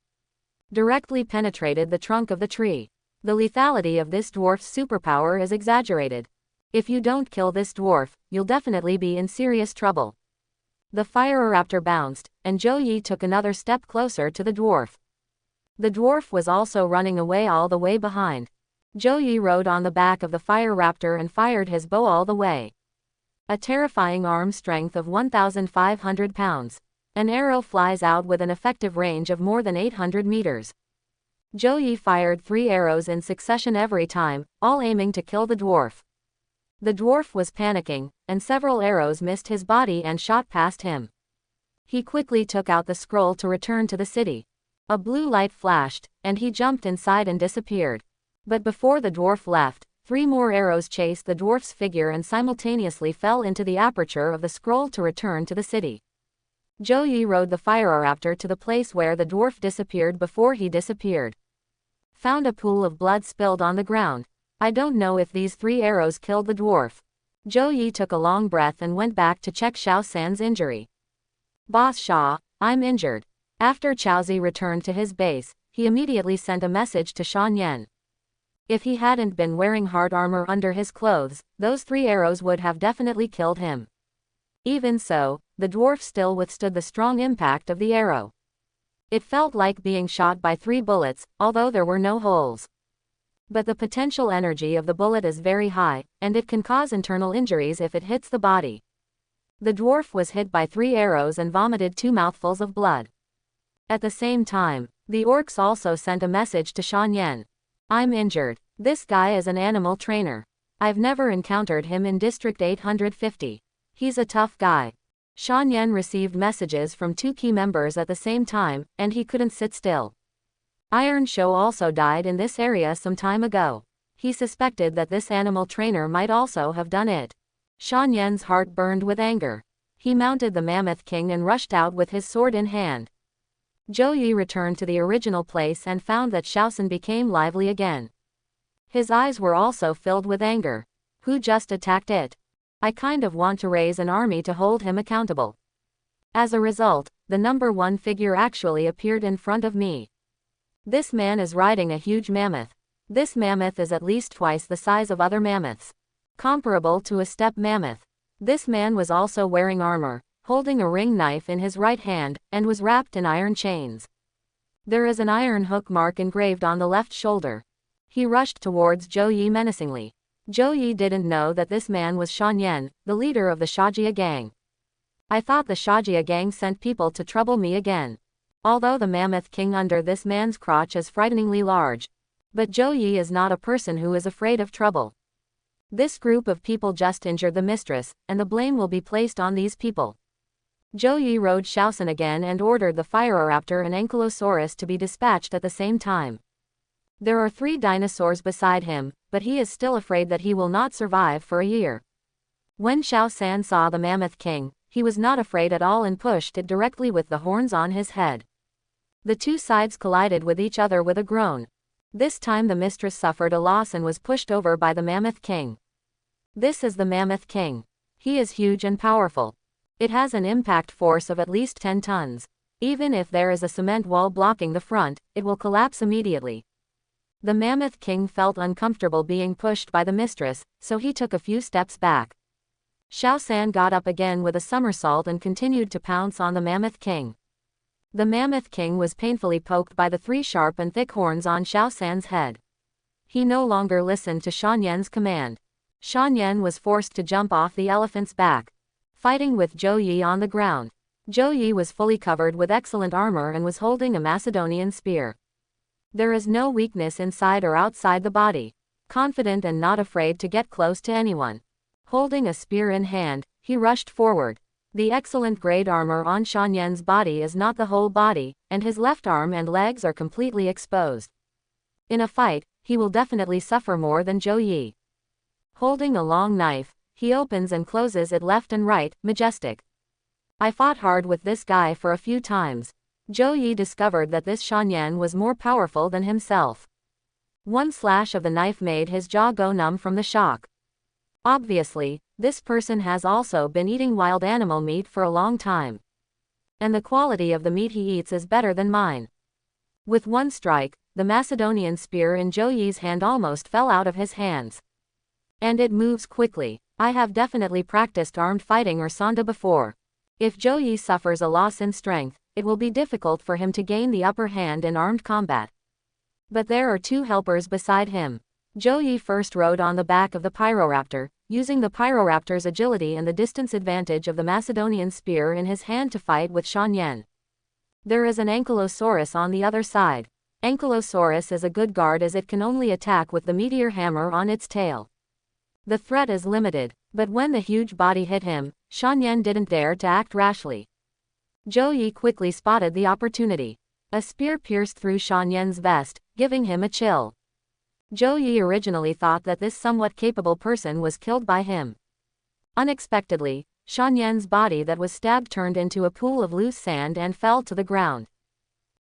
Directly penetrated the trunk of the tree. The lethality of this dwarf's superpower is exaggerated. If you don't kill this dwarf, you'll definitely be in serious trouble. The Firoraptor bounced, and Zhou Yi took another step closer to the dwarf. The dwarf was also running away all the way behind. Zhou Yi rode on the back of the Firoraptor and fired his bow all the way. A terrifying arm strength of 1,500 pounds. An arrow flies out with an effective range of more than 800 meters. Zhou Yi fired 3 arrows in succession every time, all aiming to kill the dwarf. The dwarf was panicking, and several arrows missed his body and shot past him. He quickly took out the scroll to return to the city. A blue light flashed, and he jumped inside and disappeared. But before the dwarf left, 3 more arrows chased the dwarf's figure and simultaneously fell into the aperture of the scroll to return to the city. Zhou Yi rode the Firoraptor to the place where the dwarf disappeared before he disappeared. Found a pool of blood spilled on the ground. I don't know if these 3 arrows killed the dwarf. Zhou Yi took a long breath and went back to check Xiao San's injury. Boss Xia, I'm injured. After Chaozi returned to his base, he immediately sent a message to Shan Yan. If he hadn't been wearing hard armor under his clothes, those 3 arrows would have definitely killed him. Even so, the dwarf still withstood the strong impact of the arrow. It felt like being shot by 3 bullets, although there were no holes. But the potential energy of the bullet is very high, and it can cause internal injuries if it hits the body. The dwarf was hit by 3 arrows and vomited 2 mouthfuls of blood. At the same time, the orcs also sent a message to Shan Yan. I'm injured. This guy is an animal trainer. I've never encountered him in District 850. He's a tough guy. Shan Yan received messages from 2 key members at the same time, and he couldn't sit still. Iron Show also died in this area some time ago. He suspected that this animal trainer might also have done it. Shan Yan's heart burned with anger. He mounted the Mammoth King and rushed out with his sword in hand. Zhou Yi returned to the original place and found that Xiaosan became lively again. His eyes were also filled with anger. Who just attacked it? I kind of want to raise an army to hold him accountable. As a result, the number 1 figure actually appeared in front of me. This man is riding a huge mammoth. This mammoth is at least twice the size of other mammoths. Comparable to a steppe mammoth. This man was also wearing armor, holding a ring knife in his right hand, and was wrapped in iron chains. There is an iron hook mark engraved on the left shoulder. He rushed towards Zhou Yi menacingly. Zhou Yi didn't know that this man was Shan Yan, the leader of the Shajia gang. I thought the Shajia gang sent people to trouble me again. Although the Mammoth King under this man's crotch is frighteningly large. But Zhou Yi is not a person who is afraid of trouble. This group of people just injured the mistress, and the blame will be placed on these people. Zhou Yi rode Shaosan again and ordered the Phyroraptor and Ankylosaurus to be dispatched at the same time. There are 3 dinosaurs beside him, but he is still afraid that he will not survive for a year. When Shaosan saw the Mammoth King, he was not afraid at all and pushed it directly with the horns on his head. The 2 sides collided with each other with a groan. This time the mistress suffered a loss and was pushed over by the Mammoth King. This is the Mammoth King. He is huge and powerful. It has an impact force of at least 10 tons. Even if there is a cement wall blocking the front, it will collapse immediately. The Mammoth King felt uncomfortable being pushed by the mistress, so he took a few steps back. Shaosan got up again with a somersault and continued to pounce on the Mammoth King. The Mammoth King was painfully poked by the 3 sharp and thick horns on Shaosan's head. He no longer listened to Shan Yan's command. Shan Yan was forced to jump off the elephant's back, fighting with Zhou Yi on the ground. Zhou Yi was fully covered with excellent armor and was holding a Macedonian spear. There is no weakness inside or outside the body. Confident and not afraid to get close to anyone. Holding a spear in hand, he rushed forward. The excellent grade armor on Shan Yan's body is not the whole body, and his left arm and legs are completely exposed. In a fight, he will definitely suffer more than Zhou Yi. Holding a long knife, he opens and closes it left and right, majestic. I fought hard with this guy for a few times. Zhou Yi discovered that this Shan Yan was more powerful than himself. One slash of the knife made his jaw go numb from the shock. Obviously, this person has also been eating wild animal meat for a long time. And the quality of the meat he eats is better than mine. With one strike, the Macedonian spear in Zhou Yi's hand almost fell out of his hands. And it moves quickly. I have definitely practiced armed fighting or sanda before. If Zhou Yi suffers a loss in strength, it will be difficult for him to gain the upper hand in armed combat. But there are 2 helpers beside him. Zhou Yi first rode on the back of the Pyroraptor, using the Pyroraptor's agility and the distance advantage of the Macedonian spear in his hand to fight with Shan Yan. There is an Ankylosaurus on the other side. Ankylosaurus is a good guard as it can only attack with the meteor hammer on its tail. The threat is limited, but when the huge body hit him, Shan Yan didn't dare to act rashly. Zhou Yi quickly spotted the opportunity. A spear pierced through Shan Yan's vest, giving him a chill. Zhou Yi originally thought that this somewhat capable person was killed by him. Unexpectedly, Shan Yan's body that was stabbed turned into a pool of loose sand and fell to the ground.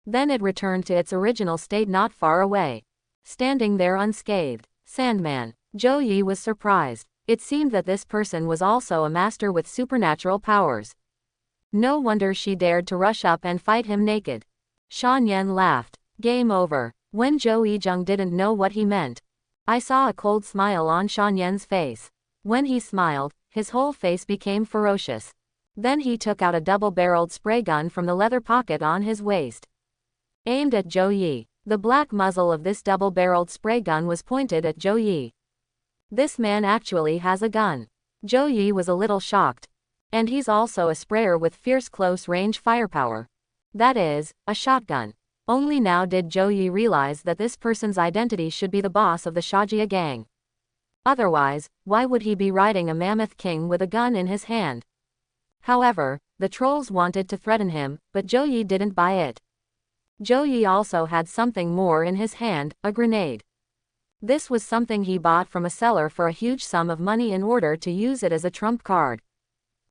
Then it returned to its original state not far away. Standing there unscathed. Sandman. Zhou Yi was surprised. It seemed that this person was also a master with supernatural powers. No wonder she dared to rush up and fight him naked. Shan Yan laughed. Game over. When Zhou Yijeng didn't know what he meant. I saw a cold smile on Shan Yan's face. When he smiled, his whole face became ferocious. Then he took out a double-barreled spray gun from the leather pocket on his waist. Aimed at Zhou Yi. The black muzzle of this double-barreled spray gun was pointed at Zhou Yi. This man actually has a gun. Zhou Yi was a little shocked. And he's also a sprayer with fierce close-range firepower. That is, a shotgun. Only now did Zhou Yi realize that this person's identity should be the boss of the Shajia gang. Otherwise, why would he be riding a Mammoth King with a gun in his hand? However, the trolls wanted to threaten him, but Zhou Yi didn't buy it. Zhou Yi also had something more in his hand, a grenade. This was something he bought from a seller for a huge sum of money in order to use it as a trump card.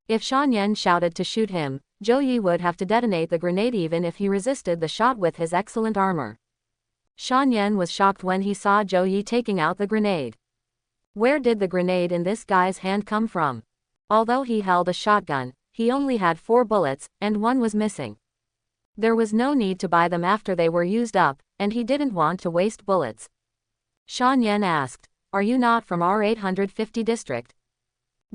If Shan Yan shouted to shoot him, Zhou Yi would have to detonate the grenade even if he resisted the shot with his excellent armor. Shan Yan was shocked when he saw Zhou Yi taking out the grenade. Where did the grenade in this guy's hand come from? Although he held a shotgun, he only had 4 bullets, and 1 was missing. There was no need to buy them after they were used up, and he didn't want to waste bullets. Shan Yan asked. Are you not from our 850 district?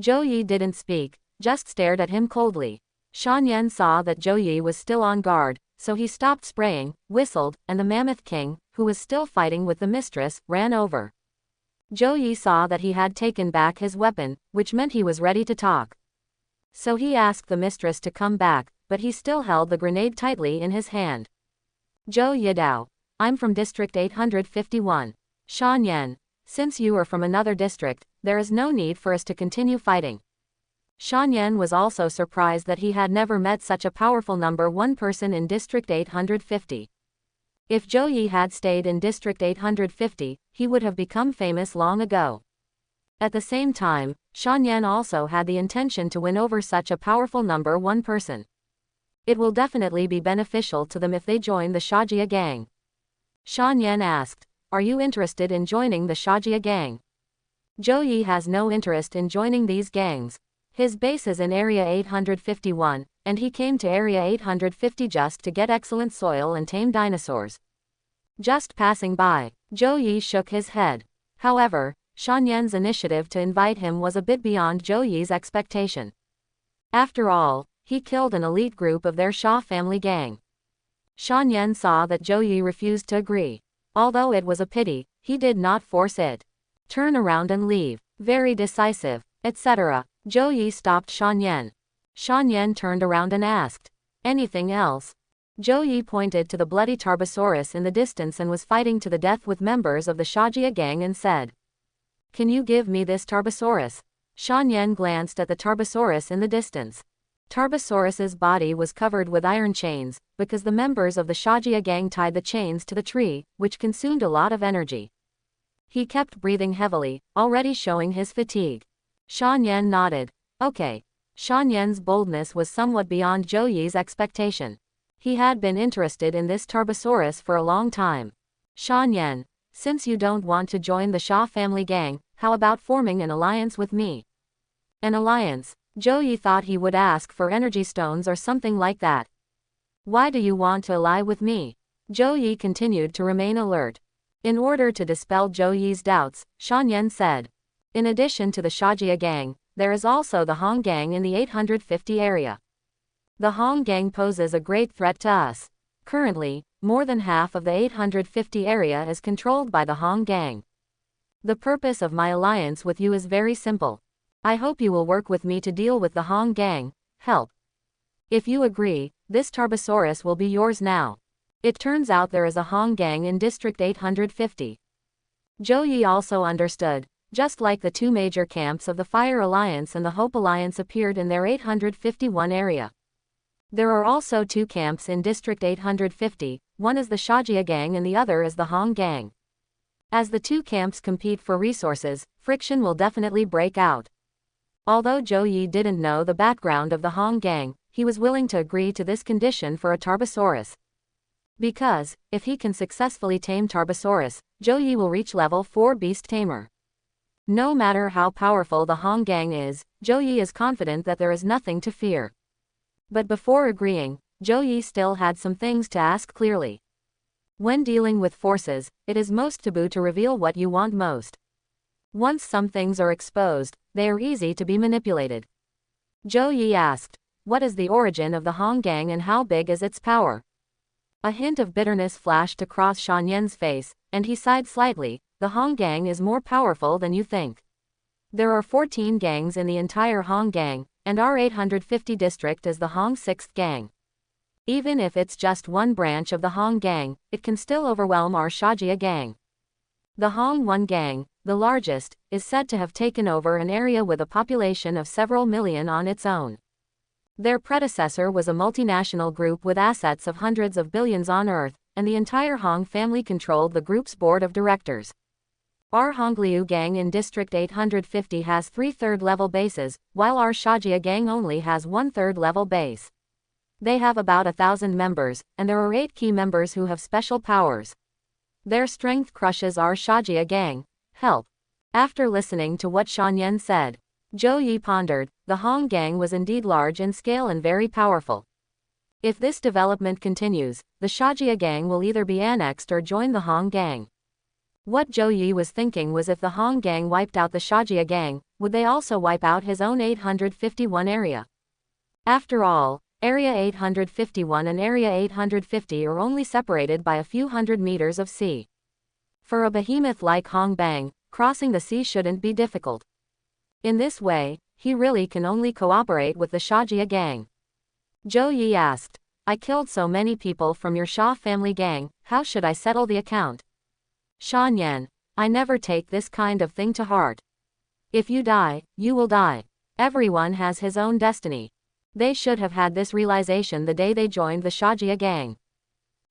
Zhou Yi didn't speak, just stared at him coldly. Shan Yan saw that Zhou Yi was still on guard, so he stopped spraying, whistled, and the Mammoth King, who was still fighting with the mistress, ran over. Zhou Yi saw that he had taken back his weapon, which meant he was ready to talk. So he asked the mistress to come back, but he still held the grenade tightly in his hand. Zhou Yidao. I'm from District 851. Shan Yan. Since you are from another district, there is no need for us to continue fighting. Shan Yan was also surprised that he had never met such a powerful number one person in District 850. If Zhou Yi had stayed in District 850, he would have become famous long ago. At the same time, Shan Yan also had the intention to win over such a powerful number one person. It will definitely be beneficial to them if they join the Shajia gang. Shan Yan asked, are you interested in joining the Shajia gang? Zhou Yi has no interest in joining these gangs. His base is in Area 851, and he came to Area 850 just to get excellent soil and tame dinosaurs. Just passing by, Zhou Yi shook his head. However, Shan Yan's initiative to invite him was a bit beyond Zhou Yi's expectation. After all, he killed an elite group of their Sha family gang. Shan Yan saw that Zhou Yi refused to agree. Although it was a pity, he did not force it. Turn around and leave. Very decisive, etc. Zhou Yi stopped Shan Yan. Shan Yan turned around and asked, anything else? Zhou Yi pointed to the bloody Tarbosaurus in the distance and was fighting to the death with members of the Shajia gang and said, can you give me this Tarbosaurus? Shan Yan glanced at the Tarbosaurus in the distance. Tarbosaurus's body was covered with iron chains, because the members of the Shajia gang tied the chains to the tree, which consumed a lot of energy. He kept breathing heavily, already showing his fatigue. Shan Yan nodded. Okay. Shan Yan's boldness was somewhat beyond Zhou Yi's expectation. He had been interested in this Tarbosaurus for a long time. Shan Yan, since you don't want to join the Sha family gang, how about forming an alliance with me? An alliance? Zhou Yi thought he would ask for energy stones or something like that. Why do you want to ally with me? Zhou Yi continued to remain alert. In order to dispel Zhou Yi's doubts, Shan Yan said, in addition to the Shajia gang, there is also the Hong gang in the 850 area. The Hong gang poses a great threat to us. Currently, more than half of the 850 area is controlled by the Hong gang. The purpose of my alliance with you is very simple. I hope you will work with me to deal with the Hong gang. Help. If you agree, this Tarbosaurus will be yours now. It turns out there is a Hong gang in District 850. Zhou Yi also understood. Just like the two major camps of the Fire Alliance and the Hope Alliance appeared in their 851 area. There are also two camps in District 850, one is the Shajia gang and the other is the Hong gang. As the two camps compete for resources, friction will definitely break out. Although Zhou Yi didn't know the background of the Hong gang, he was willing to agree to this condition for a Tarbosaurus. Because, if he can successfully tame Tarbosaurus, Zhou Yi will reach level 4 Beast Tamer. No matter how powerful the Hong gang is, Zhou Yi is confident that there is nothing to fear. But before agreeing, Zhou Yi still had some things to ask clearly. When dealing with forces, it is most taboo to reveal what you want most. Once some things are exposed, they are easy to be manipulated. Zhou Yi asked, what is the origin of the Hong gang and how big is its power? A hint of bitterness flashed across Shan Yan's face, and he sighed slightly. The Hong gang is more powerful than you think. There are 14 gangs in the entire Hong gang, and our 850 district is the Hong 6th gang. Even if it's just one branch of the Hong gang, it can still overwhelm our Shajia gang. The Hong 1 gang, the largest, is said to have taken over an area with a population of several million on its own. Their predecessor was a multinational group with assets of hundreds of billions on Earth, and the entire Hong family controlled the group's board of directors. Our Hongliu gang in District 850 has 3 third-level bases, while our Shajia gang only has 1 third-level base. They have about 1,000 members, and there are 8 key members who have special powers. Their strength crushes our Shajia gang. Help. After listening to what Shan Yan said, Zhou Yi pondered. The Hong gang was indeed large in scale and very powerful. If this development continues, the Shajia gang will either be annexed or join the Hong gang. What Zhou Yi was thinking was if the Hong gang wiped out the Shajia gang, would they also wipe out his own 851 area? After all, Area 851 and Area 850 are only separated by a few hundred meters of sea. For a behemoth like Hong Bang, crossing the sea shouldn't be difficult. In this way, he really can only cooperate with the Shajia gang. Zhou Yi asked, I killed so many people from your Sha family gang, how should I settle the account? Shan Yan, I never take this kind of thing to heart. If you die, you will die. Everyone has his own destiny. They should have had this realization the day they joined the Shajia gang.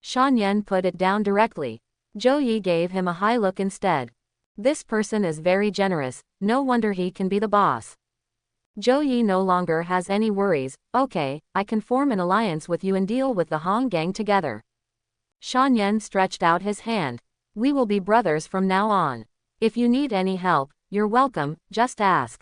Shan Yan put it down directly. Zhou Yi gave him a high look instead. This person is very generous, no wonder he can be the boss. Zhou Yi no longer has any worries. Okay, I can form an alliance with you and deal with the Hong gang together. Shan Yan stretched out his hand. We will be brothers from now on. If you need any help, you're welcome, just ask.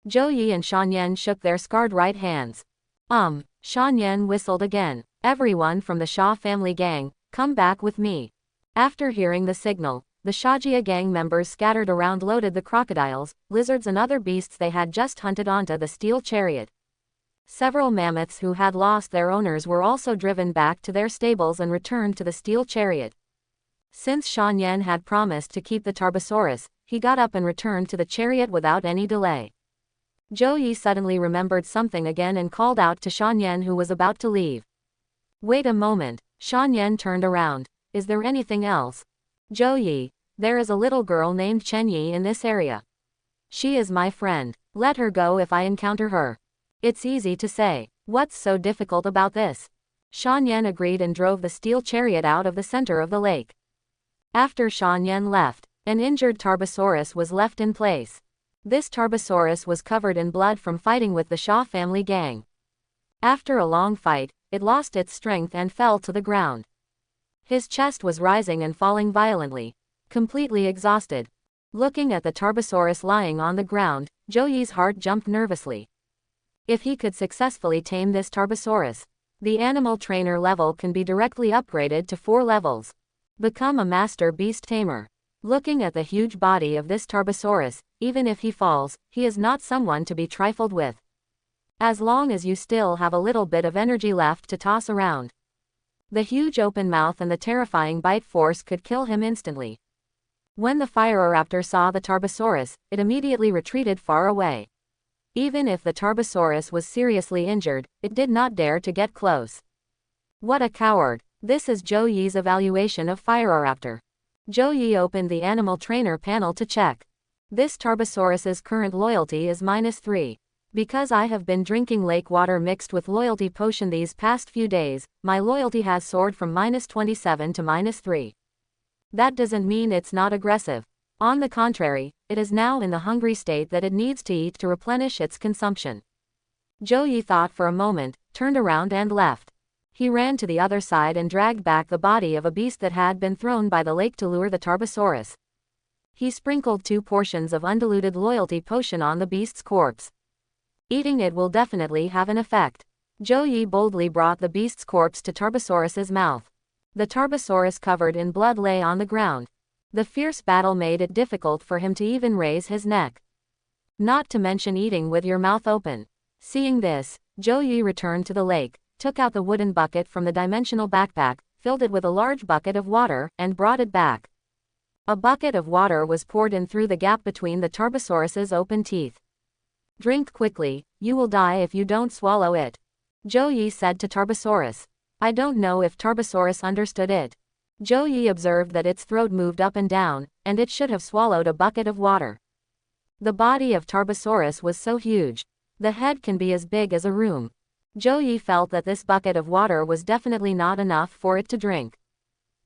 Zhou Yi and Shan Yan shook their scarred right hands. Shan Yan whistled again. Everyone from the Sha family gang, come back with me. After hearing the signal, the Shajia gang members scattered around loaded the crocodiles, lizards and other beasts they had just hunted onto the steel chariot. Several mammoths who had lost their owners were also driven back to their stables and returned to the steel chariot. Since Shan Yan had promised to keep the Tarbosaurus, he got up and returned to the chariot without any delay. Zhou Yi suddenly remembered something again and called out to Shan Yan who was about to leave. Wait a moment. Shan Yan turned around. Is there anything else? Zhou Yi, there is a little girl named Chen Yi in this area. She is my friend. Let her go if I encounter her. It's easy to say. What's so difficult about this? Shan Yan agreed and drove the steel chariot out of the center of the lake. After Shan Yan left, an injured Tarbosaurus was left in place. This Tarbosaurus was covered in blood from fighting with the Sha family gang. After a long fight, it lost its strength and fell to the ground. His chest was rising and falling violently, completely exhausted. Looking at the Tarbosaurus lying on the ground, Zhou Yi's heart jumped nervously. If he could successfully tame this Tarbosaurus, the animal trainer level can be directly upgraded to 4 levels. Become a master beast tamer. Looking at the huge body of this Tarbosaurus, even if he falls, he is not someone to be trifled with. As long as you still have a little bit of energy left to toss around. The huge open mouth and the terrifying bite force could kill him instantly. When the Phiroraptor saw the Tarbosaurus, it immediately retreated far away. Even if the Tarbosaurus was seriously injured, it did not dare to get close. What a coward! This is Zhou Yi's evaluation of Phiroraptor. Zhou Yi opened the animal trainer panel to check. This Tarbosaurus's current loyalty is -3. Because I have been drinking lake water mixed with loyalty potion these past few days, my loyalty has soared from -27 to -3. That doesn't mean it's not aggressive. On the contrary, it is now in the hungry state that it needs to eat to replenish its consumption. Zhou Yi thought for a moment, turned around and left. He ran to the other side and dragged back the body of a beast that had been thrown by the lake to lure the Tarbosaurus. He sprinkled 2 portions of undiluted loyalty potion on the beast's corpse. Eating it will definitely have an effect. Zhou Yi boldly brought the beast's corpse to Tarbosaurus's mouth. The Tarbosaurus covered in blood lay on the ground. The fierce battle made it difficult for him to even raise his neck. Not to mention eating with your mouth open. Seeing this, Zhou Yi returned to the lake, took out the wooden bucket from the dimensional backpack, filled it with a large bucket of water, and brought it back. A bucket of water was poured in through the gap between the Tarbosaurus's open teeth. Drink quickly, you will die if you don't swallow it. Zhou Yi said to Tarbosaurus. I don't know if Tarbosaurus understood it. Zhou Yi observed that its throat moved up and down, and it should have swallowed a bucket of water. The body of Tarbosaurus was so huge. The head can be as big as a room. Zhou Yi felt that this bucket of water was definitely not enough for it to drink.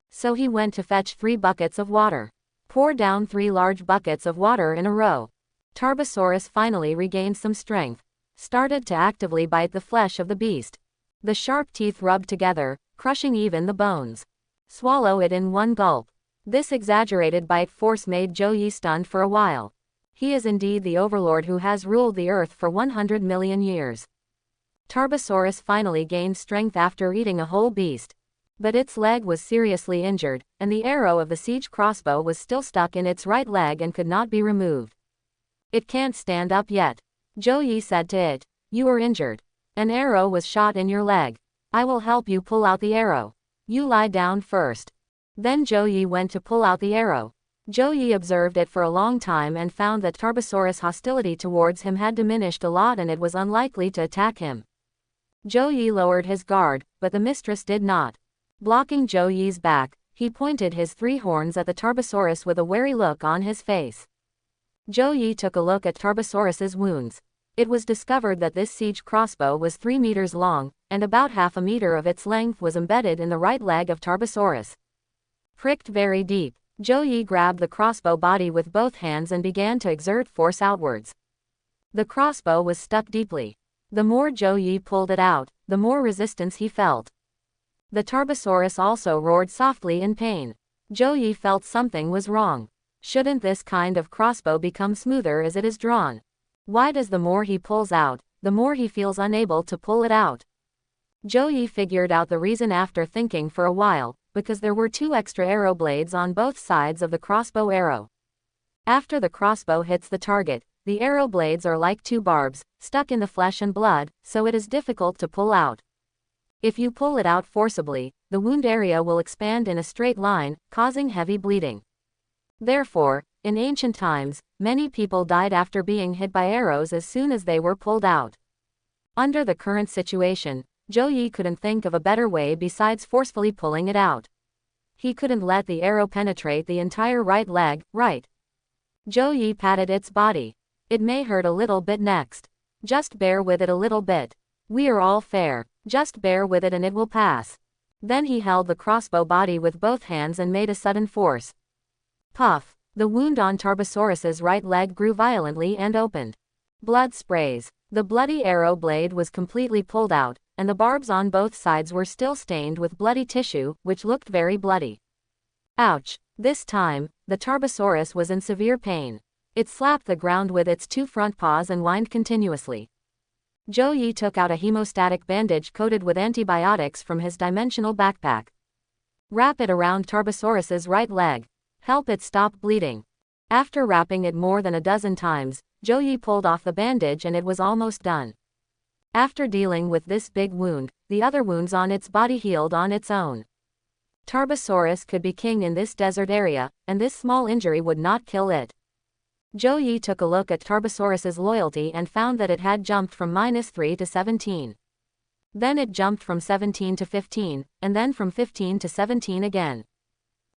So he went to fetch 3 buckets of water. Pour down 3 large buckets of water in a row. Tarbosaurus finally regained some strength. Started to actively bite the flesh of the beast. The sharp teeth rubbed together, crushing even the bones. Swallow it in one gulp. This exaggerated bite force made Zhou Yi stunned for a while. He is indeed the overlord who has ruled the earth for 100 million years. Tarbosaurus finally gained strength after eating a whole beast. But its leg was seriously injured, and the arrow of the siege crossbow was still stuck in its right leg and could not be removed. It can't stand up yet. Zhou Yi said to it. You are injured. An arrow was shot in your leg. I will help you pull out the arrow. You lie down first. Then Zhou Yi went to pull out the arrow. Zhou Yi observed it for a long time and found that Tarbosaurus' hostility towards him had diminished a lot and it was unlikely to attack him. Zhou Yi lowered his guard, but the mistress did not. Blocking Zhou Yi's back, he pointed his 3 horns at the Tarbosaurus with a wary look on his face. Zhou Yi took a look at Tarbosaurus's wounds. It was discovered that this siege crossbow was 3 meters long, and about half a meter of its length was embedded in the right leg of Tarbosaurus. Pricked very deep, Zhou Yi grabbed the crossbow body with both hands and began to exert force outwards. The crossbow was stuck deeply. The more Zhou Yi pulled it out, the more resistance he felt. The Tarbosaurus also roared softly in pain. Zhou Yi felt something was wrong. Shouldn't this kind of crossbow become smoother as it is drawn? Why does the more he pulls out, the more he feels unable to pull it out? Zhou Yi figured out the reason after thinking for a while, because there were 2 extra arrow blades on both sides of the crossbow arrow. After the crossbow hits the target, the arrow blades are like 2 barbs, stuck in the flesh and blood, so it is difficult to pull out. If you pull it out forcibly, the wound area will expand in a straight line, causing heavy bleeding. Therefore, in ancient times, many people died after being hit by arrows as soon as they were pulled out. Under the current situation, Zhou Yi couldn't think of a better way besides forcefully pulling it out. He couldn't let the arrow penetrate the entire right leg, right? Zhou Yi patted its body. It may hurt a little bit next. Just bear with it a little bit. We are all fair. Just bear with it and it will pass. Then he held the crossbow body with both hands and made a sudden force. Puff! The wound on Tarbosaurus's right leg grew violently and opened. Blood sprays. The bloody arrow blade was completely pulled out, and the barbs on both sides were still stained with bloody tissue, which looked very bloody. Ouch! This time, the Tarbosaurus was in severe pain. It slapped the ground with its 2 front paws and whined continuously. Zhou Yi took out a hemostatic bandage coated with antibiotics from his dimensional backpack. Wrap it around Tarbosaurus's right leg. Help it stop bleeding. After wrapping it more than a dozen times, Zhou Yi pulled off the bandage and it was almost done. After dealing with this big wound, the other wounds on its body healed on its own. Tarbosaurus could be king in this desert area, and this small injury would not kill it. Zhou Yi took a look at Tarbosaurus's loyalty and found that it had jumped from -3 to 17. Then it jumped from 17 to 15, and then from 15 to 17 again.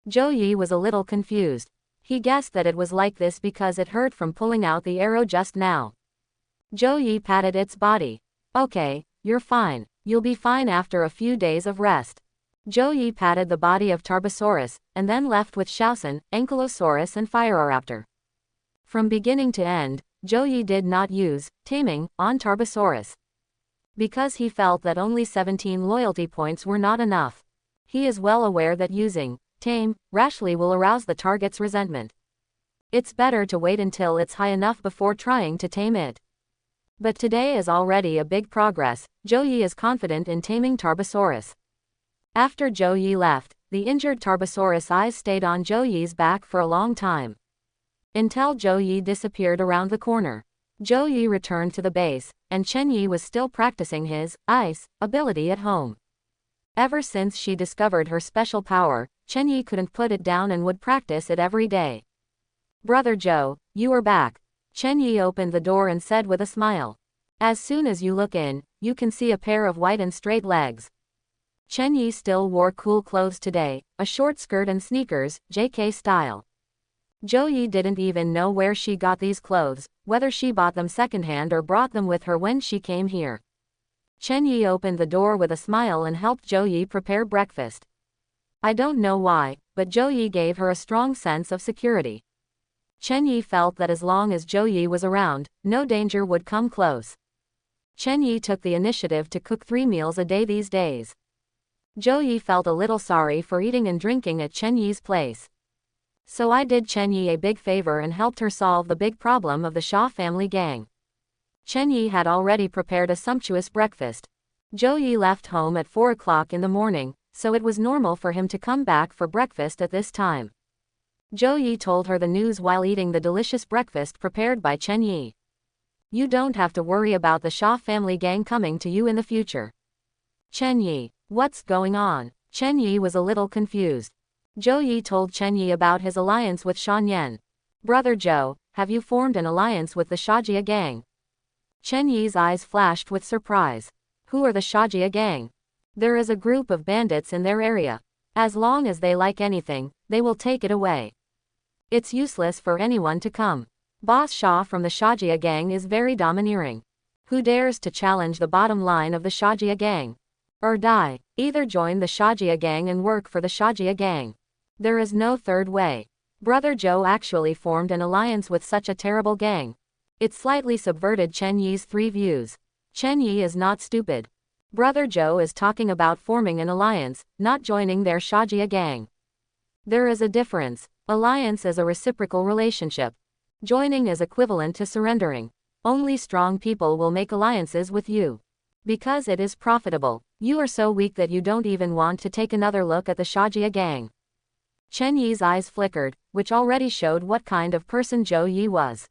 Zhou Yi was a little confused. He guessed that it was like this because it hurt from pulling out the arrow just now. Zhou Yi patted its body. Okay, you're fine. You'll be fine after a few days of rest. Zhou Yi patted the body of Tarbosaurus, and then left with Shaosan, Ankylosaurus and Phyroraptor. From beginning to end, Zhou Yi did not use taming on Tarbosaurus. Because he felt that only 17 loyalty points were not enough. He is well aware that using tame rashly will arouse the target's resentment. It's better to wait until it's high enough before trying to tame it. But today is already a big progress. Zhou Yi is confident in taming Tarbosaurus. After Zhou Yi left, the injured Tarbosaurus' eyes stayed on Zhou Yi's back for a long time. Until Zhou Yi disappeared around the corner. Zhou Yi returned to the base, and Chen Yi was still practicing his ice ability at home. Ever since she discovered her special power, Chen Yi couldn't put it down and would practice it every day. Brother Zhou, you are back. Chen Yi opened the door and said with a smile. As soon as you look in, you can see a pair of white and straight legs. Chen Yi still wore cool clothes today, a short skirt and sneakers, JK style. Zhou Yi didn't even know where she got these clothes, whether she bought them secondhand or brought them with her when she came here. Chen Yi opened the door with a smile and helped Zhou Yi prepare breakfast. I don't know why, but Zhou Yi gave her a strong sense of security. Chen Yi felt that as long as Zhou Yi was around, no danger would come close. Chen Yi took the initiative to cook 3 meals a day these days. Zhou Yi felt a little sorry for eating and drinking at Chen Yi's place. So I did Chen Yi a big favor and helped her solve the big problem of the Shaw family gang. Chen Yi had already prepared a sumptuous breakfast. Zhou Yi left home at 4 o'clock in the morning, so it was normal for him to come back for breakfast at this time. Zhou Yi told her the news while eating the delicious breakfast prepared by Chen Yi. You don't have to worry about the Xia family gang coming to you in the future. Chen Yi, what's going on? Chen Yi was a little confused. Zhou Yi told Chen Yi about his alliance with Shan Yan. Brother Zhou, have you formed an alliance with the Shajia gang? Chen Yi's eyes flashed with surprise. Who are the Shajia gang? There is a group of bandits in their area. As long as they like anything, they will take it away. It's useless for anyone to come. Boss Xia from the Shajia gang is very domineering. Who dares to challenge the bottom line of the Shajia gang? Or die. Either join the Shajia gang and work for the Shajia gang. There is no third way. Brother Zhou actually formed an alliance with such a terrible gang. It slightly subverted Chen Yi's three views. Chen Yi is not stupid. Brother Zhou is talking about forming an alliance, not joining their Shajia gang. There is a difference. Alliance is a reciprocal relationship. Joining is equivalent to surrendering. Only strong people will make alliances with you. Because it is profitable. You are so weak that you don't even want to take another look at the Shajia gang. Chen Yi's eyes flickered, which already showed what kind of person Zhou Yi was.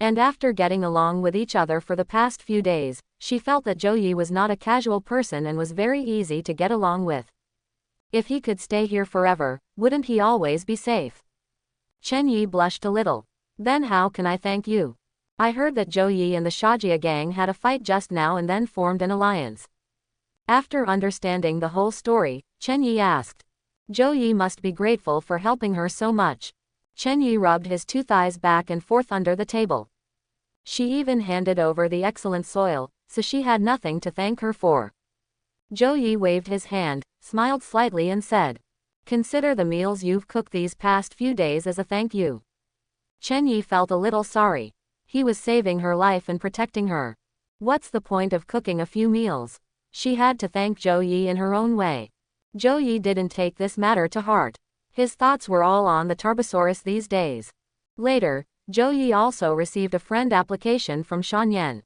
And after getting along with each other for the past few days, she felt that Zhou Yi was not a casual person and was very easy to get along with. If he could stay here forever, wouldn't he always be safe? Chen Yi blushed a little. Then how can I thank you? I heard that Zhou Yi and the Shajia gang had a fight just now and then formed an alliance. After understanding the whole story, Chen Yi asked. Zhou Yi must be grateful for helping her so much. Chen Yi rubbed his two thighs back and forth under the table. She even handed over the excellent soil, so she had nothing to thank her for. Zhou Yi waved his hand, smiled slightly and said, consider the meals you've cooked these past few days as a thank you. Chen Yi felt a little sorry. He was saving her life and protecting her. What's the point of cooking a few meals? She had to thank Zhou Yi in her own way. Zhou Yi didn't take this matter to heart. His thoughts were all on the Tarbosaurus these days. Later, Zhou Yi also received a friend application from Shan Yan.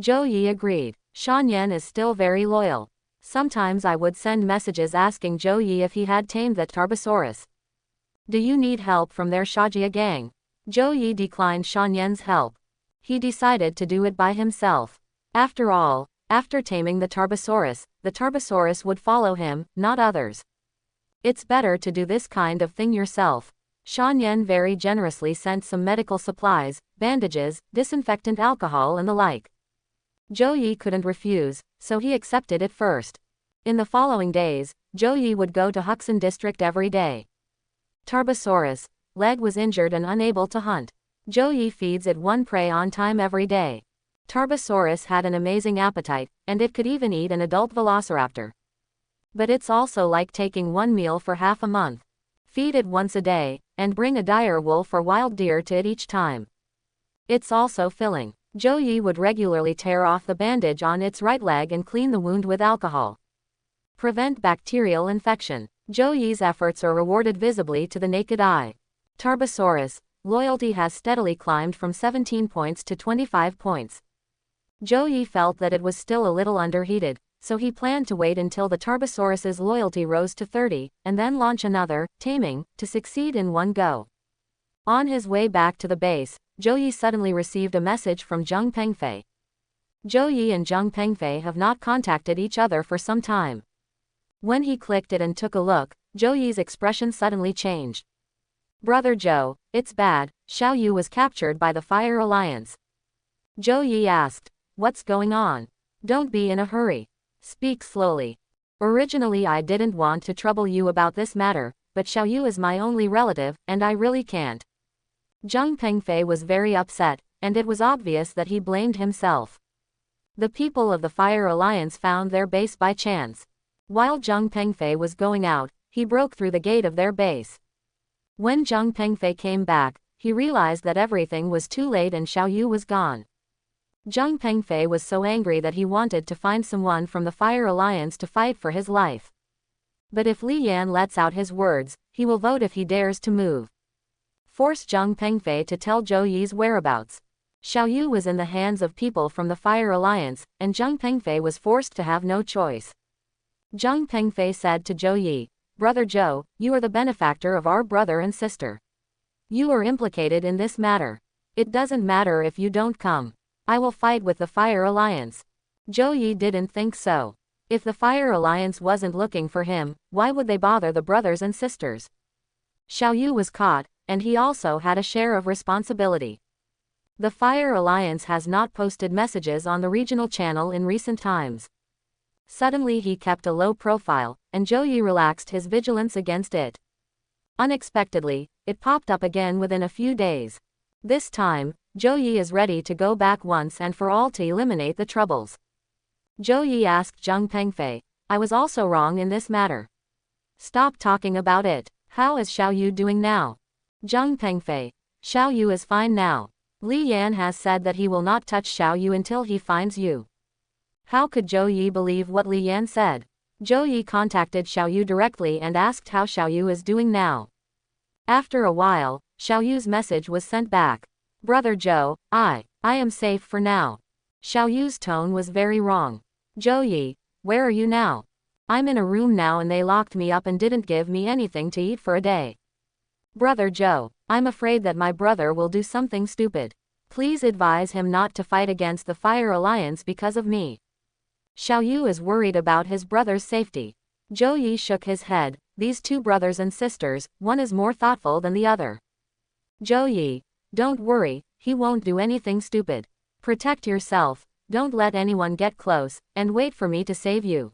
Zhou Yi agreed. Shan Yan is still very loyal. Sometimes I would send messages asking Zhou Yi if he had tamed that Tarbosaurus. Do you need help from their Shajia gang? Zhou Yi declined Shan Yan's help. He decided to do it by himself. After all, after taming the Tarbosaurus would follow him, not others. It's better to do this kind of thing yourself. Shan Yan very generously sent some medical supplies, bandages, disinfectant alcohol and the like. Zhou Yi couldn't refuse, so he accepted it first. In the following days, Zhou Yi would go to Huxin district every day. Tarbosaurus, leg was injured and unable to hunt. Zhou Yi feeds it one prey on time every day. Tarbosaurus had an amazing appetite, and it could even eat an adult velociraptor. But it's also like taking one meal for half a month. Feed it once a day, and bring a dire wolf or wild deer to it each time. It's also filling. Zhou Yi would regularly tear off the bandage on its right leg and clean the wound with alcohol. Prevent bacterial infection. Zhou Yi's efforts are rewarded visibly to the naked eye. Tarbosaurus, loyalty has steadily climbed from 17 points to 25 points. Zhou Yi felt that it was still a little underheated, so he planned to wait until the Tarbosaurus's loyalty rose to 30, and then launch another, taming, to succeed in one go. On his way back to the base, Zhou Yi suddenly received a message from Zheng Pengfei. Zhou Yi and Zheng Pengfei have not contacted each other for some time. When he clicked it and took a look, Zhou Yi's expression suddenly changed. Brother Zhou, it's bad, Xiao Yu was captured by the Fire Alliance. Zhou Yi asked, what's going on? Don't be in a hurry. Speak slowly. Originally I didn't want to trouble you about this matter, but Xiao Yu is my only relative, and I really can't. Zheng Pengfei was very upset, and it was obvious that he blamed himself. The people of the Fire Alliance found their base by chance. While Zheng Pengfei was going out, he broke through the gate of their base. When Zheng Pengfei came back, he realized that everything was too late and Xiao Yu was gone. Zheng Pengfei was so angry that he wanted to find someone from the Fire Alliance to fight for his life. But if Li Yan lets out his words, he will vote if he dares to move. Force Zheng Pengfei to tell Zhou Yi's whereabouts. Xiao Yu was in the hands of people from the Fire Alliance, and Zheng Pengfei was forced to have no choice. Zhang Pengfei said to Zhou Yi, Brother Zhou, you are the benefactor of our brother and sister. You are implicated in this matter. It doesn't matter if you don't come. I will fight with the Fire Alliance. Zhou Yi didn't think so. If the Fire Alliance wasn't looking for him, why would they bother the brothers and sisters? Xiao Yu was caught, and he also had a share of responsibility. The Fire Alliance has not posted messages on the regional channel in recent times. Suddenly he kept a low profile, and Zhou Yi relaxed his vigilance against it. Unexpectedly, it popped up again within a few days. This time, Zhou Yi is ready to go back once and for all to eliminate the troubles. Zhou Yi asked Zhang Pengfei, I was also wrong in this matter. Stop talking about it. How is Xiao Yu doing now? Zhang Pengfei, Xiao Yu is fine now. Li Yan has said that he will not touch Xiao Yu until he finds you. How could Zhou Yi believe what Li Yan said? Zhou Yi contacted Xiao Yu directly and asked how Xiao Yu is doing now. After a while, Xiao Yu's message was sent back. Brother Zhou, I am safe for now. Xiao Yu's tone was very wrong. Zhou Yi, where are you now? I'm in a room now and they locked me up and didn't give me anything to eat for a day. Brother Zhou, I'm afraid that my brother will do something stupid. Please advise him not to fight against the Fire Alliance because of me. Xiao Yu is worried about his brother's safety. Zhou Yi shook his head. These two brothers and sisters, one is more thoughtful than the other. Zhou Yi, don't worry, he won't do anything stupid. Protect yourself, don't let anyone get close, and wait for me to save you.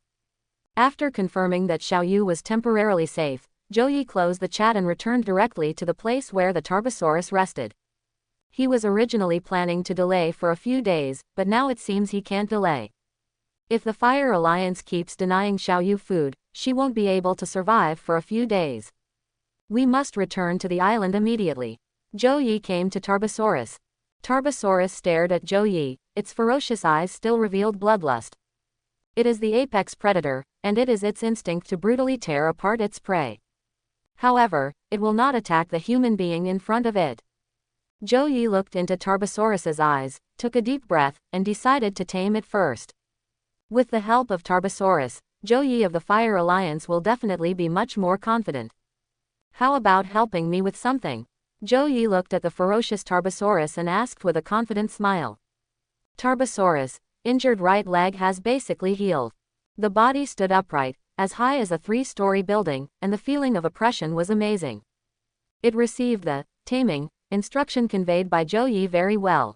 After confirming that Xiao Yu was temporarily safe, Zhou Yi closed the chat and returned directly to the place where the Tarbosaurus rested. He was originally planning to delay for a few days, but now it seems he can't delay. If the Fire Alliance keeps denying Xiao Yu food, she won't be able to survive for a few days. We must return to the island immediately. Zhou Yi came to Tarbosaurus. Tarbosaurus stared at Zhou Yi, its ferocious eyes still revealed bloodlust. It is the apex predator, and it is its instinct to brutally tear apart its prey. However, it will not attack the human being in front of it. Zhou Yi looked into Tarbosaurus's eyes, took a deep breath, and decided to tame it first. With the help of Tarbosaurus, Zhou Yi of the Fire Alliance will definitely be much more confident. How about helping me with something? Zhou Yi looked at the ferocious Tarbosaurus and asked with a confident smile. Tarbosaurus, injured right leg has basically healed. The body stood upright, as high as a 3-story building, and the feeling of oppression was amazing. It received the taming instruction conveyed by Zhou Yi very well.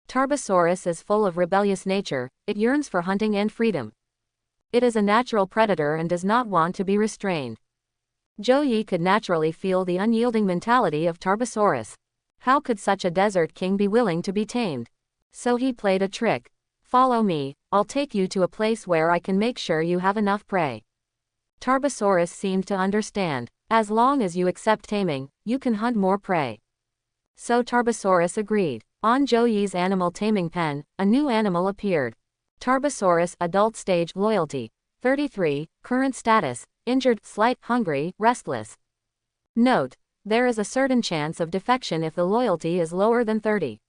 Tarbosaurus is full of rebellious nature, it yearns for hunting and freedom. It is a natural predator and does not want to be restrained. Zhou Yi could naturally feel the unyielding mentality of Tarbosaurus. How could such a desert king be willing to be tamed? So he played a trick. Follow me, I'll take you to a place where I can make sure you have enough prey. Tarbosaurus seemed to understand. As long as you accept taming, you can hunt more prey. So Tarbosaurus agreed. On Zhou Yi's animal taming pen, a new animal appeared. Tarbosaurus adult stage loyalty. 33, current status, injured, slight, hungry, restless. Note, there is a certain chance of defection if the loyalty is lower than 30.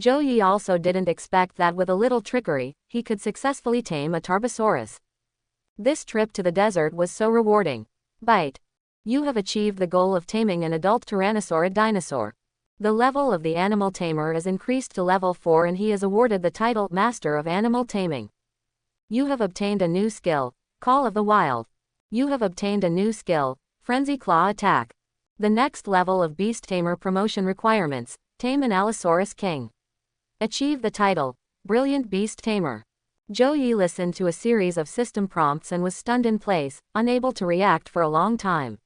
Zhou Yi also didn't expect that with a little trickery, he could successfully tame a Tarbosaurus. This trip to the desert was so rewarding. Bite. You have achieved the goal of taming an adult Tyrannosaurid dinosaur. The level of the animal tamer is increased to level 4 and he is awarded the title Master of Animal Taming. You have obtained a new skill, Call of the Wild. You have obtained a new skill, Frenzy Claw Attack. The next level of Beast Tamer promotion requirements, Tame an Allosaurus King. Achieve the title, Brilliant Beast Tamer. Zhou Yi listened to a series of system prompts and was stunned in place, unable to react for a long time.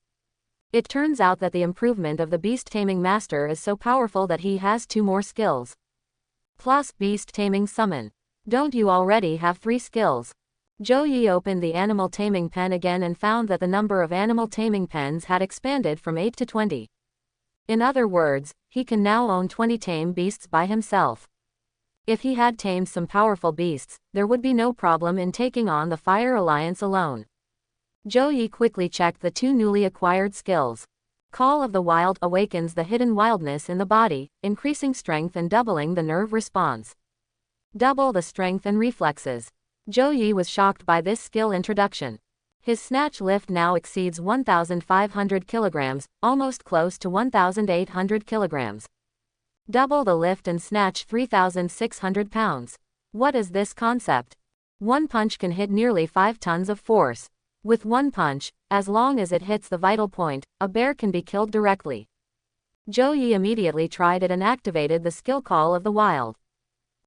It turns out that the improvement of the Beast Taming Master is so powerful that he has 2 more skills. Plus Beast Taming Summon. Don't you already have 3 skills? Zhou Yi opened the animal taming pen again and found that the number of animal taming pens had expanded from 8 to 20. In other words, he can now own 20 tame beasts by himself. If he had tamed some powerful beasts, there would be no problem in taking on the Fire Alliance alone. Zhou Yi quickly checked the 2 newly acquired skills. Call of the Wild awakens the hidden wildness in the body, increasing strength and doubling the nerve response. Double the strength and reflexes. Zhou Yi was shocked by this skill introduction. His snatch lift now exceeds 1,500 kilograms, almost close to 1,800 kilograms. Double the lift and snatch 3,600 pounds. What is this concept? One punch can hit nearly 5 tons of force. With one punch, as long as it hits the vital point, a bear can be killed directly. Zhou Yi immediately tried it and activated the skill call of the wild.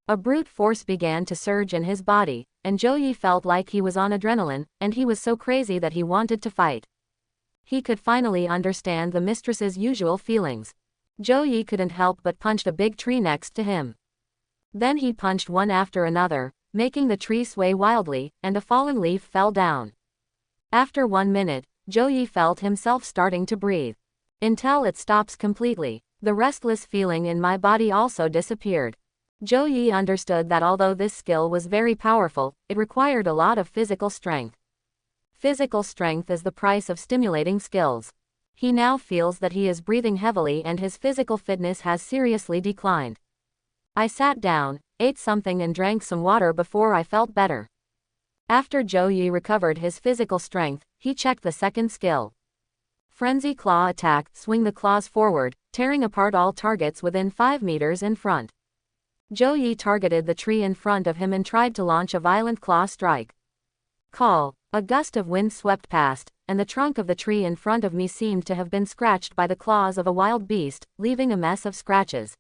A brute force began to surge in his body, and Zhou Yi felt like he was on adrenaline, and he was so crazy that he wanted to fight. He could finally understand the mistress's usual feelings. Zhou Yi couldn't help but punched a big tree next to him. Then he punched one after another, making the tree sway wildly, and a fallen leaf fell down. After 1 minute, Zhou Yi felt himself starting to breathe. Until it stops completely. The restless feeling in my body also disappeared. Zhou Yi understood that although this skill was very powerful, it required a lot of physical strength. Physical strength is the price of stimulating skills. He now feels that he is breathing heavily and his physical fitness has seriously declined. I sat down, ate something and drank some water before I felt better. After Zhou Yi recovered his physical strength, he checked the second skill. Frenzy Claw Attack. Swing the claws forward, tearing apart all targets within 5 meters in front. Zhou Yi targeted the tree in front of him and tried to launch a violent claw strike. Call. A gust of wind swept past, and the trunk of the tree in front of me seemed to have been scratched by the claws of a wild beast, leaving a mess of scratches.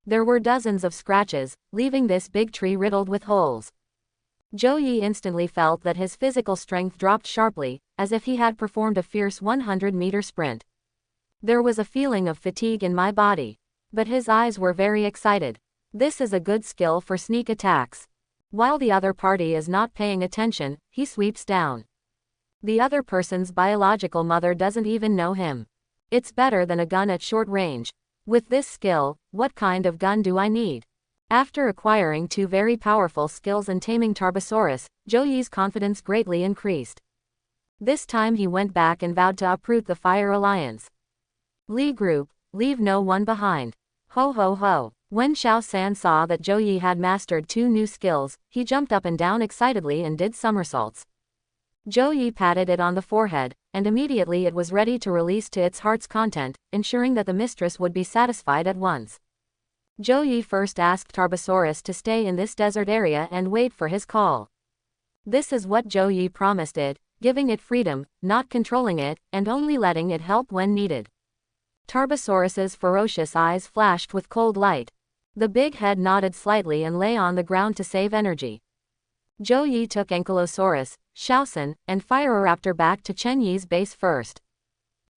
There were dozens of scratches, leaving this big tree riddled with holes. Zhou Yi instantly felt that his physical strength dropped sharply, as if he had performed a fierce 100-meter sprint. There was a feeling of fatigue in my body. But his eyes were very excited. This is a good skill for sneak attacks. While the other party is not paying attention, he sweeps down. The other person's biological mother doesn't even know him. It's better than a gun at short range. With this skill, what kind of gun do I need? After acquiring 2 very powerful skills and taming Tarbosaurus, Zhou Yi's confidence greatly increased. This time he went back and vowed to uproot the Fire Alliance. Li Group, leave no one behind. Ho ho ho. When Xiao San saw that Zhou Yi had mastered 2 new skills, he jumped up and down excitedly and did somersaults. Zhou Yi patted it on the forehead, and immediately it was ready to release to its heart's content, ensuring that the mistress would be satisfied at once. Zhou Yi first asked Tarbosaurus to stay in this desert area and wait for his call. This is what Zhou Yi promised it, giving it freedom, not controlling it, and only letting it help when needed. Tarbosaurus's ferocious eyes flashed with cold light. The big head nodded slightly and lay on the ground to save energy. Zhou Yi took Ankylosaurus, Xiaosan, and Firoraptor back to Chen Yi's base first.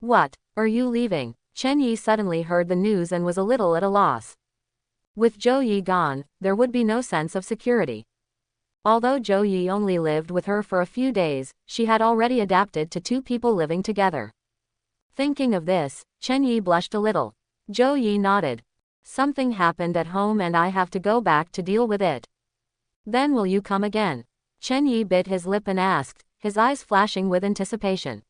What? Are you leaving? Chen Yi suddenly heard the news and was a little at a loss. With Zhou Yi gone, there would be no sense of security. Although Zhou Yi only lived with her for a few days, she had already adapted to 2 people living together. Thinking of this, Chen Yi blushed a little. Zhou Yi nodded. Something happened at home and I have to go back to deal with it. Then will you come again? Chen Yi bit his lip and asked, his eyes flashing with anticipation.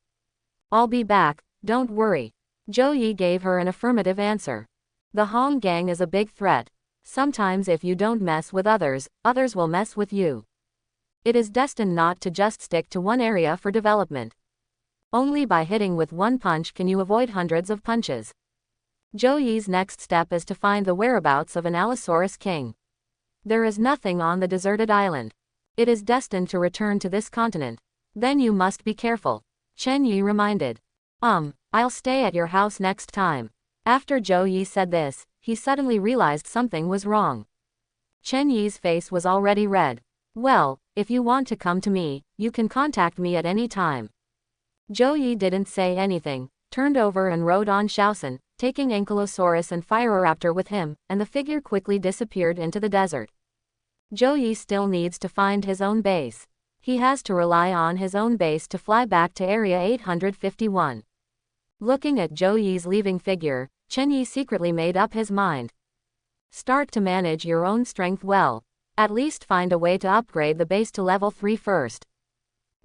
I'll be back, don't worry. Zhou Yi gave her an affirmative answer. The Hong gang is a big threat. Sometimes if you don't mess with others, others will mess with you. It is destined not to just stick to one area for development. Only by hitting with one punch can you avoid hundreds of punches. Zhou Yi's next step is to find the whereabouts of an Allosaurus king. There is nothing on the deserted island. It is destined to return to this continent. Then you must be careful. Chen Yi reminded. I'll stay at your house next time. After Zhou Yi said this, he suddenly realized something was wrong. Chen Yi's face was already red. Well, if you want to come to me, you can contact me at any time. Zhou Yi didn't say anything, turned over and rode on Xiaosan, taking Ankylosaurus and Firoraptor with him, and the figure quickly disappeared into the desert. Zhou Yi still needs to find his own base. He has to rely on his own base to fly back to Area 851. Looking at Zhou Yi's leaving figure, Chen Yi secretly made up his mind. Start to manage your own strength well. At least find a way to upgrade the base to level 3 first.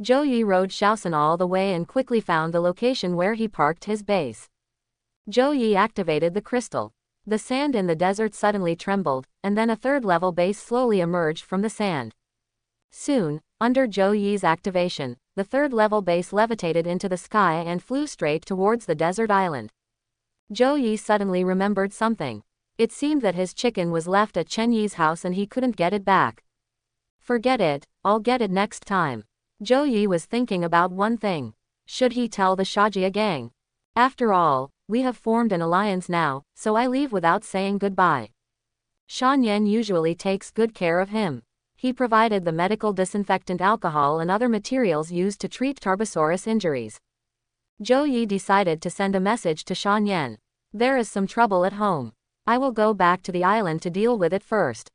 Zhou Yi rode Xiaosan all the way and quickly found the location where he parked his base. Zhou Yi activated the crystal. The sand in the desert suddenly trembled, and then a 3rd-level base slowly emerged from the sand. Soon, under Zhou Yi's activation, the third-level base levitated into the sky and flew straight towards the desert island. Zhou Yi suddenly remembered something. It seemed that his chicken was left at Chen Yi's house and he couldn't get it back. Forget it, I'll get it next time. Zhou Yi was thinking about one thing. Should he tell the Shajia gang? After all, we have formed an alliance now, so I leave without saying goodbye. Shan Yan usually takes good care of him. He provided the medical disinfectant alcohol and other materials used to treat Tarbosaurus injuries. Zhou Yi decided to send a message to Shan Yan. There is some trouble at home. I will go back to the island to deal with it first.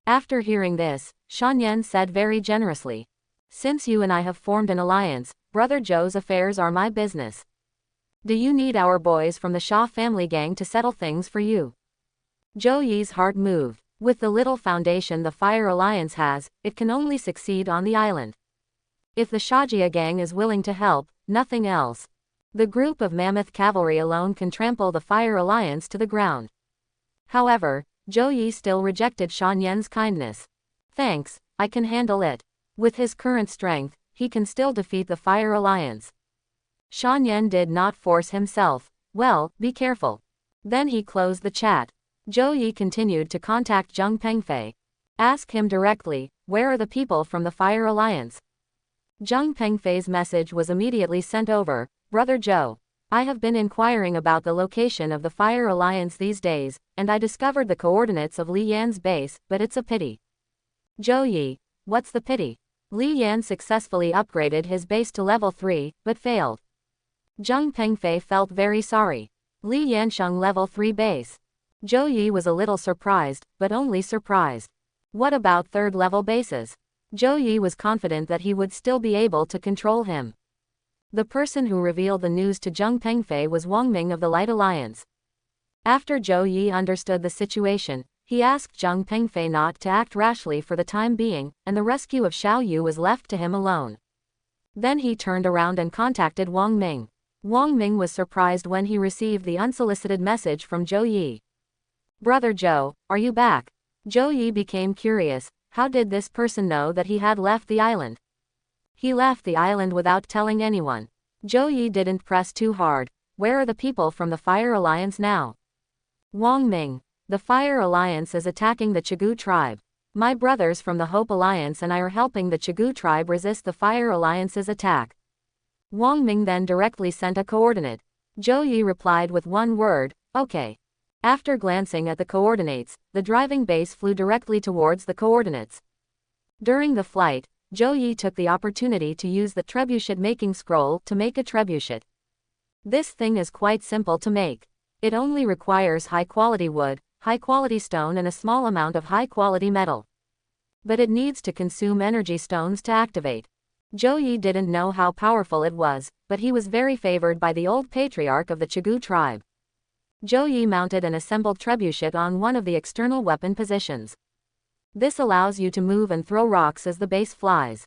After hearing this, Shan Yan said very generously. Since you and I have formed an alliance, Brother Zhou's affairs are my business. Do you need our boys from the Sha family gang to settle things for you? Zhou Yi's heart moved. With the little foundation the Fire Alliance has, it can only succeed on the island. If the Shajia gang is willing to help, nothing else. The group of mammoth cavalry alone can trample the Fire Alliance to the ground. However, Zhou Yi still rejected Shan Yan's kindness. Thanks, I can handle it. With his current strength, he can still defeat the Fire Alliance. Shan Yan did not force himself. Well, be careful. Then he closed the chat. Zhou Yi continued to contact Zheng Pengfei. Ask him directly, where are the people from the Fire Alliance? Zheng Pengfei's message was immediately sent over. Brother Zhou, I have been inquiring about the location of the Fire Alliance these days, and I discovered the coordinates of Li Yan's base, but it's a pity. Zhou Yi, what's the pity? Li Yan successfully upgraded his base to level 3, but failed. Zheng Pengfei felt very sorry. Li Yansheng level 3 base. Zhou Yi was a little surprised, but only surprised. What about third-level bases? Zhou Yi was confident that he would still be able to control him. The person who revealed the news to Zheng Pengfei was Wang Ming of the Light Alliance. After Zhou Yi understood the situation, he asked Zheng Pengfei not to act rashly for the time being, and the rescue of Xiao Yu was left to him alone. Then he turned around and contacted Wang Ming. Wang Ming was surprised when he received the unsolicited message from Zhou Yi. Brother Zhou, are you back? Zhou Yi became curious. How did this person know that he had left the island? He left the island without telling anyone. Zhou Yi didn't press too hard. Where are the people from the Fire Alliance now? Wang Ming, the Fire Alliance is attacking the Chigu tribe. My brothers from the Hope Alliance and I are helping the Chigu tribe resist the Fire Alliance's attack. Wang Ming then directly sent a coordinate. Zhou Yi replied with one word, okay. After glancing at the coordinates, the driving base flew directly towards the coordinates. During the flight, Zhou Yi took the opportunity to use the trebuchet making scroll to make a trebuchet. This thing is quite simple to make. It only requires high-quality wood, high-quality stone and a small amount of high-quality metal. But it needs to consume energy stones to activate. Zhou Yi didn't know how powerful it was, but he was very favored by the old patriarch of the Chigu tribe. Zhou Yi mounted an assembled trebuchet on one of the external weapon positions. This allows you to move and throw rocks as the base flies.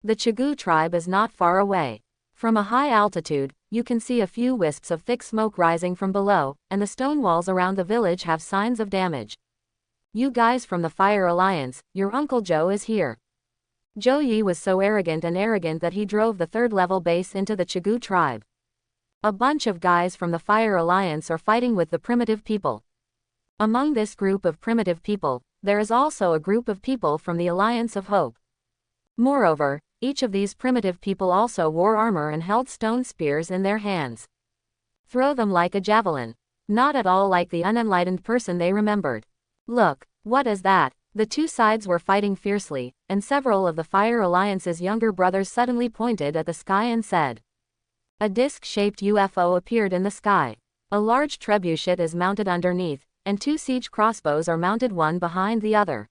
The Chigu tribe is not far away. From a high altitude, you can see a few wisps of thick smoke rising from below, and the stone walls around the village have signs of damage. You guys from the Fire Alliance, your Uncle Zhou is here. Zhou Yi was so arrogant that he drove the third-level base into the Chigu tribe. A bunch of guys from the Fire Alliance are fighting with the primitive people. Among this group of primitive people, there is also a group of people from the Alliance of Hope. Moreover, each of these primitive people also wore armor and held stone spears in their hands. Throw them like a javelin. Not at all like the unenlightened person they remembered. Look, what is that? The two sides were fighting fiercely, and several of the Fire Alliance's younger brothers suddenly pointed at the sky and said. A disc-shaped UFO appeared in the sky. A large trebuchet is mounted underneath, and two siege crossbows are mounted one behind the other.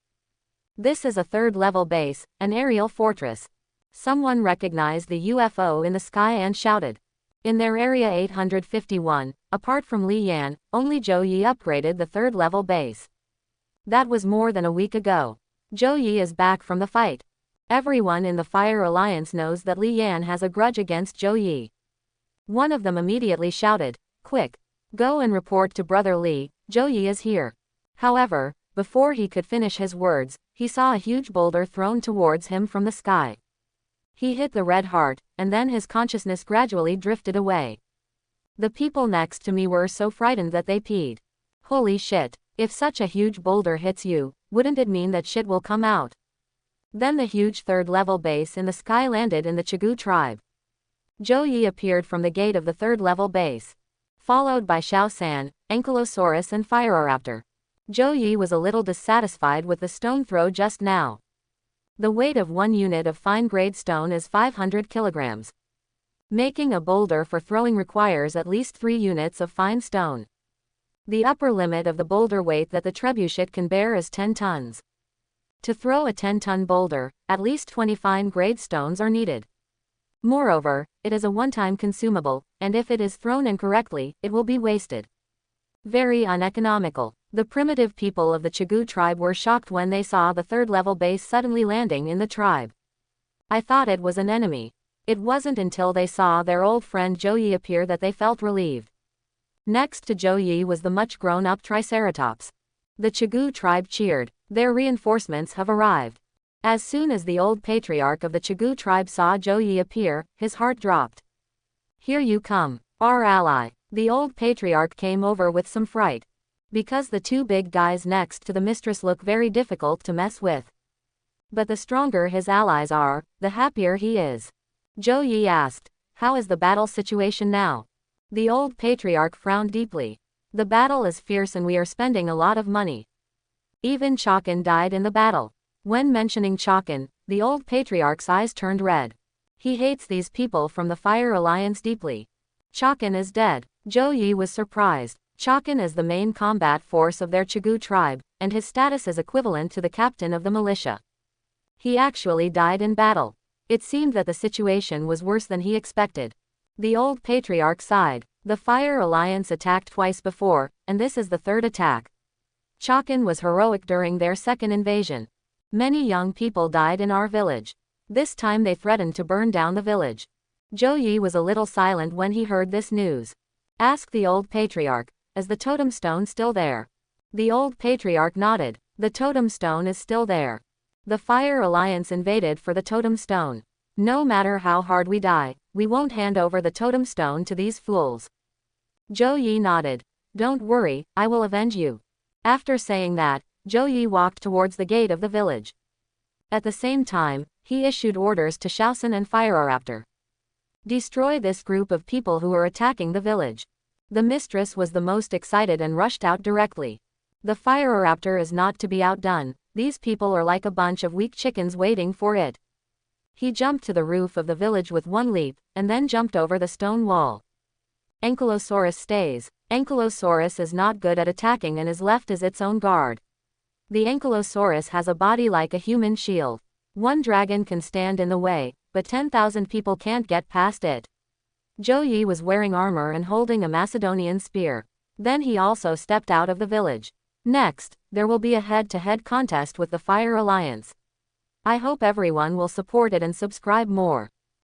This is a third-level base, an aerial fortress. Someone recognized the UFO in the sky and shouted. In their Area 851, apart from Li Yan, only Zhou Yi upgraded the third-level base. That was more than a week ago. Zhou Yi is back from the fight. Everyone in the Fire Alliance knows that Li Yan has a grudge against Zhou Yi. One of them immediately shouted, quick, go and report to Brother Li, Zhou Yi is here. However, Before he could finish his words, he saw a huge boulder thrown towards him from the sky. He hit the red heart, and then his consciousness gradually drifted away. The people next to me were so frightened that they peed. Holy shit, if such a huge boulder hits you, wouldn't it mean that shit will come out? Then the huge third-level base in the sky landed in the Chigu tribe. Zhou Yi appeared from the gate of the third-level base, followed by Xiao San, Ankylosaurus and Phyroraptor. Zhou Yi was a little dissatisfied with the stone throw just now. The weight of one unit of fine-grade stone is 500 kilograms. Making a boulder for throwing requires at least 3 units of fine stone. The upper limit of the boulder weight that the trebuchet can bear is 10 tons. To throw a 10-ton boulder, at least 20 fine-grade stones are needed. Moreover, it is a one-time consumable, and if it is thrown incorrectly, it will be wasted. Very uneconomical. The primitive people of the Chigu tribe were shocked when they saw the third-level base suddenly landing in the tribe. I thought it was an enemy. It wasn't until they saw their old friend Zhou Yi appear that they felt relieved. Next to Zhou Yi was the much grown-up Triceratops. The Chigu tribe cheered. Their reinforcements have arrived. As soon as the old patriarch of the Chigu tribe saw Zhou Yi appear, his heart dropped. Here you come, our ally. The old patriarch came over with some fright. Because the two big guys next to the mistress look very difficult to mess with. But the stronger his allies are, the happier he is. Zhou Yi asked, "How is the battle situation now?" The old patriarch frowned deeply. "The battle is fierce and we are spending a lot of money. Even Chakan died in the battle." When mentioning Chakan, the old patriarch's eyes turned red. He hates these people from the Fire Alliance deeply. Chakan is dead. Zhou Yi was surprised. Chakan is the main combat force of their Chigu tribe, and his status is equivalent to the captain of the militia. He actually died in battle. It seemed that the situation was worse than he expected. The old patriarch sighed. The Fire Alliance attacked twice before, and this is the third attack. Chakan was heroic during their second invasion. Many young people died in our village. This time they threatened to burn down the village. Zhou Yi was a little silent when he heard this news. Asked the old patriarch, "Is the totem stone still there?" The old patriarch nodded. "The totem stone is still there. The Fire Alliance invaded for the totem stone. No matter how hard we die, we won't hand over the totem stone to these fools." Zhou Yi nodded. "Don't worry, I will avenge you." After saying that, Zhou Yi walked towards the gate of the village. At the same time, he issued orders to Xiaosan and Phyroraptor. Destroy this group of people who are attacking the village. The mistress was the most excited and rushed out directly. The Phyroraptor is not to be outdone. These people are like a bunch of weak chickens waiting for it. He jumped to the roof of the village with one leap, and then jumped over the stone wall. Ankylosaurus stays. Ankylosaurus is not good at attacking and is left as its own guard. The Ankylosaurus has a body like a human shield. One dragon can stand in the way, but 10,000 people can't get past it. Zhou Yi was wearing armor and holding a Macedonian spear. Then he also stepped out of the village. Next, there will be a head-to-head contest with the Fire Alliance. I hope everyone will support it and subscribe more.